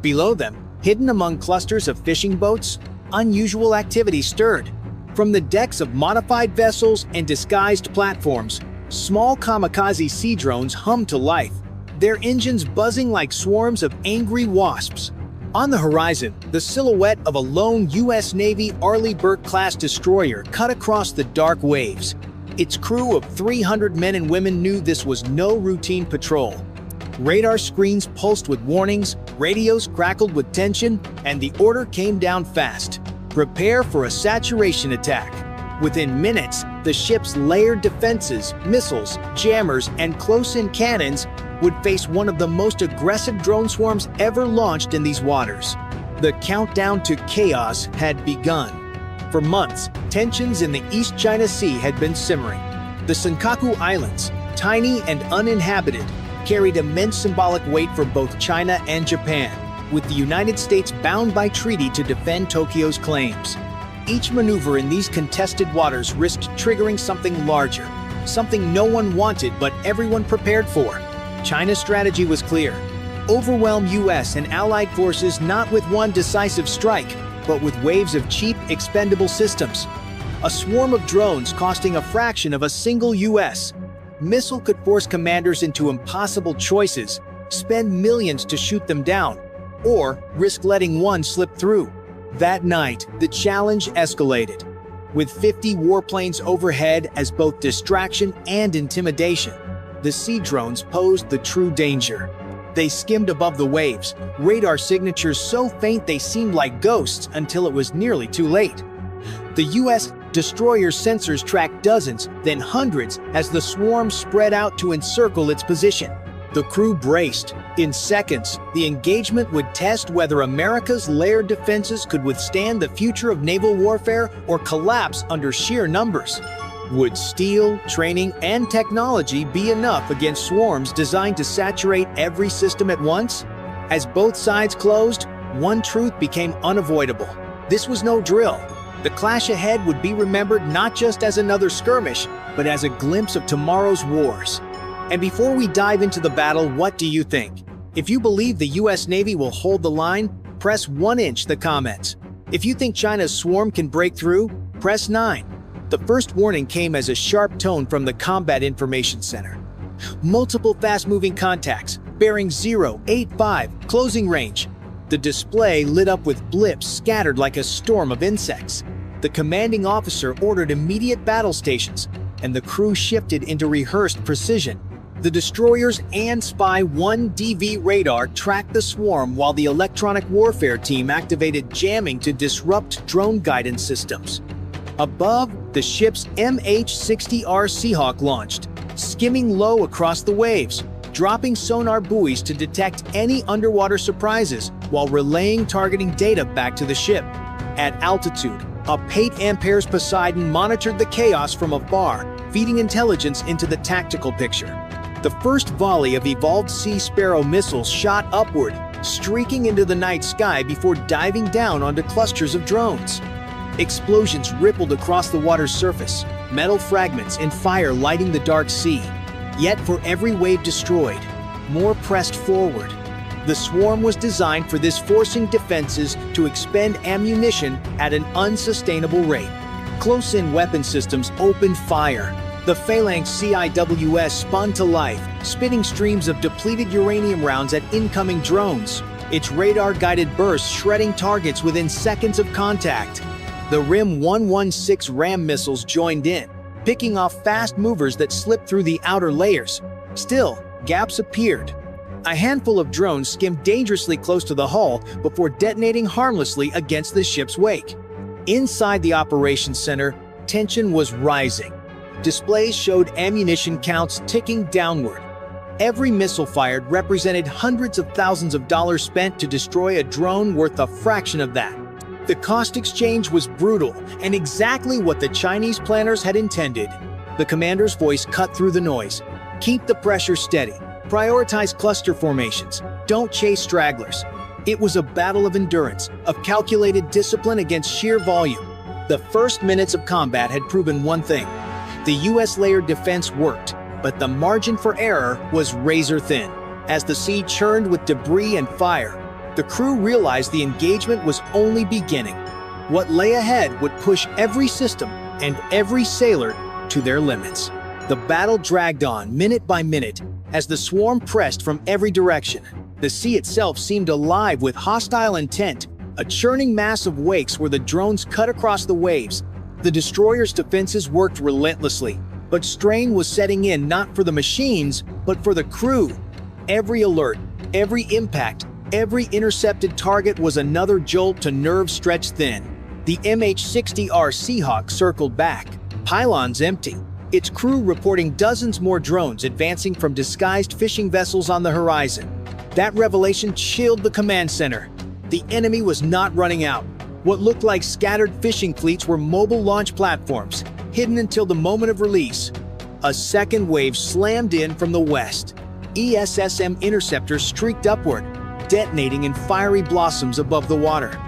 Below them, hidden among clusters of fishing boats, unusual activity stirred. From the decks of modified vessels and disguised platforms, small kamikaze sea drones hummed to life, their engines buzzing like swarms of angry wasps. On the horizon, the silhouette of a lone U.S. Navy Arleigh Burke-class destroyer cut across the dark waves. Its crew of 300 men and women knew this was no routine patrol. Radar screens pulsed with warnings, radios crackled with tension, and the order came down fast. Prepare for a saturation attack. Within minutes, the ship's layered defenses, missiles, jammers, and close-in cannons would face one of the most aggressive drone swarms ever launched in these waters. The countdown to chaos had begun. For months, tensions in the East China Sea had been simmering. The Senkaku Islands, tiny and uninhabited, carried immense symbolic weight for both China and Japan, with the United States bound by treaty to defend Tokyo's claims. Each maneuver in these contested waters risked triggering something larger, something no one wanted but everyone prepared for. China's strategy was clear: overwhelm U.S. and allied forces not with one decisive strike, but with waves of cheap, expendable systems. A swarm of drones costing a fraction of a single U.S. missile could force commanders into impossible choices: spend millions to shoot them down, or risk letting one slip through. That night, the challenge escalated, with 50 warplanes overhead as both distraction and intimidation. The sea drones posed the true danger. They skimmed above the waves, radar signatures so faint they seemed like ghosts until it was nearly too late. The U.S. destroyer sensors tracked dozens, then hundreds, as the swarm spread out to encircle its position. The crew braced. In seconds, the engagement would test whether America's layered defenses could withstand the future of naval warfare or collapse under sheer numbers. Would steel, training, and technology be enough against swarms designed to saturate every system at once? As both sides closed, one truth became unavoidable. This was no drill. The clash ahead would be remembered not just as another skirmish, but as a glimpse of tomorrow's wars. And before we dive into the battle, what do you think? If you believe the U.S. Navy will hold the line, press 1 inch the comments. If you think China's swarm can break through, press 9. The first warning came as a sharp tone from the Combat Information Center. Multiple fast-moving contacts, bearing 085, closing range. The display lit up with blips scattered like a storm of insects. The commanding officer ordered immediate battle stations, and the crew shifted into rehearsed precision. The destroyers and Spy-1 DV radar tracked the swarm while the electronic warfare team activated jamming to disrupt drone guidance systems. Above, the ship's MH-60R Seahawk launched, skimming low across the waves, dropping sonar buoys to detect any underwater surprises while relaying targeting data back to the ship. At altitude, a 8 amperes Poseidon monitored the chaos from afar, feeding intelligence into the tactical picture. The first volley of evolved Sea Sparrow missiles shot upward, streaking into the night sky before diving down onto clusters of drones. Explosions rippled across the water's surface, metal fragments and fire lighting the dark sea. Yet for every wave destroyed, more pressed forward. The swarm was designed for this, forcing defenses to expend ammunition at an unsustainable rate. Close-in weapon systems opened fire. The Phalanx CIWS spun to life, spitting streams of depleted uranium rounds at incoming drones, its radar-guided bursts shredding targets within seconds of contact. The RIM 116 RAM missiles joined in, picking off fast movers that slipped through the outer layers. Still, gaps appeared. A handful of drones skimmed dangerously close to the hull before detonating harmlessly against the ship's wake. Inside the operations center, tension was rising. Displays showed ammunition counts ticking downward. Every missile fired represented hundreds of thousands of dollars spent to destroy a drone worth a fraction of that. The cost exchange was brutal and exactly what the Chinese planners had intended. The commander's voice cut through the noise. Keep the pressure steady. Prioritize cluster formations. Don't chase stragglers. It was a battle of endurance, of calculated discipline against sheer volume. The first minutes of combat had proven one thing. The U.S. layered defense worked, but the margin for error was razor thin. As the sea churned with debris and fire, the crew realized the engagement was only beginning. What lay ahead would push every system and every sailor to their limits. The battle dragged on minute by minute as the swarm pressed from every direction. The sea itself seemed alive with hostile intent, a churning mass of wakes where the drones cut across the waves. The destroyer's defenses worked relentlessly, but strain was setting in not for the machines, but for the crew. Every alert, every impact, every intercepted target was another jolt to nerves stretched thin. The MH-60R Seahawk circled back, pylons empty, its crew reporting dozens more drones advancing from disguised fishing vessels on the horizon. That revelation chilled the command center. The enemy was not running out. What looked like scattered fishing fleets were mobile launch platforms, hidden until the moment of release. A second wave slammed in from the west. ESSM interceptors streaked upward, detonating in fiery blossoms above the water.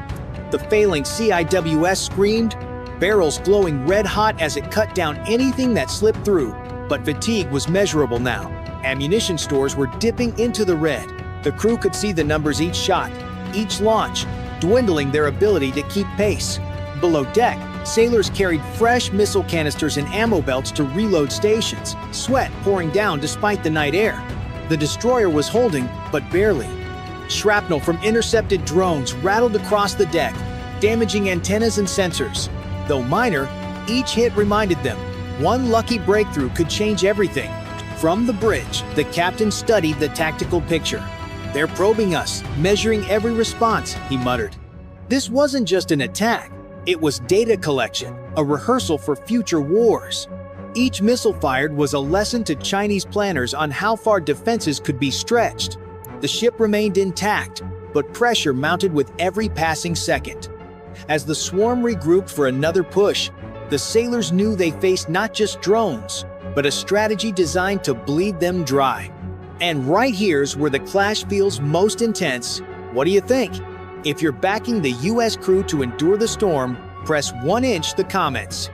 The failing CIWS screamed, barrels glowing red-hot as it cut down anything that slipped through. But fatigue was measurable now. Ammunition stores were dipping into the red. The crew could see the numbers each shot, each launch, dwindling their ability to keep pace. Below deck, sailors carried fresh missile canisters and ammo belts to reload stations, sweat pouring down despite the night air. The destroyer was holding, but barely. Shrapnel from intercepted drones rattled across the deck, damaging antennas and sensors. Though minor, each hit reminded them, one lucky breakthrough could change everything. From the bridge, the captain studied the tactical picture. "They're probing us, measuring every response," he muttered. This wasn't just an attack. It was data collection, a rehearsal for future wars. Each missile fired was a lesson to Chinese planners on how far defenses could be stretched. The ship remained intact, but pressure mounted with every passing second. As the swarm regrouped for another push, the sailors knew they faced not just drones, but a strategy designed to bleed them dry. And right here's where the clash feels most intense. What do you think? If you're backing the US crew to endure the storm, press 1" the comments.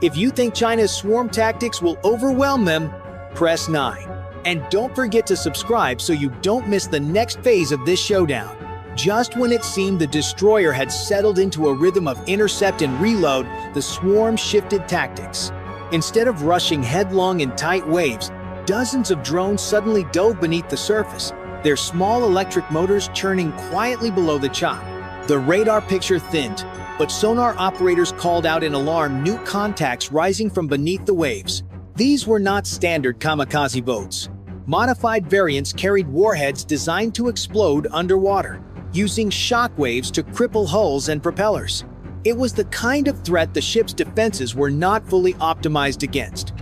If you think China's swarm tactics will overwhelm them, press 9. And don't forget to subscribe so you don't miss the next phase of this showdown. Just when it seemed the destroyer had settled into a rhythm of intercept and reload, the swarm shifted tactics. Instead of rushing headlong in tight waves, dozens of drones suddenly dove beneath the surface, their small electric motors churning quietly below the chop. The radar picture thinned, but sonar operators called out in alarm new contacts rising from beneath the waves. These were not standard kamikaze boats. Modified variants carried warheads designed to explode underwater, using shock waves to cripple hulls and propellers. It was the kind of threat the ship's defenses were not fully optimized against.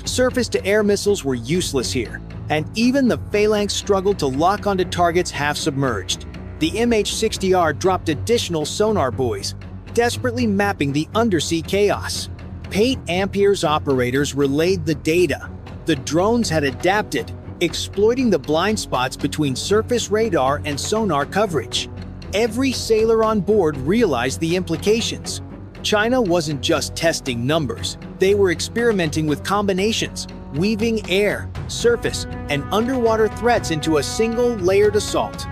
Surface-to-air missiles were useless here, and even the phalanx struggled to lock onto targets half submerged. The MH-60R dropped additional sonar buoys, desperately mapping the undersea chaos. Pate Ampère's operators relayed the data. The drones had adapted, exploiting the blind spots between surface radar and sonar coverage. Every sailor on board realized the implications. China wasn't just testing numbers. They were experimenting with combinations, weaving air, surface, and underwater threats into a single layered assault.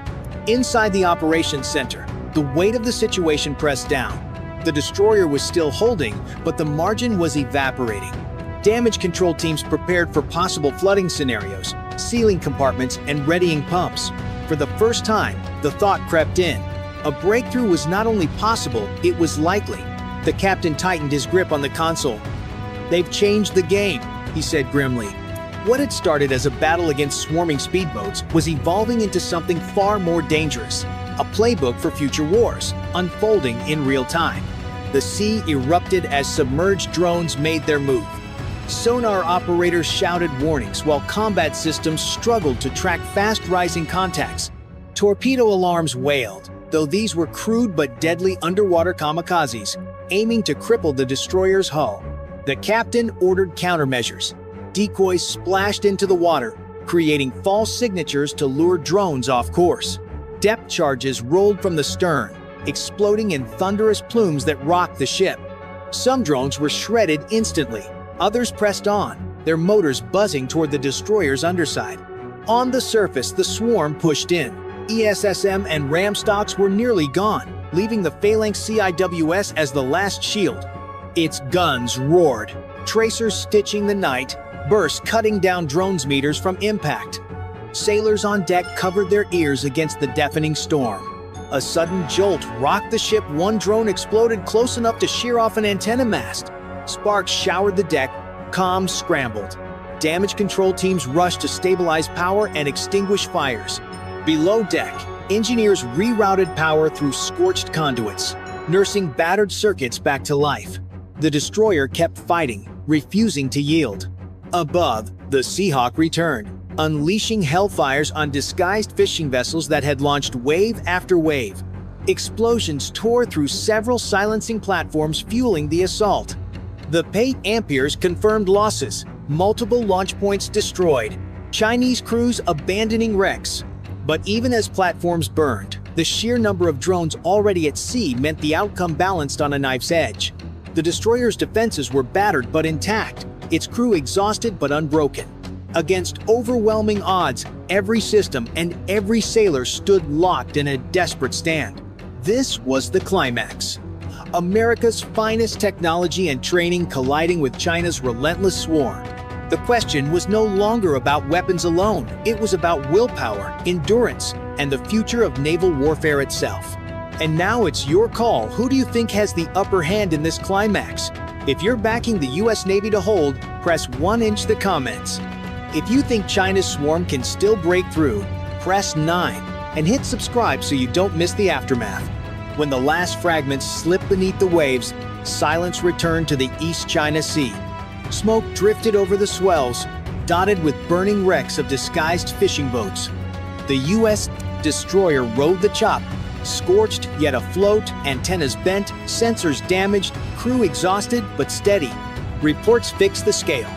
Inside the operations center, the weight of the situation pressed down. The destroyer was still holding, but the margin was evaporating. Damage control teams prepared for possible flooding scenarios, sealing compartments, and readying pumps. For the first time, the thought crept in. A breakthrough was not only possible, it was likely. The captain tightened his grip on the console. "They've changed the game," he said grimly. What had started as a battle against swarming speedboats was evolving into something far more dangerous. A playbook for future wars, unfolding in real time. The sea erupted as submerged drones made their move. Sonar operators shouted warnings while combat systems struggled to track fast-rising contacts. Torpedo alarms wailed, though these were crude but deadly underwater kamikazes, aiming to cripple the destroyer's hull. The captain ordered countermeasures. Decoys splashed into the water, creating false signatures to lure drones off course. Depth charges rolled from the stern, exploding in thunderous plumes that rocked the ship. Some drones were shredded instantly. Others pressed on, their motors buzzing toward the destroyer's underside. On the surface, the swarm pushed in. ESSM and RAMS stocks were nearly gone, leaving the phalanx CIWS as the last shield. Its guns roared, tracers stitching the night, bursts cutting down drones meters from impact. Sailors on deck covered their ears against the deafening storm. A sudden jolt rocked the ship. One drone exploded close enough to shear off an antenna mast. Sparks showered the deck, comms scrambled. Damage control teams rushed to stabilize power and extinguish fires. Below deck, engineers rerouted power through scorched conduits, nursing battered circuits back to life. The destroyer kept fighting, refusing to yield. Above, the Seahawk returned, unleashing hellfires on disguised fishing vessels that had launched wave after wave. Explosions tore through several silencing platforms, fueling the assault. The Pate Amperes confirmed losses, multiple launch points destroyed, Chinese crews abandoning wrecks. But even as platforms burned, the sheer number of drones already at sea meant the outcome balanced on a knife's edge. The destroyer's defenses were battered but intact, its crew exhausted but unbroken. Against overwhelming odds, every system and every sailor stood locked in a desperate stand. This was the climax. America's finest technology and training colliding with China's relentless swarm. The question was no longer about weapons alone. It was about willpower, endurance, and the future of naval warfare itself. And now it's your call. Who do you think has the upper hand in this climax? If you're backing the US Navy to hold, press 1-inch the comments. If you think China's swarm can still break through, press 9 and hit subscribe so you don't miss the aftermath. When the last fragments slipped beneath the waves, silence returned to the East China Sea. Smoke drifted over the swells, dotted with burning wrecks of disguised fishing boats. The U.S. destroyer rode the chop, scorched yet afloat, antennas bent, sensors damaged, crew exhausted but steady. Reports fixed the scale.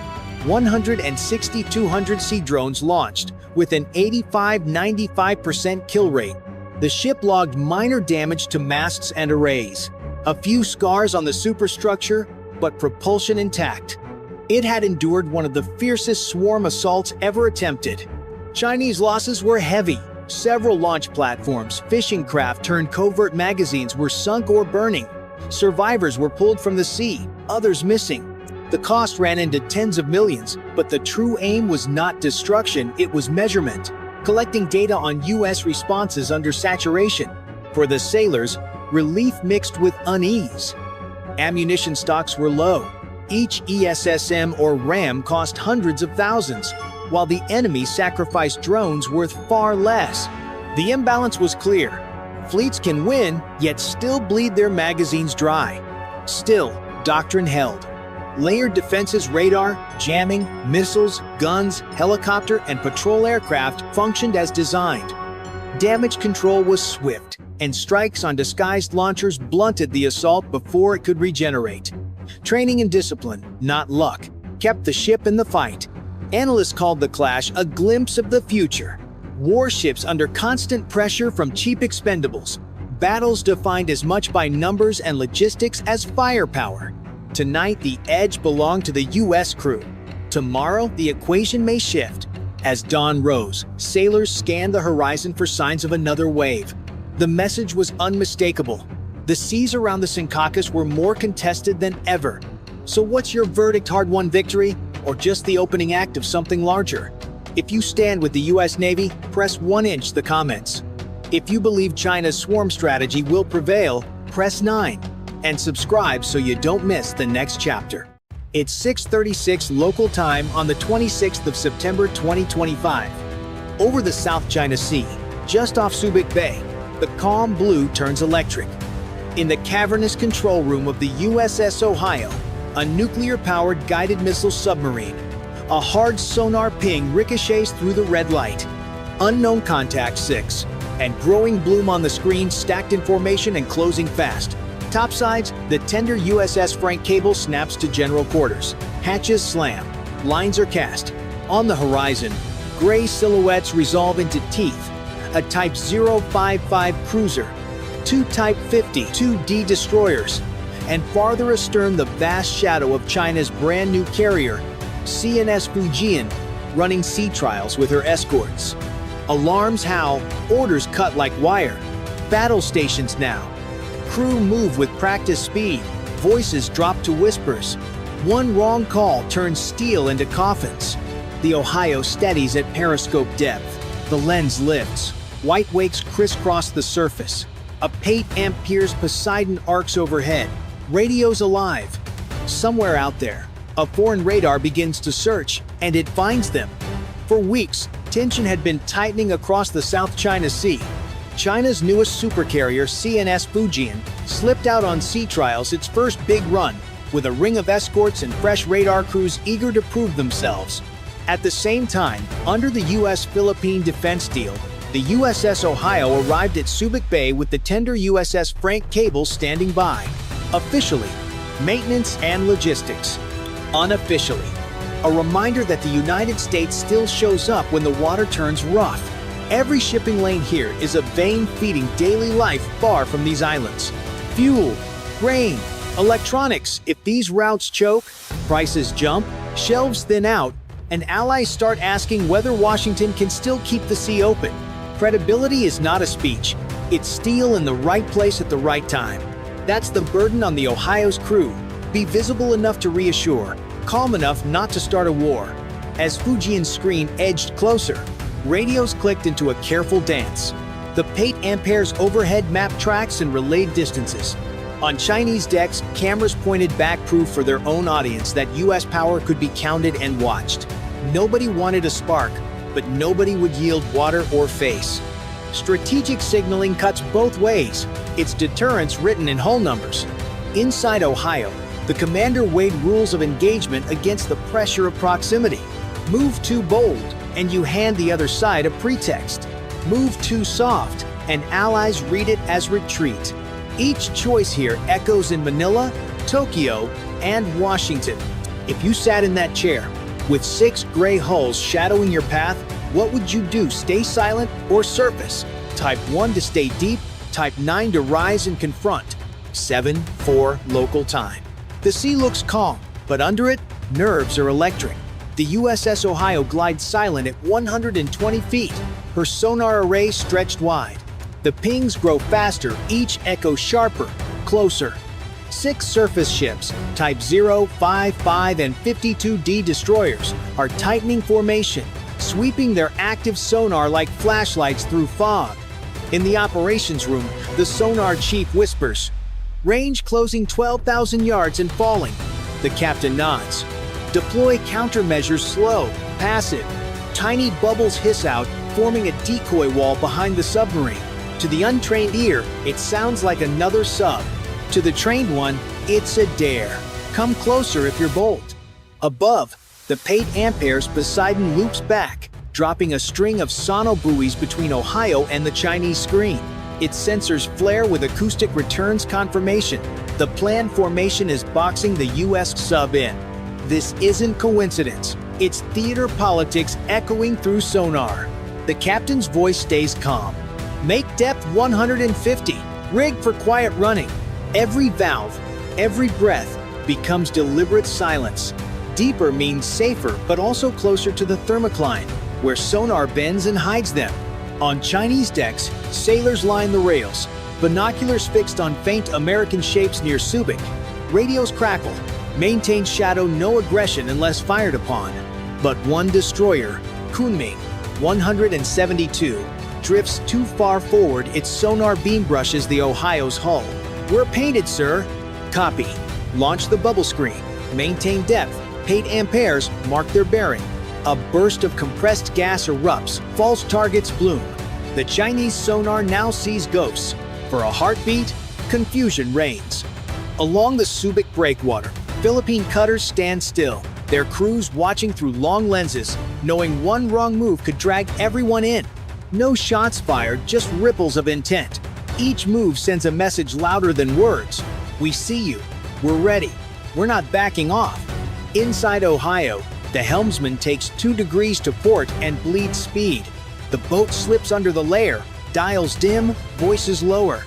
160 200C drones launched, with an 85–95% kill rate. The ship logged minor damage to masts and arrays. A few scars on the superstructure, but propulsion intact. It had endured one of the fiercest swarm assaults ever attempted. Chinese losses were heavy. Several launch platforms, fishing craft turned covert magazines were sunk or burning. Survivors were pulled from the sea, others missing. The cost ran into tens of millions, but the true aim was not destruction, it was measurement. Collecting data on U.S. responses under saturation. For the sailors, relief mixed with unease. Ammunition stocks were low. Each ESSM or RAM cost hundreds of thousands, while the enemy sacrificed drones worth far less. The imbalance was clear. Fleets can win, yet still bleed their magazines dry. Still, doctrine held. Layered defenses, radar, jamming, missiles, guns, helicopter, and patrol aircraft functioned as designed. Damage control was swift, and strikes on disguised launchers blunted the assault before it could regenerate. Training and discipline, not luck, kept the ship in the fight. Analysts called the clash a glimpse of the future. Warships under constant pressure from cheap expendables. Battles defined as much by numbers and logistics as firepower. Tonight, the edge belonged to the U.S. crew. Tomorrow, the equation may shift. As dawn rose, sailors scanned the horizon for signs of another wave. The message was unmistakable. The seas around the Secaucus were more contested than ever. So what's your verdict? Hard-won victory, or just the opening act of something larger? If you stand with the U.S. Navy, press 1-inch the comments. If you believe China's swarm strategy will prevail, press 9. And subscribe so you don't miss the next chapter. It's 6:36 local time on the 26th of September 2025. Over the South China Sea, just off Subic Bay, the calm blue turns electric. In the cavernous control room of the USS Ohio, a nuclear-powered guided missile submarine. A hard sonar ping ricochets through the red light. Unknown contact 6, and growing bloom on the screen, stacked in formation and closing fast. Topsides, the tender USS Frank cable snaps to general quarters. Hatches slam. Lines are cast. On the horizon, gray silhouettes resolve into teeth. A Type 055 cruiser, 2 Type 50 2D destroyers, and farther astern the vast shadow of China's brand new carrier, CNS Fujian, running sea trials with her escorts. Alarms howl, orders cut like wire. Battle stations now. crew move with practice speed. Voices drop to whispers. One wrong call turns steel into coffins. The Ohio steadies at periscope depth. The lens lifts. White wakes crisscross the surface. A 8 amperes Poseidon arcs overhead. Radio's alive. Somewhere out there, a foreign radar begins to search, and it finds them. For weeks, tension had been tightening across the South China Sea. China's newest supercarrier, CNS Fujian, slipped out on sea trials, its first big run, with a ring of escorts and fresh radar crews eager to prove themselves. At the same time, under the U.S.-Philippine defense deal, the USS Ohio arrived at Subic Bay with the tender USS Frank Cable standing by. Officially, maintenance and logistics. Unofficially, a reminder that the United States still shows up when the water turns rough. Every shipping lane here is a vein feeding daily life far from these islands. Fuel, grain, electronics. If these routes choke, prices jump, shelves thin out, and allies start asking whether Washington can still keep the sea open. Credibility is not a speech. It's steel in the right place at the right time. That's the burden on the Ohio's crew. Be visible enough to reassure, calm enough not to start a war. As Fujian's screen edged closer, radios clicked into a careful dance. The 8 amperes overhead map tracks and relayed distances. On Chinese decks, cameras pointed back proof for their own audience that US power could be counted and watched. Nobody wanted a spark, but nobody would yield water or face. Strategic signaling cuts both ways. It's deterrence written in hull numbers. Inside Ohio, the commander weighed rules of engagement against the pressure of proximity. Move too bold, and you hand the other side a pretext. Move too soft, and allies read it as retreat. Each choice here echoes in Manila, Tokyo, and Washington. If you sat in that chair, with 6 gray hulls shadowing your path, what would you do? Stay silent or surface? Type 1 to stay deep, type 9 to rise and confront. 7:4 local time. The sea looks calm, but under it, nerves are electric. The USS Ohio glides silent at 120 feet, her sonar array stretched wide. The pings grow faster, each echo sharper, closer. 6 surface ships, Type 0, 5, 5, and 52D destroyers, are tightening formation, sweeping their active sonar like flashlights through fog. In the operations room, the sonar chief whispers, "Range closing 12,000 yards and falling." The captain nods. "Deploy countermeasures slow, passive." Tiny bubbles hiss out, forming a decoy wall behind the submarine. To the untrained ear, it sounds like another sub. To the trained one, it's a dare. Come closer if you're bold. Above, the 8 amperes Poseidon loops back, dropping a string of sonobuoys between Ohio and the Chinese screen. Its sensors flare with acoustic returns confirmation. The planned formation is boxing the US sub in. This isn't coincidence. It's theater politics echoing through sonar. The captain's voice stays calm. "Make depth 150. Rig for quiet running." Every valve, every breath, becomes deliberate silence. Deeper means safer, but also closer to the thermocline, where sonar bends and hides them. On Chinese decks, sailors line the rails, binoculars fixed on faint American shapes near Subic. Radios crackle, maintain shadow no aggression unless fired upon. But one destroyer, Kunming, 172, drifts too far forward, its sonar beam brushes the Ohio's hull. "We're painted, sir." "Copy. Launch the bubble screen. Maintain depth. 8 amperes, mark their bearing." A burst of compressed gas erupts, false targets bloom. The Chinese sonar now sees ghosts. For a heartbeat, confusion reigns. Along the Subic breakwater, Philippine cutters stand still, their crews watching through long lenses, knowing one wrong move could drag everyone in. No shots fired, just ripples of intent. Each move sends a message louder than words. "We see you. We're ready. We're not backing off." Inside Ohio, the helmsman takes 2 degrees to port and bleeds speed. The boat slips under the layer, dials dim, voices lower.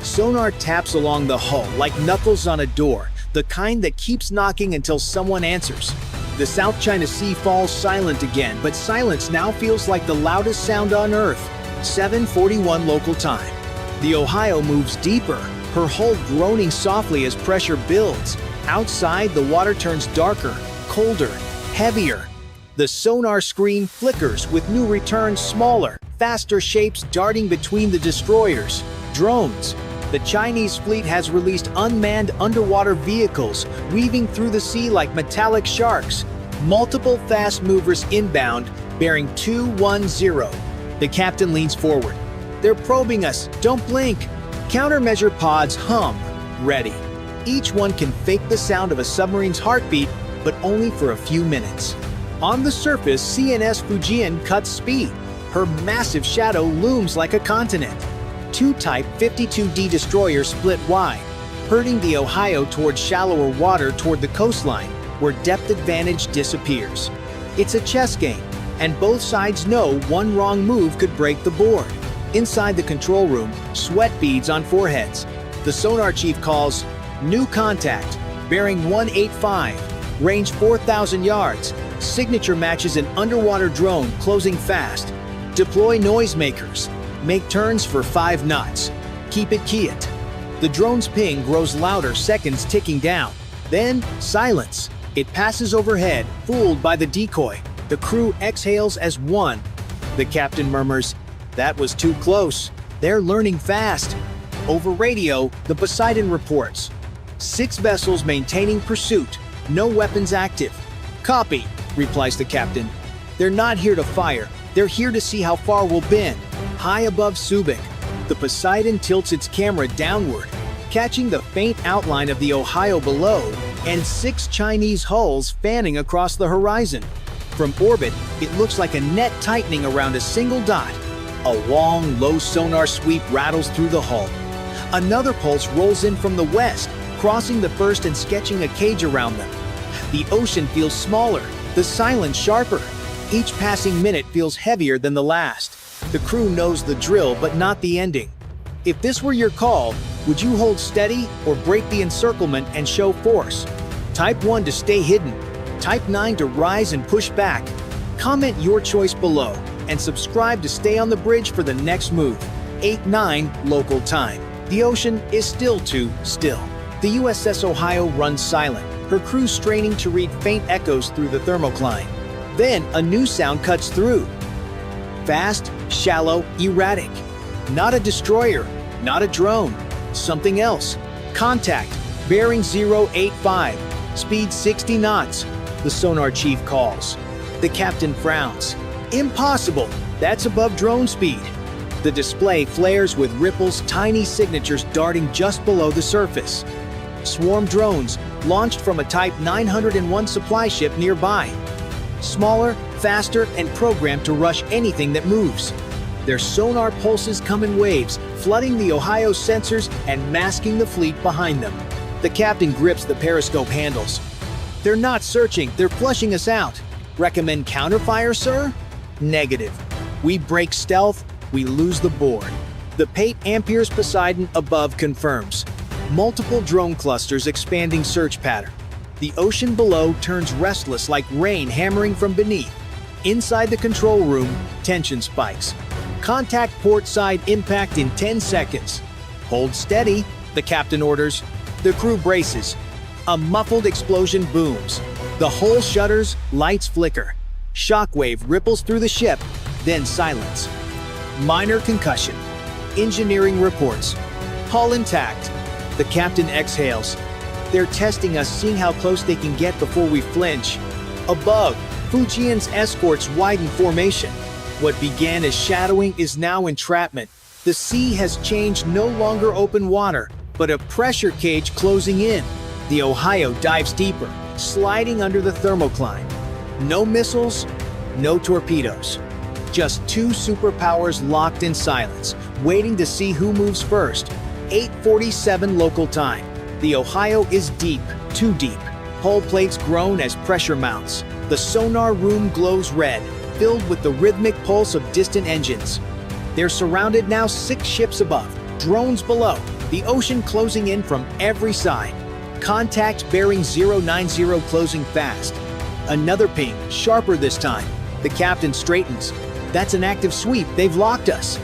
Sonar taps along the hull like knuckles on a door, the kind that keeps knocking until someone answers. The South China Sea falls silent again, but silence now feels like the loudest sound on Earth. 7:41 local time. The Ohio moves deeper, her hull groaning softly as pressure builds. Outside, the water turns darker, colder, heavier. The sonar screen flickers with new returns, smaller, faster shapes darting between the destroyers. Drones. The Chinese fleet has released unmanned underwater vehicles, weaving through the sea like metallic sharks. Multiple fast movers inbound, bearing 210. The captain leans forward. They're probing us, don't blink. Countermeasure pods hum, ready. Each one can fake the sound of a submarine's heartbeat, but only for a few minutes. On the surface, CNS Fujian cuts speed. Her massive shadow looms like a continent. Two Type 52D destroyers split wide, herding the Ohio towards shallower water toward the coastline, where depth advantage disappears. It's a chess game, and both sides know one wrong move could break the board. Inside the control room, sweat beads on foreheads. The sonar chief calls, "New contact, bearing 185, range 4,000 yards. Signature matches an underwater drone closing fast. Deploy noisemakers. Make turns for 5 knots. Keep it quiet." The drone's ping grows louder, seconds ticking down. Then, silence. It passes overhead, fooled by the decoy. The crew exhales as one. The captain murmurs, "That was too close. They're learning fast." Over radio, the Poseidon reports. 6 vessels maintaining pursuit. No weapons active. "Copy," replies the captain. "They're not here to fire. They're here to see how far we'll bend." High above Subic, the Poseidon tilts its camera downward, catching the faint outline of the Ohio below and 6 Chinese hulls fanning across the horizon. From orbit, it looks like a net tightening around a single dot. A long, low sonar sweep rattles through the hull. Another pulse rolls in from the west, crossing the first and sketching a cage around them. The ocean feels smaller, the silence sharper. Each passing minute feels heavier than the last. The crew knows the drill, but not the ending. If this were your call, would you hold steady or break the encirclement and show force? Type 1 to stay hidden. Type 9 to rise and push back. Comment your choice below and subscribe to stay on the bridge for the next move. 8/9 local time. The ocean is still too still. The USS Ohio runs silent, her crew straining to read faint echoes through the thermocline. Then a new sound cuts through. Fast, shallow, erratic. Not a destroyer, not a drone. Something else. Contact, bearing 085, speed 60 knots. The sonar chief calls. The captain frowns. "Impossible, that's above drone speed." The display flares with ripples, tiny signatures darting just below the surface. Swarm drones, launched from a Type 901 supply ship nearby. Smaller, faster, and programmed to rush anything that moves. Their sonar pulses come in waves, flooding the Ohio sensors and masking the fleet behind them. The captain grips the periscope handles. "They're not searching, they're flushing us out. Recommend counterfire, sir?" "Negative. We break stealth, we lose the board." The 8 Amperes Poseidon above confirms. Multiple drone clusters expanding search pattern. The ocean below turns restless like rain hammering from beneath. Inside the control room, tension spikes. Contact port side impact in 10 seconds. "Hold steady," the captain orders. The crew braces. A muffled explosion booms. The hull shudders, lights flicker. Shockwave ripples through the ship, then silence. Minor concussion. Engineering reports. Hull intact. The captain exhales. They're testing us, seeing how close they can get before we flinch. Above, Fujian's escorts widen formation. What began as shadowing is now entrapment. The sea has changed, no longer open water, but a pressure cage closing in. The Ohio dives deeper, sliding under the thermocline. No missiles, no torpedoes. Just 2 superpowers locked in silence, waiting to see who moves first. 8:47 local time. The Ohio is deep, too deep. Hull plates groan as pressure mounts. The sonar room glows red, filled with the rhythmic pulse of distant engines. They're surrounded now, 6 ships above, drones below, the ocean closing in from every side. Contact bearing 090 closing fast. Another ping, sharper this time. The captain straightens. That's an active sweep, they've locked us.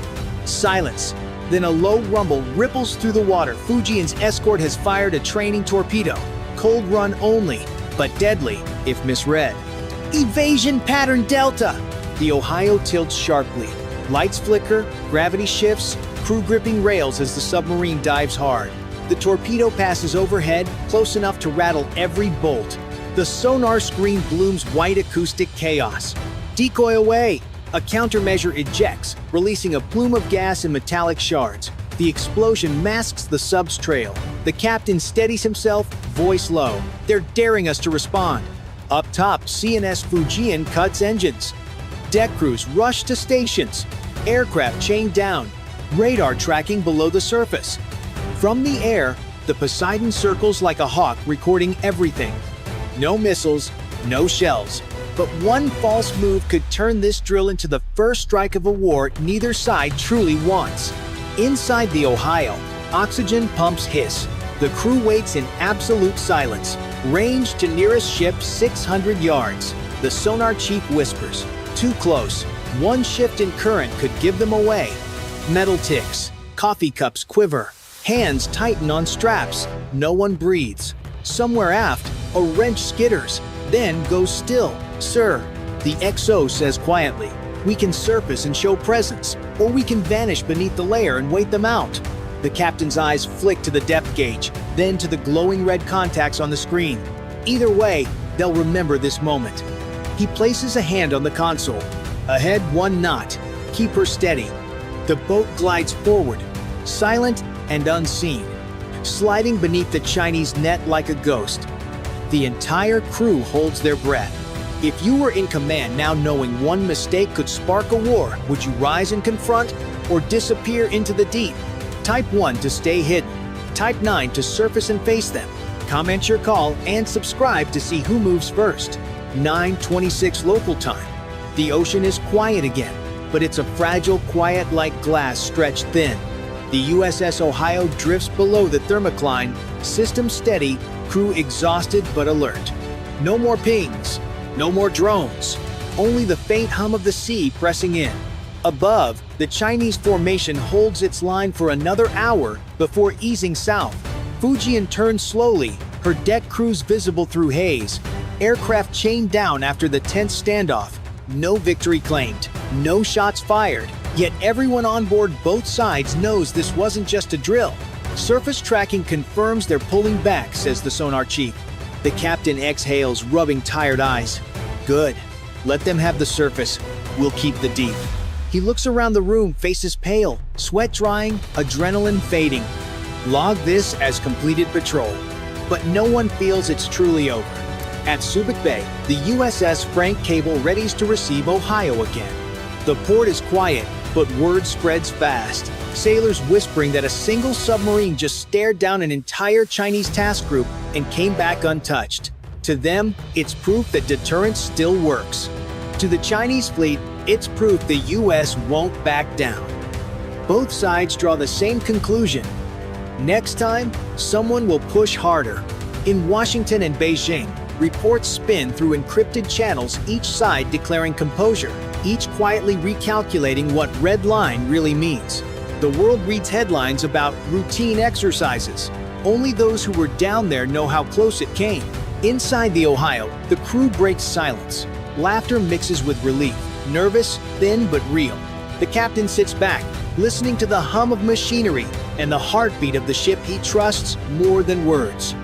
Silence. Then a low rumble ripples through the water. Fujian's escort has fired a training torpedo. Cold run only, but deadly if misread. Evasion pattern Delta! The Ohio tilts sharply. Lights flicker, gravity shifts, crew gripping rails as the submarine dives hard. The torpedo passes overhead, close enough to rattle every bolt. The sonar screen blooms white acoustic chaos. Decoy away! A countermeasure ejects, releasing a plume of gas and metallic shards. The explosion masks the sub's trail. The captain steadies himself, voice low. They're daring us to respond. Up top, CNS Fujian cuts engines. Deck crews rush to stations. Aircraft chained down. Radar tracking below the surface. From the air, the Poseidon circles like a hawk, recording everything. No missiles, no shells. But one false move could turn this drill into the first strike of a war neither side truly wants. Inside the Ohio, oxygen pumps hiss. The crew waits in absolute silence. Range to nearest ship 600 yards. The sonar chief whispers, "Too close. One shift in current could give them away." Metal ticks. Coffee cups quiver. Hands tighten on straps. No one breathes. Somewhere aft, a wrench skitters, then goes still. "Sir," the XO says quietly, "we can surface and show presence, or we can vanish beneath the layer and wait them out." The captain's eyes flick to the depth gauge, then to the glowing red contacts on the screen. Either way, they'll remember this moment. He places a hand on the console. Ahead 1 knot. Keep her steady. The boat glides forward, silent and unseen, sliding beneath the Chinese net like a ghost. The entire crew holds their breath. If you were in command now, knowing one mistake could spark a war, would you rise and confront, or disappear into the deep? Type 1 to stay hidden. Type 9 to surface and face them. Comment your call and subscribe to see who moves first. 9:26 local time. The ocean is quiet again, but it's a fragile quiet like glass stretched thin. The USS Ohio drifts below the thermocline, system steady, crew exhausted but alert. No more pings, no more drones, only the faint hum of the sea pressing in. Above, the Chinese formation holds its line for another hour before easing south. Fujian turns slowly, her deck crews visible through haze. Aircraft chained down after the tense standoff. No victory claimed, no shots fired. Yet everyone on board both sides knows this wasn't just a drill. Surface tracking confirms they're pulling back, says the sonar chief. The captain exhales, rubbing tired eyes. Good. Let them have the surface. We'll keep the deep. He looks around the room, faces pale, sweat drying, adrenaline fading. Log this as completed patrol. But no one feels it's truly over. At Subic Bay, the USS Frank Cable readies to receive Ohio again. The port is quiet, but word spreads fast. Sailors whispering that a single submarine just stared down an entire Chinese task group and came back untouched. To them, it's proof that deterrence still works. To the Chinese fleet, it's proof the US won't back down. Both sides draw the same conclusion. Next time, someone will push harder. In Washington and Beijing, reports spin through encrypted channels, each side declaring composure, each quietly recalculating what red line really means. The world reads headlines about routine exercises. Only those who were down there know how close it came. Inside the Ohio, the crew breaks silence. Laughter mixes with relief, nervous, thin but real. The captain sits back, listening to the hum of machinery and the heartbeat of the ship he trusts more than words.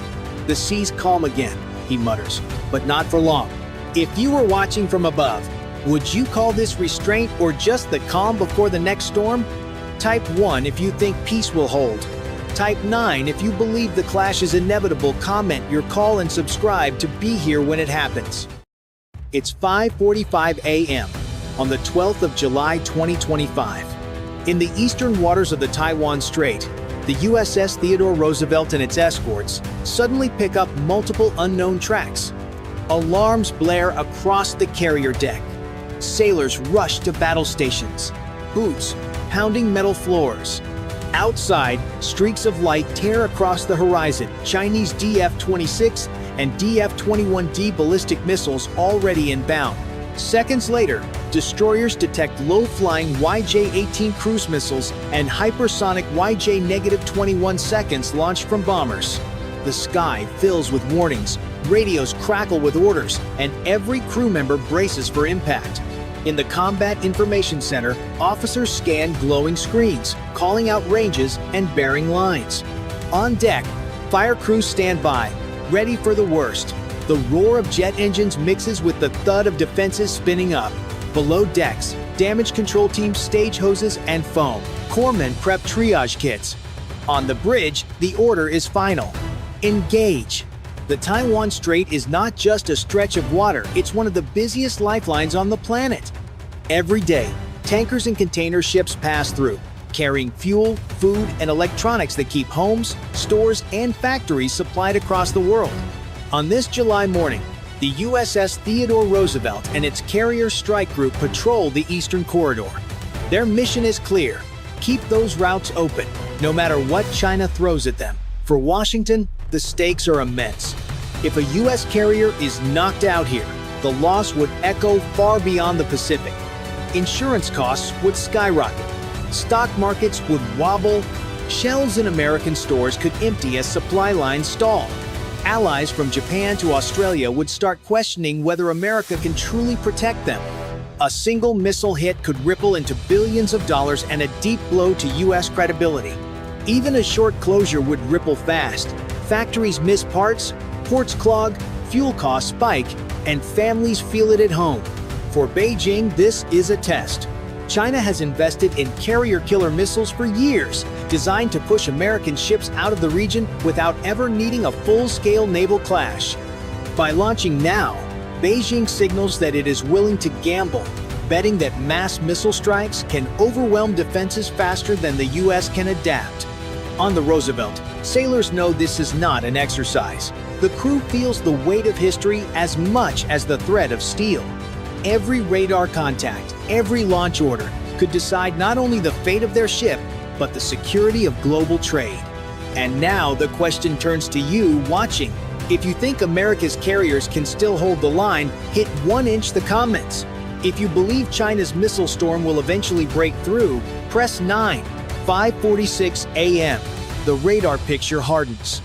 The sea's calm again, he mutters, but not for long. If you were watching from above, would you call this restraint or just the calm before the next storm? Type 1 if you think peace will hold. Type 9 if you believe the clash is inevitable. Comment your call and subscribe to be here when it happens. It's 5:45 a.m. on the 12th of July 2025. In the eastern waters of the Taiwan Strait, the USS Theodore Roosevelt and its escorts suddenly pick up multiple unknown tracks. Alarms blare across the carrier deck. Sailors rush to battle stations. Boots pounding metal floors. Outside, streaks of light tear across the horizon. Chinese DF-26 and DF-21D ballistic missiles already inbound. Seconds later, destroyers detect low-flying YJ-18 cruise missiles and hypersonic YJ-21 seconds launched from bombers. The sky fills with warnings, radios crackle with orders, and every crew member braces for impact. In the Combat Information Center, officers scan glowing screens, calling out ranges and bearing lines. On deck, fire crews stand by, ready for the worst. The roar of jet engines mixes with the thud of defenses spinning up. Below decks, damage control teams stage hoses and foam. Corpsmen prep triage kits. On the bridge, the order is final. Engage. The Taiwan Strait is not just a stretch of water, it's one of the busiest lifelines on the planet. Every day, tankers and container ships pass through, carrying fuel, food, and electronics that keep homes, stores, and factories supplied across the world. On this July morning, the USS Theodore Roosevelt and its carrier strike group patrol the Eastern Corridor. Their mission is clear: keep those routes open, no matter what China throws at them. For Washington, the stakes are immense. If a U.S. carrier is knocked out here, the loss would echo far beyond the Pacific. Insurance costs would skyrocket. Stock markets would wobble. Shelves in American stores could empty as supply lines stall. Allies from Japan to Australia would start questioning whether America can truly protect them. A single missile hit could ripple into billions of dollars and a deep blow to U.S. credibility. Even a short closure would ripple fast. Factories miss parts, ports clog, fuel costs spike, and families feel it at home. For Beijing, this is a test. China has invested in carrier-killer missiles for years, designed to push American ships out of the region without ever needing a full-scale naval clash. By launching now, Beijing signals that it is willing to gamble, betting that mass missile strikes can overwhelm defenses faster than the U.S. can adapt. On the Roosevelt, sailors know this is not an exercise. The crew feels the weight of history as much as the threat of steel. Every radar contact, every launch order could decide not only the fate of their ship, but the security of global trade. And now the question turns to you watching. If you think America's carriers can still hold the line, hit 1-inch the comments. If you believe China's missile storm will eventually break through, press 9. 5:46 a.m. The radar picture hardens.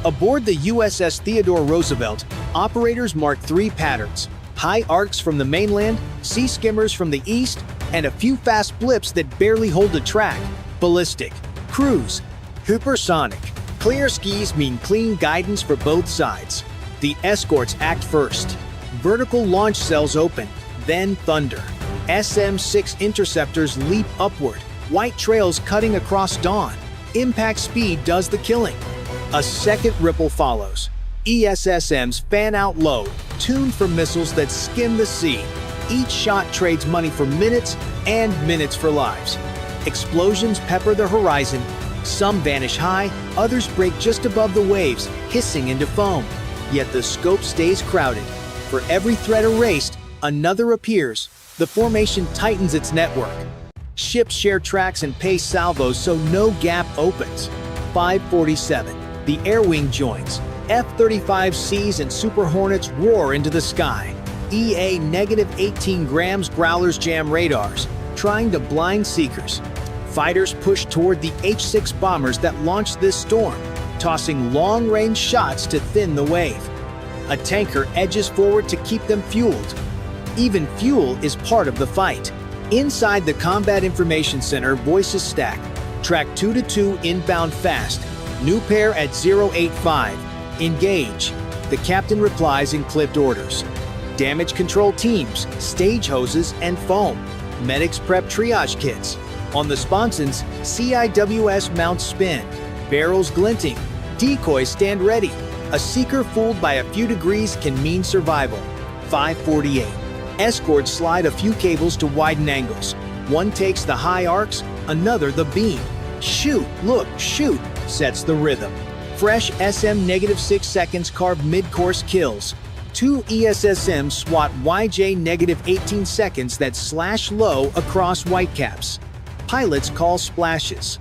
Aboard the USS Theodore Roosevelt, operators mark 3 patterns: high arcs from the mainland, sea skimmers from the east, and a few fast blips that barely hold a track. Ballistic, cruise, hypersonic. Clear skies mean clean guidance for both sides. The escorts act first. Vertical launch cells open, then thunder. SM-6 interceptors leap upward, white trails cutting across dawn. Impact speed does the killing. A second ripple follows. ESSMs fan out low, tuned for missiles that skim the sea. Each shot trades money for minutes and minutes for lives. Explosions pepper the horizon. Some vanish high, others break just above the waves, hissing into foam. Yet the scope stays crowded. For every threat erased, another appears. The formation tightens its network. Ships share tracks and pace salvos so no gap opens. 5:47. The air wing joins. F-35Cs and Super Hornets roar into the sky. EA-18 grams Growlers jam radars, trying to blind seekers. Fighters push toward the H-6 bombers that launched this storm, tossing long-range shots to thin the wave. A tanker edges forward to keep them fueled. Even fuel is part of the fight. Inside the Combat Information Center, voices stack. Track 2-2 inbound fast. New pair at 085. Engage. The captain replies in clipped orders. Damage control teams, stage hoses, and foam. Medics prep triage kits. On the sponsons, CIWS mounts spin. Barrels glinting. Decoys stand ready. A seeker fooled by a few degrees can mean survival. 5:48. Escorts slide a few cables to widen angles. One takes the high arcs, another the beam. Shoot, look, shoot, sets the rhythm. Fresh SM-6 seconds carve mid-course kills. 2 ESSMs swat YJ-18 seconds that slash low across whitecaps. Pilots call splashes.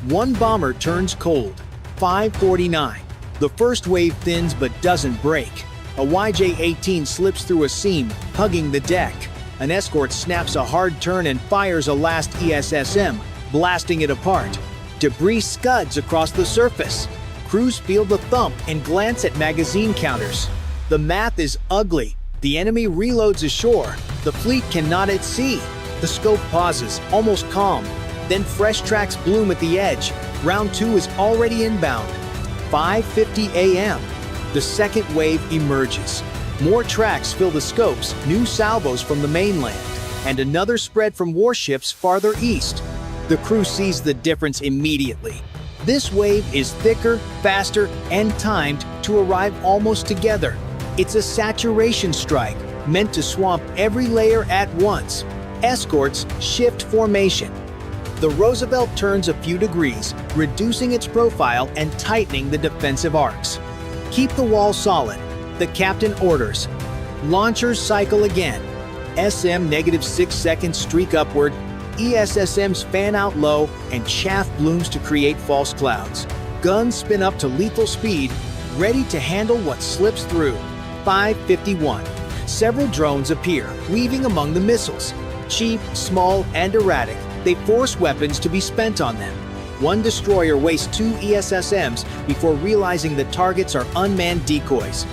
One bomber turns cold. 5:49. The first wave thins but doesn't break. A YJ-18 slips through a seam, hugging the deck. An escort snaps a hard turn and fires a last ESSM, blasting it apart. Debris scuds across the surface. Crews feel the thump and glance at magazine counters. The math is ugly. The enemy reloads ashore. The fleet cannot at sea. The scope pauses, almost calm. Then fresh tracks bloom at the edge. Round 2 is already inbound. 5:50 a.m. The second wave emerges. More tracks fill the scopes, new salvos from the mainland, and another spread from warships farther east. The crew sees the difference immediately. This wave is thicker, faster, and timed to arrive almost together. It's a saturation strike, meant to swamp every layer at once. Escorts shift formation. The Roosevelt turns a few degrees, reducing its profile and tightening the defensive arcs. Keep the wall solid. The captain orders. Launchers cycle again. SM -6 seconds streak upward. ESSMs fan out low, and chaff blooms to create false clouds. Guns spin up to lethal speed, ready to handle what slips through. 5:51. Several drones appear, weaving among the missiles. Cheap, small, and erratic, they force weapons to be spent on them. One destroyer wastes 2 ESSMs before realizing the targets are unmanned decoys.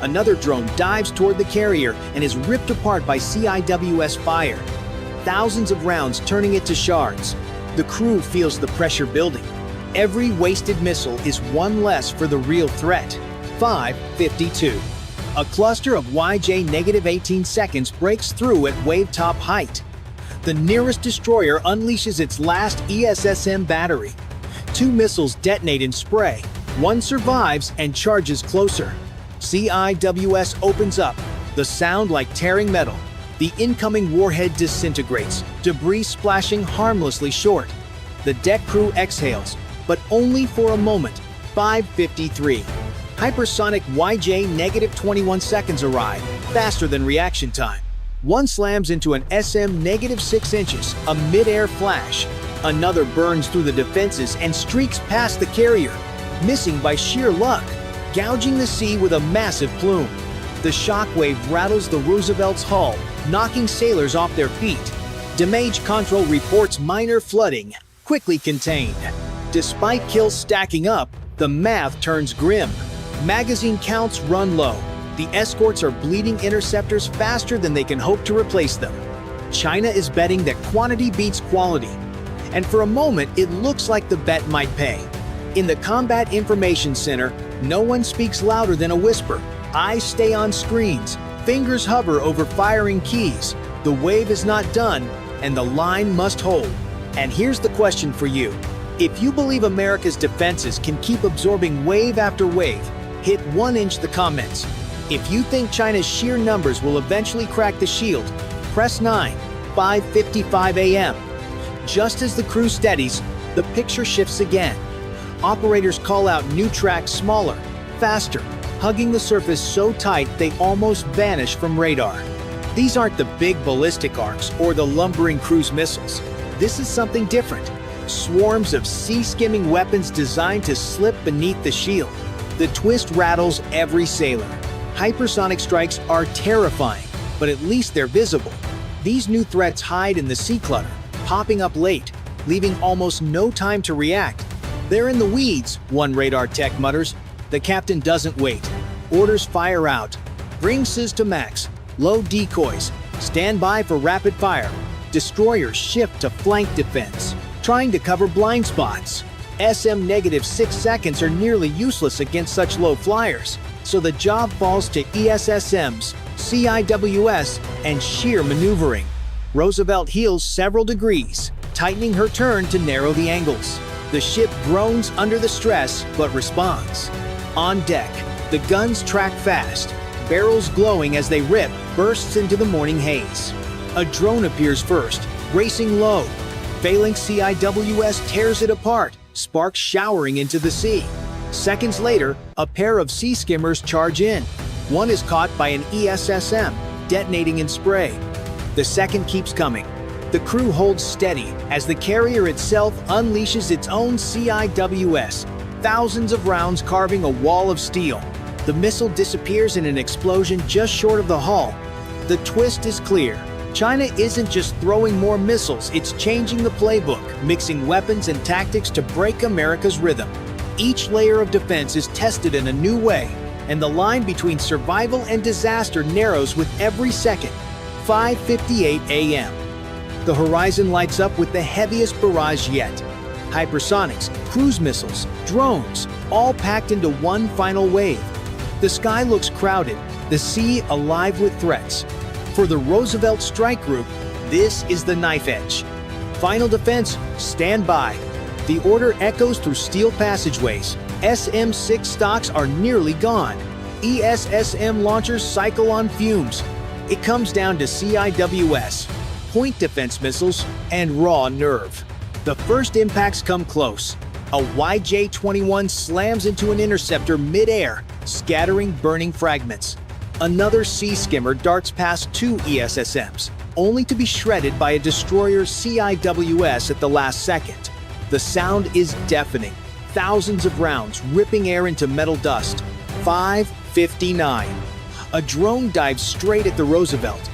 Another drone dives toward the carrier and is ripped apart by CIWS fire. Thousands of rounds turning it to shards. The crew feels the pressure building. Every wasted missile is one less for the real threat. 5:52. A cluster of YJ-18 seconds breaks through at wave top height. The nearest destroyer unleashes its last ESSM battery. 2 missiles detonate in spray. One survives and charges closer. CIWS opens up, the sound like tearing metal. The incoming warhead disintegrates, debris splashing harmlessly short. The deck crew exhales, but only for a moment. 5:53. Hypersonic YJ-21 seconds arrive, faster than reaction time. One slams into an SM -6 inches, a mid-air flash. Another burns through the defenses and streaks past the carrier, missing by sheer luck, gouging the sea with a massive plume. The shockwave rattles the Roosevelt's hull, knocking sailors off their feet. Damage Control reports minor flooding, quickly contained. Despite kills stacking up, the math turns grim. Magazine counts run low. The escorts are bleeding interceptors faster than they can hope to replace them. China is betting that quantity beats quality. And for a moment, it looks like the bet might pay. In the Combat Information Center, no one speaks louder than a whisper. Eyes stay on screens. Fingers hover over firing keys. The wave is not done, and the line must hold. And here's the question for you. If you believe America's defenses can keep absorbing wave after wave, hit 1 the comments. If you think China's sheer numbers will eventually crack the shield, press 9. 5:55 a.m. Just as the crew steadies, the picture shifts again. Operators call out new tracks smaller, faster, hugging the surface so tight they almost vanish from radar. These aren't the big ballistic arcs or the lumbering cruise missiles. This is something different. Swarms of sea-skimming weapons designed to slip beneath the shield. The twist rattles every sailor. Hypersonic strikes are terrifying, but at least they're visible. These new threats hide in the sea clutter, popping up late, leaving almost no time to react. They're in the weeds, one radar tech mutters. The captain doesn't wait. Orders fire out. Bring SIS to max. Low decoys. Stand by for rapid fire. Destroyers shift to flank defense, trying to cover blind spots. SM -6 seconds are nearly useless against such low flyers, so the job falls to ESSMs, CIWS, and sheer maneuvering. Roosevelt heals several degrees, tightening her turn to narrow the angles. The ship groans under the stress, but responds. On deck, the guns track fast, barrels glowing as they rip, bursts into the morning haze. A drone appears first, racing low. Phalanx CIWS tears it apart, sparks showering into the sea. Seconds later, a pair of sea skimmers charge in. One is caught by an ESSM, detonating in spray. The second keeps coming. The crew holds steady as the carrier itself unleashes its own CIWS, thousands of rounds carving a wall of steel. The missile disappears in an explosion just short of the hull. The twist is clear. China isn't just throwing more missiles, it's changing the playbook, mixing weapons and tactics to break America's rhythm. Each layer of defense is tested in a new way, and the line between survival and disaster narrows with every second. 5:58 a.m. The horizon lights up with the heaviest barrage yet. Hypersonics, cruise missiles, drones, all packed into one final wave. The sky looks crowded, the sea alive with threats. For the Roosevelt Strike Group, this is the knife edge. Final defense, stand by. The order echoes through steel passageways. SM-6 stocks are nearly gone. ESSM launchers cycle on fumes. It comes down to CIWS, point defense missiles, and raw nerve. The first impacts come close. A YJ-21 slams into an interceptor mid-air, scattering burning fragments. Another sea skimmer darts past two ESSMs, only to be shredded by a destroyer CIWS at the last second. The sound is deafening, thousands of rounds ripping air into metal dust. 5:59. A drone dives straight at the Roosevelt.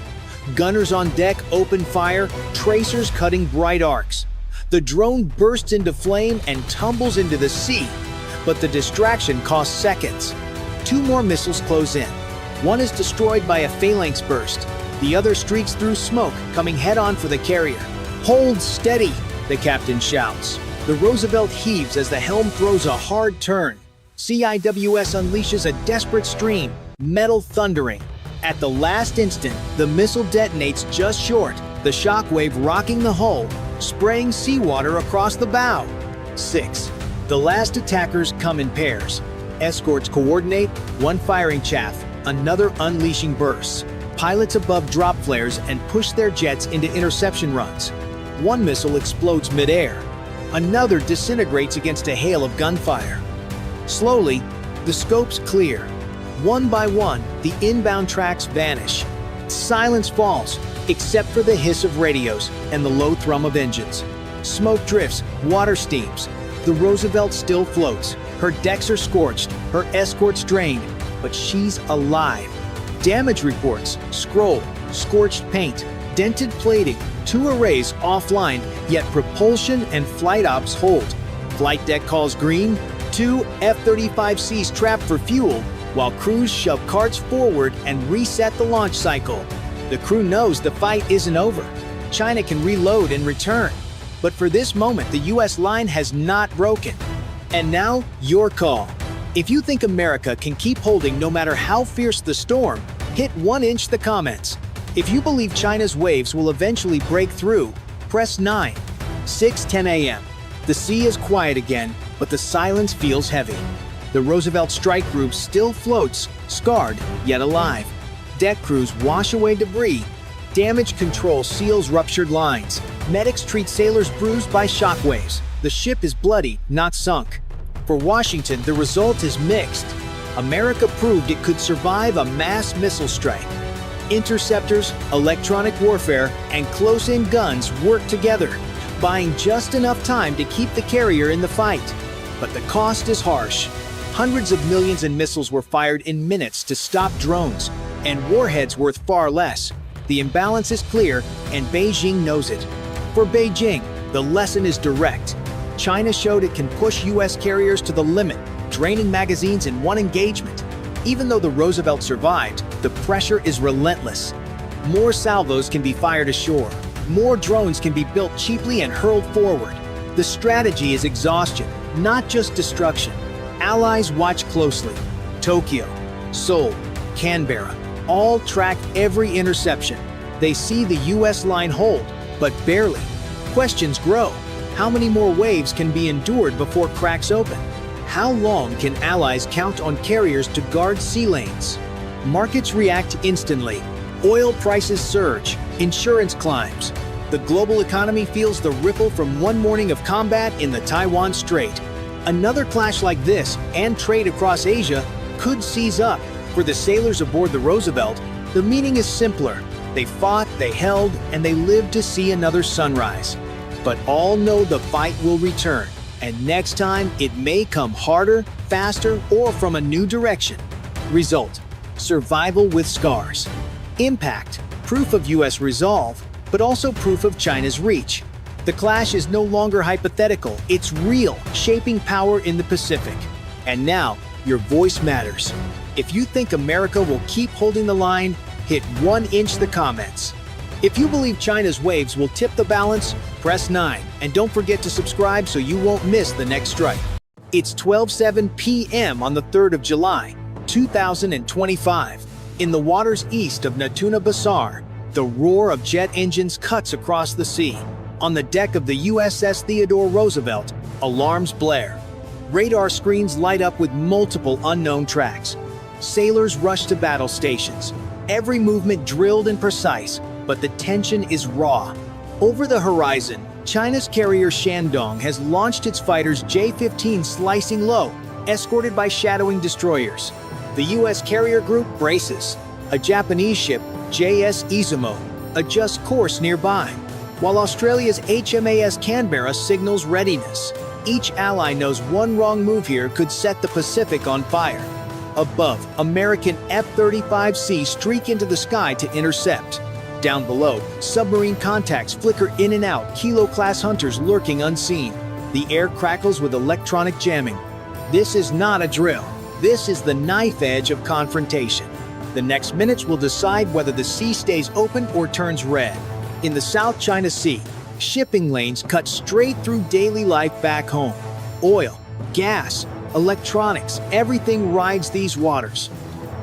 Gunners on deck open fire, tracers cutting bright arcs. The drone bursts into flame and tumbles into the sea, but the distraction costs seconds. Two more missiles close in. One is destroyed by a phalanx burst. The other streaks through smoke, coming head-on for the carrier. "Hold steady," the captain shouts. The Roosevelt heaves as the helm throws a hard turn. CIWS unleashes a desperate stream, metal thundering. At the last instant, the missile detonates just short, the shockwave rocking the hull, spraying seawater across the bow. 6. The last attackers come in pairs. Escorts coordinate, one firing chaff, another unleashing bursts. Pilots above drop flares and push their jets into interception runs. One missile explodes mid-air. Another disintegrates against a hail of gunfire. Slowly, the scopes clear. One by one, the inbound tracks vanish. Silence falls, except for the hiss of radios and the low thrum of engines. Smoke drifts, water steams. The Roosevelt still floats. Her decks are scorched, her escorts drained, but she's alive. Damage reports scroll, scorched paint, dented plating, two arrays offline, yet propulsion and flight ops hold. Flight deck calls green, two F-35Cs trapped for fuel, while crews shove carts forward and reset the launch cycle. The crew knows the fight isn't over. China can reload and return. But for this moment, the US line has not broken. And now, your call. If you think America can keep holding no matter how fierce the storm, hit 1-inch the comments. If you believe China's waves will eventually break through, press 9. 6:10 a.m. The sea is quiet again, but the silence feels heavy. The Roosevelt Strike Group still floats, scarred yet alive. Deck crews wash away debris. Damage control seals ruptured lines. Medics treat sailors bruised by shockwaves. The ship is bloody, not sunk. For Washington, the result is mixed. America proved it could survive a mass missile strike. Interceptors, electronic warfare, and close-in guns worked together, buying just enough time to keep the carrier in the fight. But the cost is harsh. Hundreds of millions in missiles were fired in minutes to stop drones, and warheads worth far less. The imbalance is clear, and Beijing knows it. For Beijing, the lesson is direct. China showed it can push US carriers to the limit, draining magazines in one engagement. Even though the Roosevelt survived, the pressure is relentless. More salvos can be fired ashore. More drones can be built cheaply and hurled forward. The strategy is exhaustion, not just destruction. Allies watch closely. Tokyo, Seoul, Canberra, all track every interception. They see the US line hold, but barely. Questions grow. How many more waves can be endured before cracks open? How long can allies count on carriers to guard sea lanes? Markets react instantly. Oil prices surge. Insurance climbs. The global economy feels the ripple from one morning of combat in the Taiwan Strait. Another clash like this, and trade across Asia, could seize up. For the sailors aboard the Roosevelt, the meaning is simpler. They fought, they held, and they lived to see another sunrise. But all know the fight will return, and next time it may come harder, faster, or from a new direction. Result: survival with scars. Impact: Proof of US resolve, but also proof of China's reach. The clash is no longer hypothetical, it's real, shaping power in the Pacific. And now, your voice matters. If you think America will keep holding the line, hit 1 inch the comments. If you believe China's waves will tip the balance, press 9, and don't forget to subscribe so you won't miss the next strike. It's 12:07 p.m. on the 3rd of July, 2025. In the waters east of Natuna Bazaar, the roar of jet engines cuts across the sea. On the deck of the USS Theodore Roosevelt, alarms blare. Radar screens light up with multiple unknown tracks. Sailors rush to battle stations. Every movement drilled and precise, but the tension is raw. Over the horizon, China's carrier Shandong has launched its fighters J-15 slicing low, escorted by shadowing destroyers. The U.S. carrier group braces. A Japanese ship, JS Izumo, adjusts course nearby, while Australia's HMAS Canberra signals readiness. Each ally knows one wrong move here could set the Pacific on fire. Above, American F-35C streak into the sky to intercept. Down below, submarine contacts flicker in and out, Kilo-class hunters lurking unseen. The air crackles with electronic jamming. This is not a drill. This is the knife edge of confrontation. The next minutes will decide whether the sea stays open or turns red. In the South China Sea, shipping lanes cut straight through daily life back home. Oil, gas, electronics, everything rides these waters.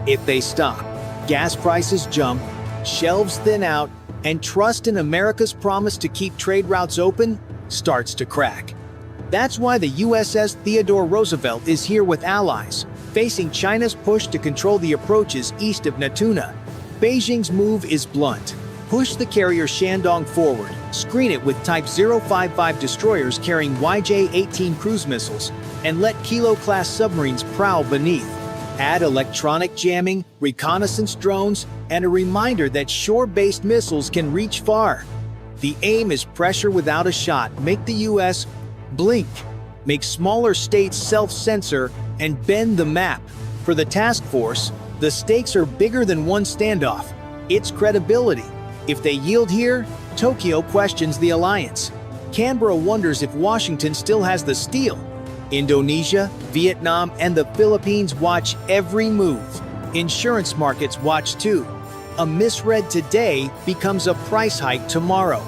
If they stop, gas prices jump, shelves thin out, and trust in America's promise to keep trade routes open starts to crack. That's why the USS Theodore Roosevelt is here with allies, facing China's push to control the approaches east of Natuna. Beijing's move is blunt. Push the carrier Shandong forward, screen it with Type 055 destroyers carrying YJ-18 cruise missiles, and let Kilo-class submarines prowl beneath. Add electronic jamming, reconnaissance drones, and a reminder that shore-based missiles can reach far. The aim is pressure without a shot, make the US blink, make smaller states self-censor, and bend the map. For the task force, the stakes are bigger than one standoff. It's credibility. If they yield here, Tokyo questions the alliance. Canberra wonders if Washington still has the steel. Indonesia, Vietnam, and the Philippines watch every move. Insurance markets watch too. A misread today becomes a price hike tomorrow.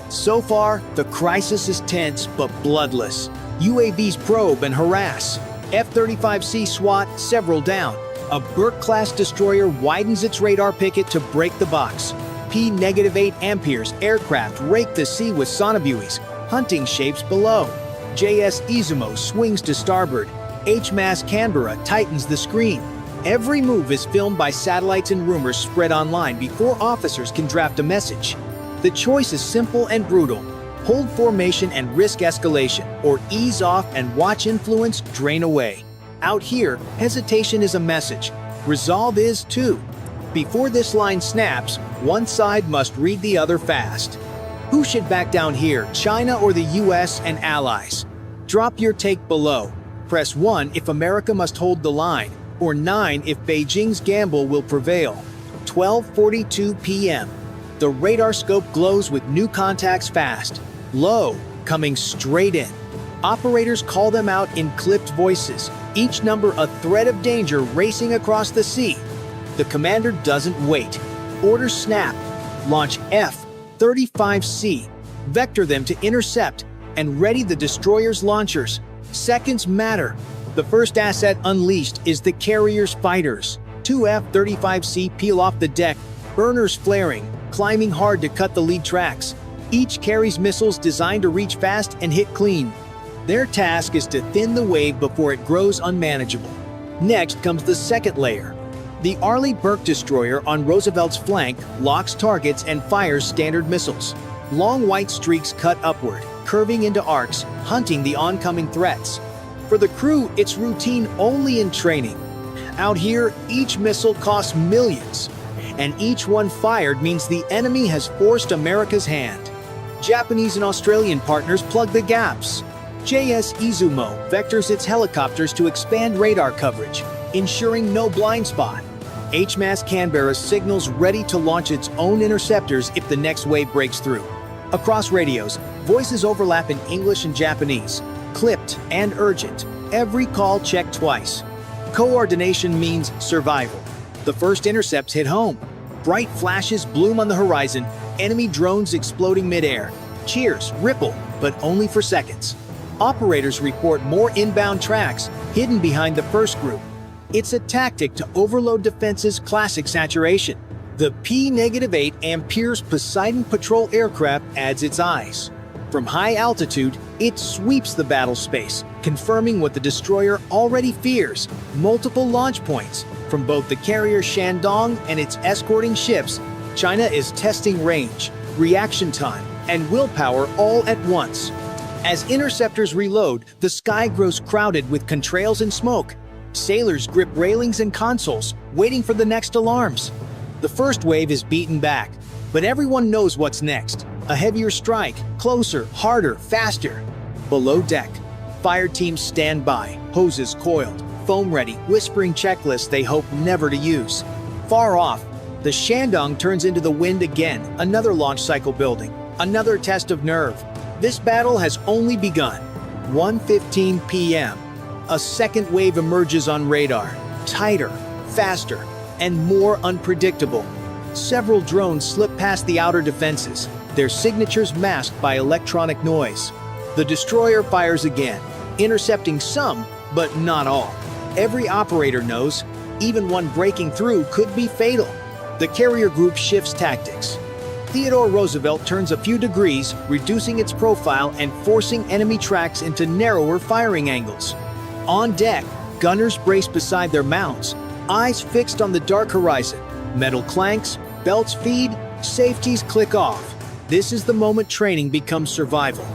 So far, the crisis is tense but bloodless. UAVs probe and harass. F-35C SWAT, several down. A Burke-class destroyer widens its radar picket to break the box. P-8 Amperes aircraft rake the sea with sonobuoys, hunting shapes below. JS Izumo swings to starboard. HMAS Canberra tightens the screen. Every move is filmed by satellites and rumors spread online before officers can draft a message. The choice is simple and brutal. Hold formation and risk escalation, or ease off and watch influence drain away. Out here, hesitation is a message. Resolve is too. Before this line snaps, one side must read the other fast. Who should back down here, China or the US and allies? Drop your take below. Press 1 if America must hold the line, or 9 if Beijing's gamble will prevail. 12:42 p.m. The radar scope glows with new contacts fast. Low, coming straight in. Operators call them out in clipped voices, each number a threat of danger racing across the sea. The commander doesn't wait. Orders snap. Launch F-35C. Vector them to intercept and ready the destroyer's launchers. Seconds matter. The first asset unleashed is the carrier's fighters. 2 F-35C peel off the deck, burners flaring, climbing hard to cut the lead tracks. Each carries missiles designed to reach fast and hit clean. Their task is to thin the wave before it grows unmanageable. Next comes the second layer. The Arleigh Burke destroyer on Roosevelt's flank locks targets and fires standard missiles. Long white streaks cut upward, curving into arcs, hunting the oncoming threats. For the crew, it's routine only in training. Out here, each missile costs millions, and each one fired means the enemy has forced America's hand. Japanese and Australian partners plug the gaps. JS Izumo vectors its helicopters to expand radar coverage, ensuring no blind spot. HMAS Canberra signals ready to launch its own interceptors if the next wave breaks through. Across radios, voices overlap in English and Japanese, clipped and urgent, every call checked twice. Coordination means survival. The first intercepts hit home. Bright flashes bloom on the horizon, enemy drones exploding midair. Cheers ripple, but only for seconds. Operators report more inbound tracks hidden behind the first group. It's a tactic to overload defense's classic saturation. The P-8 Ampere's Poseidon patrol aircraft adds its eyes. From high altitude, it sweeps the battle space, confirming what the destroyer already fears: multiple launch points. From both the carrier Shandong and its escorting ships, China is testing range, reaction time, and willpower all at once. As interceptors reload, the sky grows crowded with contrails and smoke. Sailors grip railings and consoles, waiting for the next alarms. The first wave is beaten back, but everyone knows what's next. A heavier strike, closer, harder, faster. Below deck, fire teams stand by, hoses coiled, foam ready, whispering checklists they hope never to use. Far off, the Shandong turns into the wind again, another launch cycle building, another test of nerve. This battle has only begun. 1:15 p.m. A second wave emerges on radar, tighter, faster, and more unpredictable. Several drones slip past the outer defenses, their signatures masked by electronic noise. The destroyer fires again, intercepting some, but not all. Every operator knows, even one breaking through could be fatal. The carrier group shifts tactics. Theodore Roosevelt turns a few degrees, reducing its profile and forcing enemy tracks into narrower firing angles. On deck, gunners brace beside their mounts, eyes fixed on the dark horizon. Metal clanks, belts feed, safeties click off. This is the moment training becomes survival.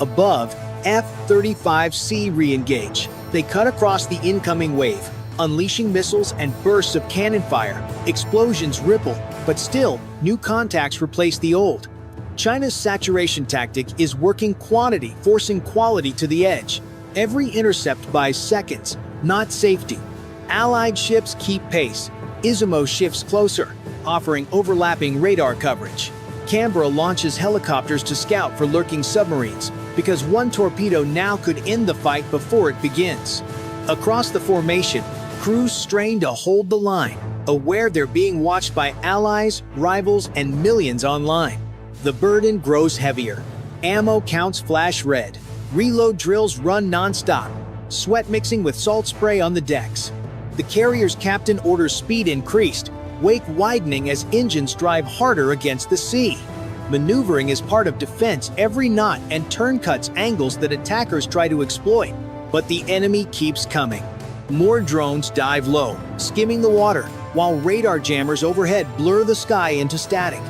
Above, F-35C re-engage. They cut across the incoming wave, unleashing missiles and bursts of cannon fire. Explosions ripple, but still, new contacts replace the old. China's saturation tactic is working quantity, forcing quality to the edge. Every intercept buys seconds, not safety. Allied ships keep pace. Izumo shifts closer, offering overlapping radar coverage. Canberra launches helicopters to scout for lurking submarines, because one torpedo now could end the fight before it begins. Across the formation, crews strain to hold the line, aware they're being watched by allies, rivals, and millions online. The burden grows heavier. Ammo counts flash red. Reload drills run non-stop, sweat mixing with salt spray on the decks. The carrier's captain orders speed increased, wake widening as engines drive harder against the sea. Maneuvering is part of defense, every knot and turn cuts angles that attackers try to exploit. But the enemy keeps coming. More drones dive low, skimming the water, while radar jammers overhead blur the sky into static.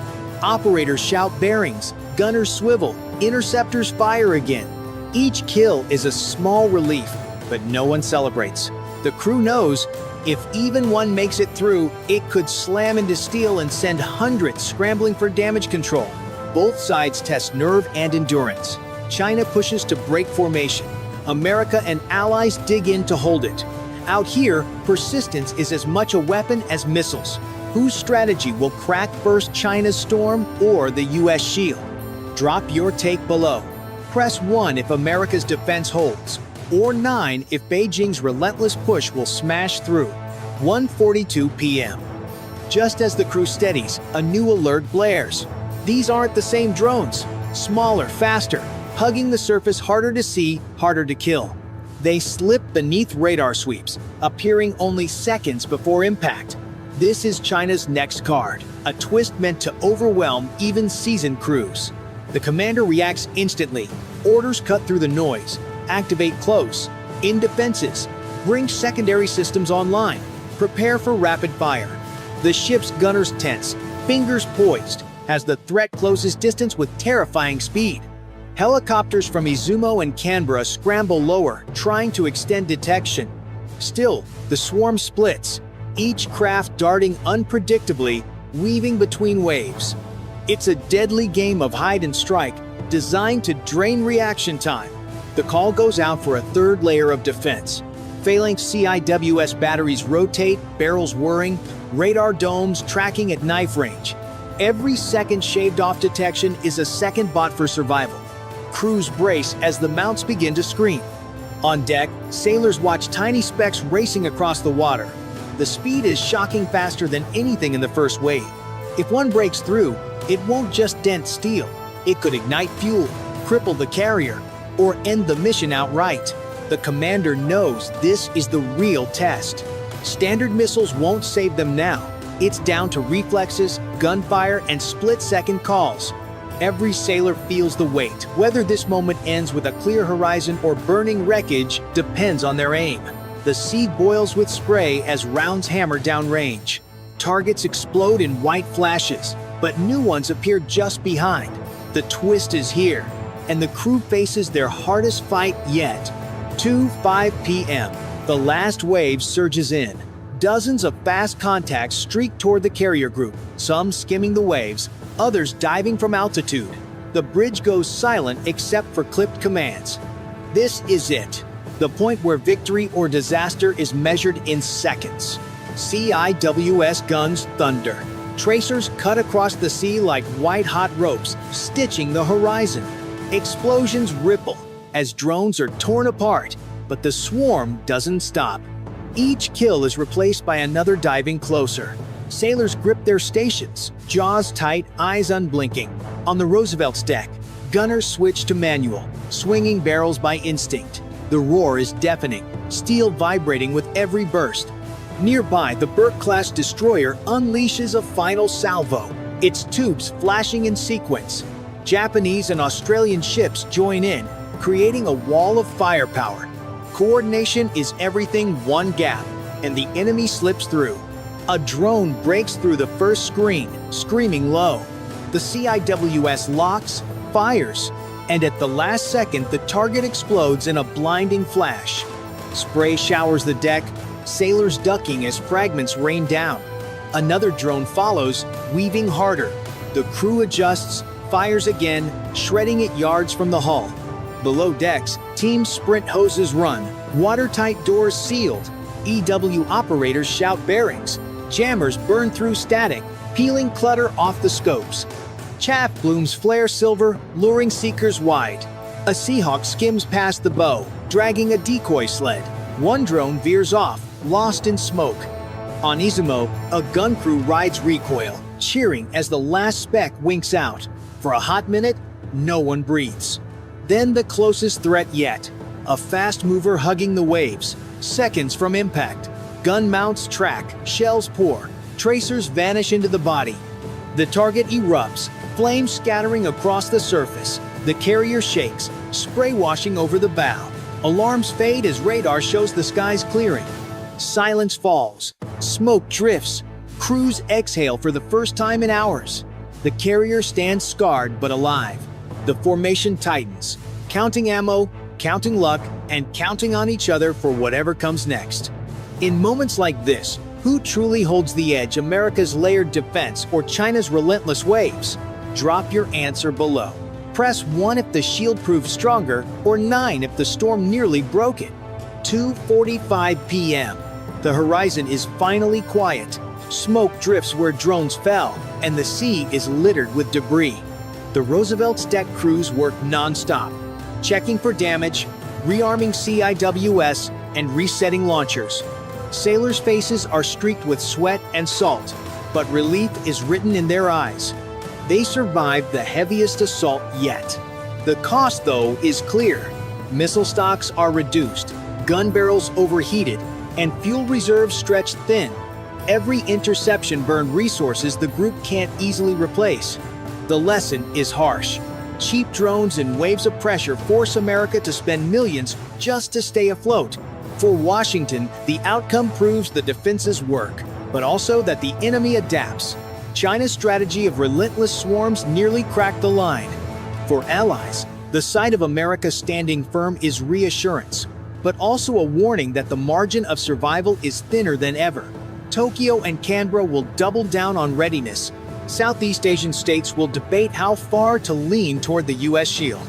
Operators shout bearings, gunners swivel, interceptors fire again. Each kill is a small relief, but no one celebrates. The crew knows, if even one makes it through, it could slam into steel and send hundreds scrambling for damage control. Both sides test nerve and endurance. China pushes to break formation. America and allies dig in to hold it. Out here, persistence is as much a weapon as missiles. Whose strategy will crack first, China's storm or the US shield? Drop your take below. Press 1 if America's defense holds, or 9 if Beijing's relentless push will smash through. 1:42 p.m. Just as the crew steadies, a new alert blares. These aren't the same drones. Smaller, faster, hugging the surface, harder to see, harder to kill. They slip beneath radar sweeps, appearing only seconds before impact. This is China's next card, a twist meant to overwhelm even seasoned crews. The commander reacts instantly. Orders cut through the noise. Activate close. In defenses. Bring secondary systems online. Prepare for rapid fire. The ship's gunners tense, fingers poised, as the threat closes distance with terrifying speed. Helicopters from Izumo and Canberra scramble lower, trying to extend detection. Still, the swarm splits, each craft darting unpredictably, weaving between waves. It's a deadly game of hide and strike, designed to drain reaction time. The call goes out for a third layer of defense. Phalanx CIWS batteries rotate, barrels whirring, radar domes tracking at knife range. Every second shaved off detection is a second bought for survival. Crews brace as the mounts begin to scream. On deck, sailors watch tiny specks racing across the water. The speed is shocking faster than anything in the first wave. If one breaks through, it won't just dent steel. It could ignite fuel, cripple the carrier, or end the mission outright. The commander knows this is the real test. Standard missiles won't save them now. It's down to reflexes, gunfire, and split-second calls. Every sailor feels the weight. Whether this moment ends with a clear horizon or burning wreckage depends on their aim. The sea boils with spray as rounds hammer down range. Targets explode in white flashes, but new ones appear just behind. The twist is here, and the crew faces their hardest fight yet. 2:05 p.m. The last wave surges in. Dozens of fast contacts streak toward the carrier group, some skimming the waves, others diving from altitude. The bridge goes silent except for clipped commands. This is it, the point where victory or disaster is measured in seconds. CIWS guns thunder. Tracers cut across the sea like white-hot ropes, stitching the horizon. Explosions ripple as drones are torn apart, but the swarm doesn't stop. Each kill is replaced by another diving closer. Sailors grip their stations, jaws tight, eyes unblinking. On the Roosevelt's deck, gunners switch to manual, swinging barrels by instinct. The roar is deafening, steel vibrating with every burst. Nearby, the Burke-class destroyer unleashes a final salvo, its tubes flashing in sequence. Japanese and Australian ships join in, creating a wall of firepower. Coordination is everything. One gap, and the enemy slips through. A drone breaks through the first screen, screaming low. The CIWS locks, fires, and at the last second, the target explodes in a blinding flash. Spray showers the deck, sailors ducking as fragments rain down. Another drone follows, weaving harder. The crew adjusts, fires again, shredding it yards from the hull. Below decks, team sprint hoses run, watertight doors sealed. EW operators shout bearings. Jammers burn through static, peeling clutter off the scopes. Chaff blooms flare silver, luring seekers wide. A Seahawk skims past the bow, dragging a decoy sled. One drone veers off, lost in smoke. On Izumo, a gun crew rides recoil, cheering as the last speck winks out. For a hot minute, no one breathes. Then the closest threat yet, a fast mover hugging the waves, seconds from impact. Gun mounts track, shells pour, tracers vanish into the body. The target erupts, flames scattering across the surface. The carrier shakes, spray washing over the bow. Alarms fade as radar shows the skies clearing. Silence falls, smoke drifts, crews exhale for the first time in hours. The carrier stands scarred but alive. The formation tightens, counting ammo, counting luck, and counting on each other for whatever comes next. In moments like this, who truly holds the edge, America's layered defense or China's relentless waves? Drop your answer below. Press 1 if the shield proves stronger, or 9 if the storm nearly broke it. 2:45 p.m. The horizon is finally quiet. Smoke drifts where drones fell, and the sea is littered with debris. The Roosevelt's deck crews work non-stop, checking for damage, rearming CIWS, and resetting launchers. Sailors' faces are streaked with sweat and salt, but relief is written in their eyes. They survived the heaviest assault yet. The cost, though, is clear. Missile stocks are reduced, gun barrels overheated, and fuel reserves stretched thin. Every interception burned resources the group can't easily replace. The lesson is harsh. Cheap drones and waves of pressure force America to spend millions just to stay afloat. For Washington, the outcome proves the defenses work, but also that the enemy adapts. China's strategy of relentless swarms nearly cracked the line. For allies, the sight of America standing firm is reassurance, but also a warning that the margin of survival is thinner than ever. Tokyo and Canberra will double down on readiness. Southeast Asian states will debate how far to lean toward the U.S. shield.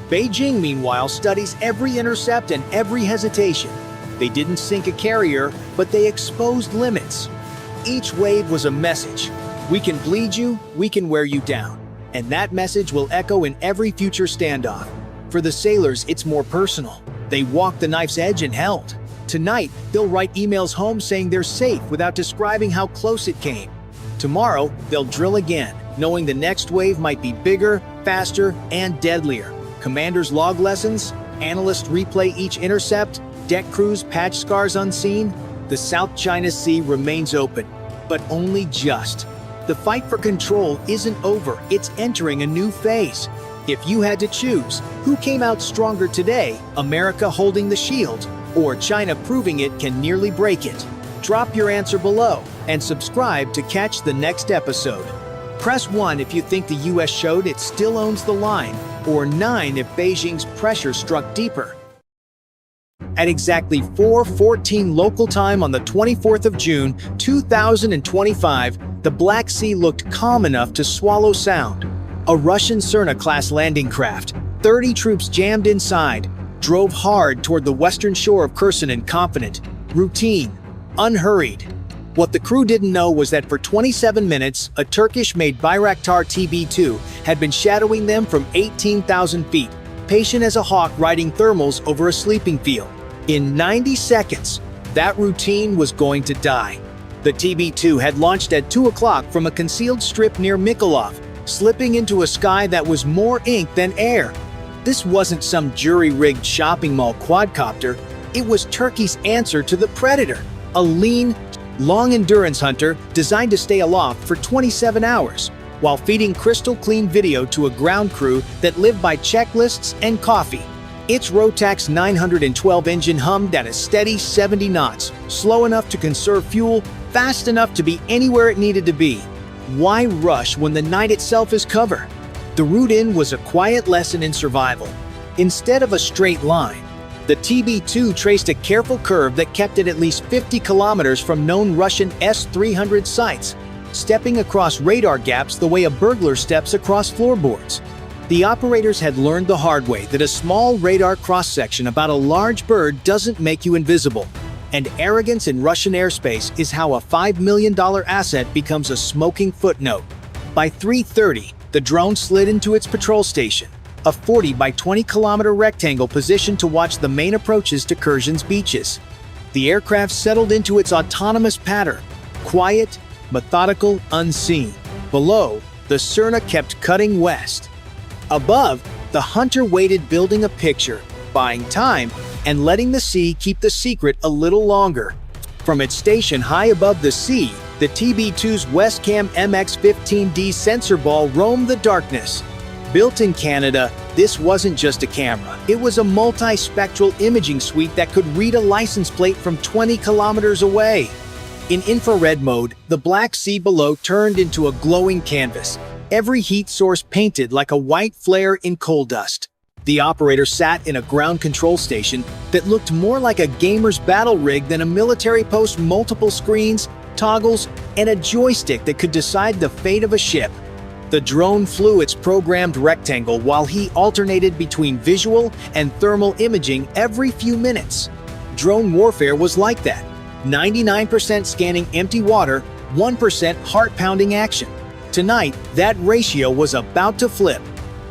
Beijing, meanwhile, studies every intercept and every hesitation. They didn't sink a carrier, but they exposed limits. Each wave was a message. We can bleed you, we can wear you down. And that message will echo in every future standoff. For the sailors, it's more personal. They walked the knife's edge and held. Tonight, they'll write emails home saying they're safe without describing how close it came. Tomorrow, they'll drill again, knowing the next wave might be bigger, faster, and deadlier. Commanders log lessons, analysts replay each intercept, deck crews patch scars unseen. The South China Sea remains open, but only just. The fight for control isn't over, it's entering a new phase. If you had to choose, who came out stronger today, America holding the shield, or China proving it can nearly break it? Drop your answer below and subscribe to catch the next episode. Press 1 if you think the US showed it still owns the line, or 9 if Beijing's pressure struck deeper. At exactly 4:14 local time on the 24th of June, 2025, the Black Sea looked calm enough to swallow sound. A Russian Cerna-class landing craft, 30 troops jammed inside, drove hard toward the western shore of Kherson, confident, routine, unhurried. What the crew didn't know was that for 27 minutes, a Turkish-made Bayraktar TB2 had been shadowing them from 18,000 feet, patient as a hawk riding thermals over a sleeping field. In 90 seconds, that routine was going to die. The TB2 had launched at 2 o'clock from a concealed strip near Mykolaiv, slipping into a sky that was more ink than air. This wasn't some jury-rigged shopping mall quadcopter. It was Turkey's answer to the Predator, a lean, long-endurance hunter designed to stay aloft for 27 hours, while feeding crystal-clean video to a ground crew that lived by checklists and coffee. Its Rotax 912 engine hummed at a steady 70 knots, slow enough to conserve fuel, fast enough to be anywhere it needed to be. Why rush when the night itself is cover? The route in was a quiet lesson in survival. Instead of a straight line, the TB2 traced a careful curve that kept it at least 50 kilometers from known Russian S-300 sites, stepping across radar gaps the way a burglar steps across floorboards. The operators had learned the hard way that a small radar cross-section about a large bird doesn't make you invisible. And arrogance in Russian airspace is how a $5 million asset becomes a smoking footnote. By 3:30, the drone slid into its patrol station, a 40 by 20 kilometer rectangle positioned to watch the main approaches to Khersen's beaches. The aircraft settled into its autonomous pattern, quiet, methodical, unseen. Below, the Cerna kept cutting west. Above, the hunter waited, building a picture, buying time, and letting the sea keep the secret a little longer. From its station high above the sea, the TB2's Westcam MX-15D sensor ball roamed the darkness. Built in Canada, this wasn't just a camera. It was a multi-spectral imaging suite that could read a license plate from 20 kilometers away. In infrared mode, the Black Sea below turned into a glowing canvas, every heat source painted like a white flare in coal dust. The operator sat in a ground control station that looked more like a gamer's battle rig than a military post, multiple screens, toggles, and a joystick that could decide the fate of a ship. The drone flew its programmed rectangle while he alternated between visual and thermal imaging every few minutes. Drone warfare was like that. 99% scanning empty water, 1% heart-pounding action. Tonight, that ratio was about to flip.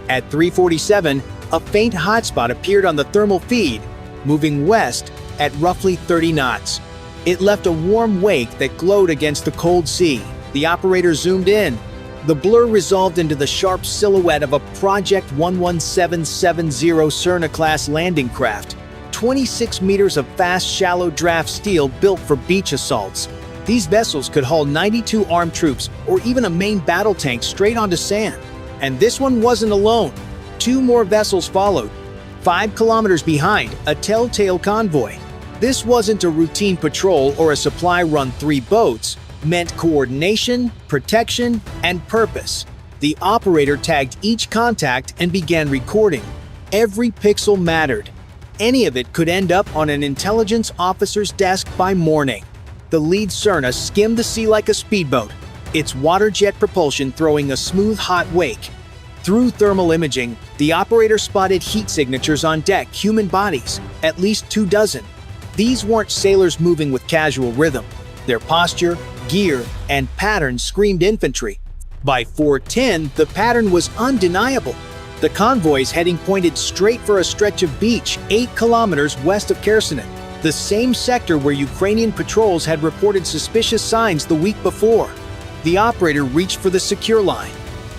At 3:47, a faint hotspot appeared on the thermal feed, moving west at roughly 30 knots. It left a warm wake that glowed against the cold sea. The operator zoomed in. The blur resolved into the sharp silhouette of a Project 11770 Cerna-class landing craft, 26 meters of fast, shallow draft steel built for beach assaults. These vessels could haul 92 armed troops or even a main battle tank straight onto sand. And this one wasn't alone. 2 more vessels followed, 5 kilometers behind, a telltale convoy. This wasn't a routine patrol or a supply run. 3 boats meant coordination, protection, and purpose. The operator tagged each contact and began recording. Every pixel mattered. Any of it could end up on an intelligence officer's desk by morning. The lead Cerna skimmed the sea like a speedboat, its water jet propulsion throwing a smooth, hot wake. Through thermal imaging, the operator spotted heat signatures on deck, human bodies, at least 2 dozen. These weren't sailors moving with casual rhythm. Their posture, gear, and pattern screamed infantry. By 4:10, the pattern was undeniable. The convoy's heading pointed straight for a stretch of beach 8 kilometers west of Kherson, the same sector where Ukrainian patrols had reported suspicious signs the week before. The operator reached for the secure line.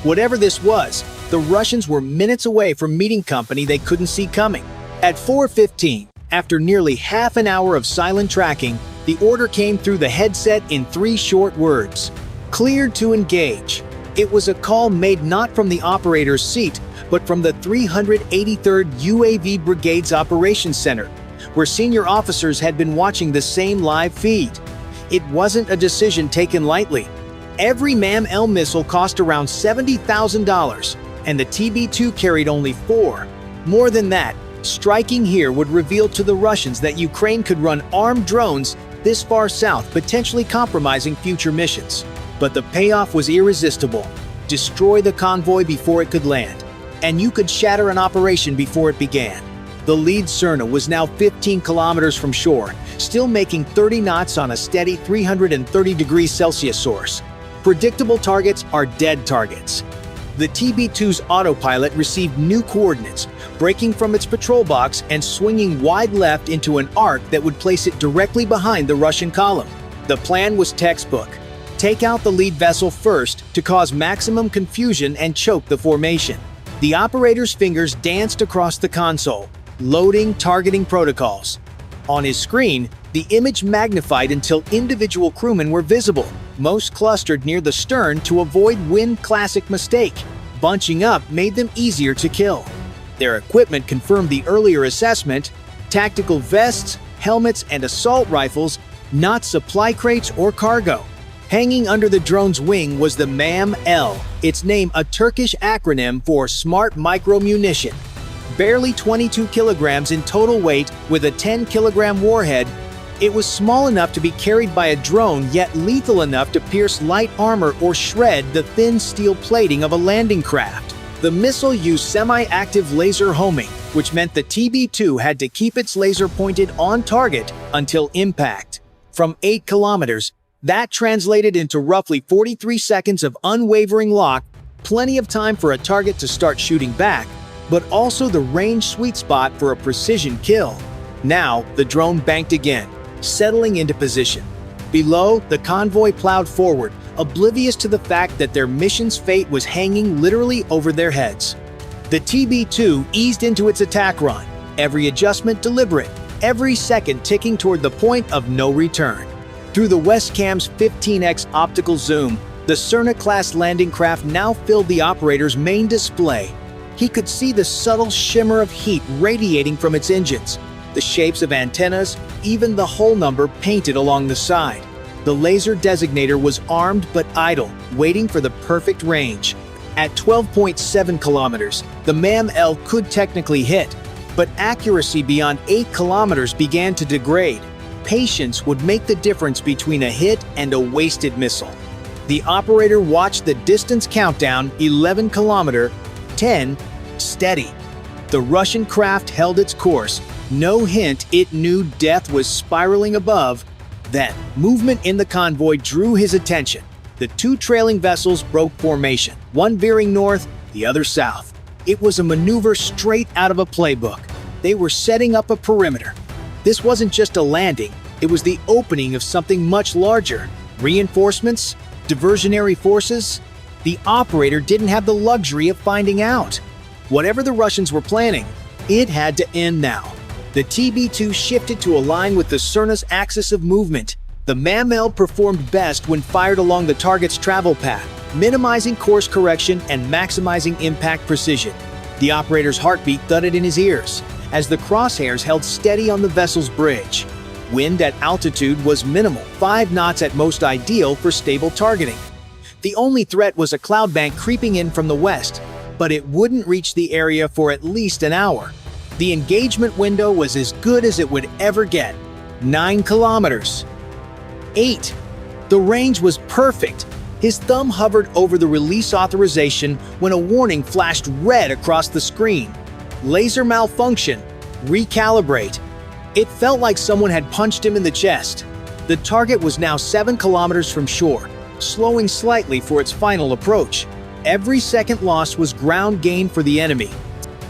Whatever this was, the Russians were minutes away from meeting company they couldn't see coming. At 4:15, after nearly half an hour of silent tracking, the order came through the headset in 3 short words: "Cleared to engage." It was a call made not from the operator's seat, but from the 383rd UAV Brigade's Operations Center, where senior officers had been watching the same live feed. It wasn't a decision taken lightly. Every MAM-L missile cost around $70,000, and the TB2 carried only 4. More than that, striking here would reveal to the Russians that Ukraine could run armed drones this far south, potentially compromising future missions. But the payoff was irresistible. Destroy the convoy before it could land, and you could shatter an operation before it began. The lead Cerna was now 15 kilometers from shore, still making 30 knots on a steady 330 degrees Celsius source. Predictable targets are dead targets. The TB2's autopilot received new coordinates, breaking from its patrol box and swinging wide left into an arc that would place it directly behind the Russian column. The plan was textbook. Take out the lead vessel first to cause maximum confusion and choke the formation. The operator's fingers danced across the console, loading targeting protocols. On his screen, the image magnified until individual crewmen were visible, most clustered near the stern to avoid Win classic mistake. Bunching up made them easier to kill. Their equipment confirmed the earlier assessment: tactical vests, helmets, and assault rifles, not supply crates or cargo. Hanging under the drone's wing was the MAM-L, its name a Turkish acronym for Smart Micro Munition. Barely 22 kilograms in total weight with a 10-kilogram warhead, it was small enough to be carried by a drone, yet lethal enough to pierce light armor or shred the thin steel plating of a landing craft. The missile used semi-active laser homing, which meant the TB2 had to keep its laser pointed on target until impact. From 8 kilometers, that translated into roughly 43 seconds of unwavering lock, plenty of time for a target to start shooting back, but also the range sweet spot for a precision kill. Now, the drone banked again, settling into position. Below, the convoy plowed forward, oblivious to the fact that their mission's fate was hanging literally over their heads. The TB2 eased into its attack run, every adjustment deliberate, every second ticking toward the point of no return. Through the Westcam's 15x optical zoom, the Cerna-class landing craft now filled the operator's main display. He could see the subtle shimmer of heat radiating from its engines, the shapes of antennas, even the hull number painted along the side. The laser designator was armed but idle, waiting for the perfect range. At 12.7 kilometers, the MAM-L could technically hit, but accuracy beyond 8 kilometers began to degrade. Patience would make the difference between a hit and a wasted missile. The operator watched the distance countdown: 11 kilometer, 10, steady. The Russian craft held its course. No hint it knew death was spiraling above. Then, movement in the convoy drew his attention. The 2 trailing vessels broke formation, one veering north, the other south. It was a maneuver straight out of a playbook. They were setting up a perimeter. This wasn't just a landing, it was the opening of something much larger. Reinforcements? Diversionary forces? The operator didn't have the luxury of finding out. Whatever the Russians were planning, it had to end now. The TB2 shifted to align with the Cerna's axis of movement. The MAM-L performed best when fired along the target's travel path, minimizing course correction and maximizing impact precision. The operator's heartbeat thudded in his ears as the crosshairs held steady on the vessel's bridge. Wind at altitude was minimal, 5 knots at most, ideal for stable targeting. The only threat was a cloud bank creeping in from the west, but it wouldn't reach the area for at least an hour. The engagement window was as good as it would ever get: 9 kilometers. 8. The range was perfect. His thumb hovered over the release authorization when a warning flashed red across the screen. Laser malfunction. Recalibrate. It felt like someone had punched him in the chest. The target was now 7 kilometers from shore, slowing slightly for its final approach. Every second lost was ground gain for the enemy.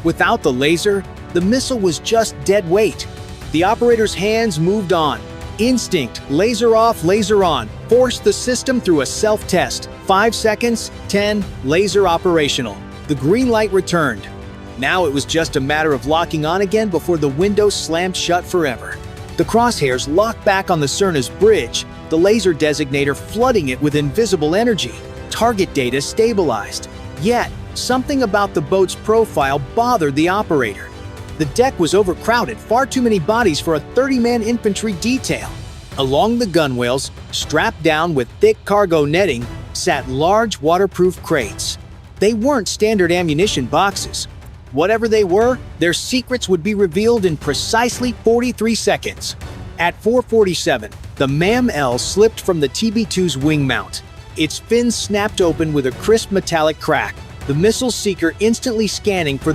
Without the laser, the missile was just dead weight. The operator's hands moved on. Instinct, laser off, laser on, forced the system through a self-test. 5 seconds, 10, laser operational. The green light returned. Now it was just a matter of locking on again before the window slammed shut forever. The crosshairs locked back on the Cerna's bridge, the laser designator flooding it with invisible energy. Target data stabilized. Yet, something about the boat's profile bothered the operator. The deck was overcrowded, far too many bodies for a 30-man infantry detail. Along the gunwales, strapped down with thick cargo netting, sat large waterproof crates. They weren't standard ammunition boxes. Whatever they were, their secrets would be revealed in precisely 43 seconds. At 4:47, the MAM-L slipped from the TB2's wing mount. Its fins snapped open with a crisp metallic crack, the missile seeker instantly scanning for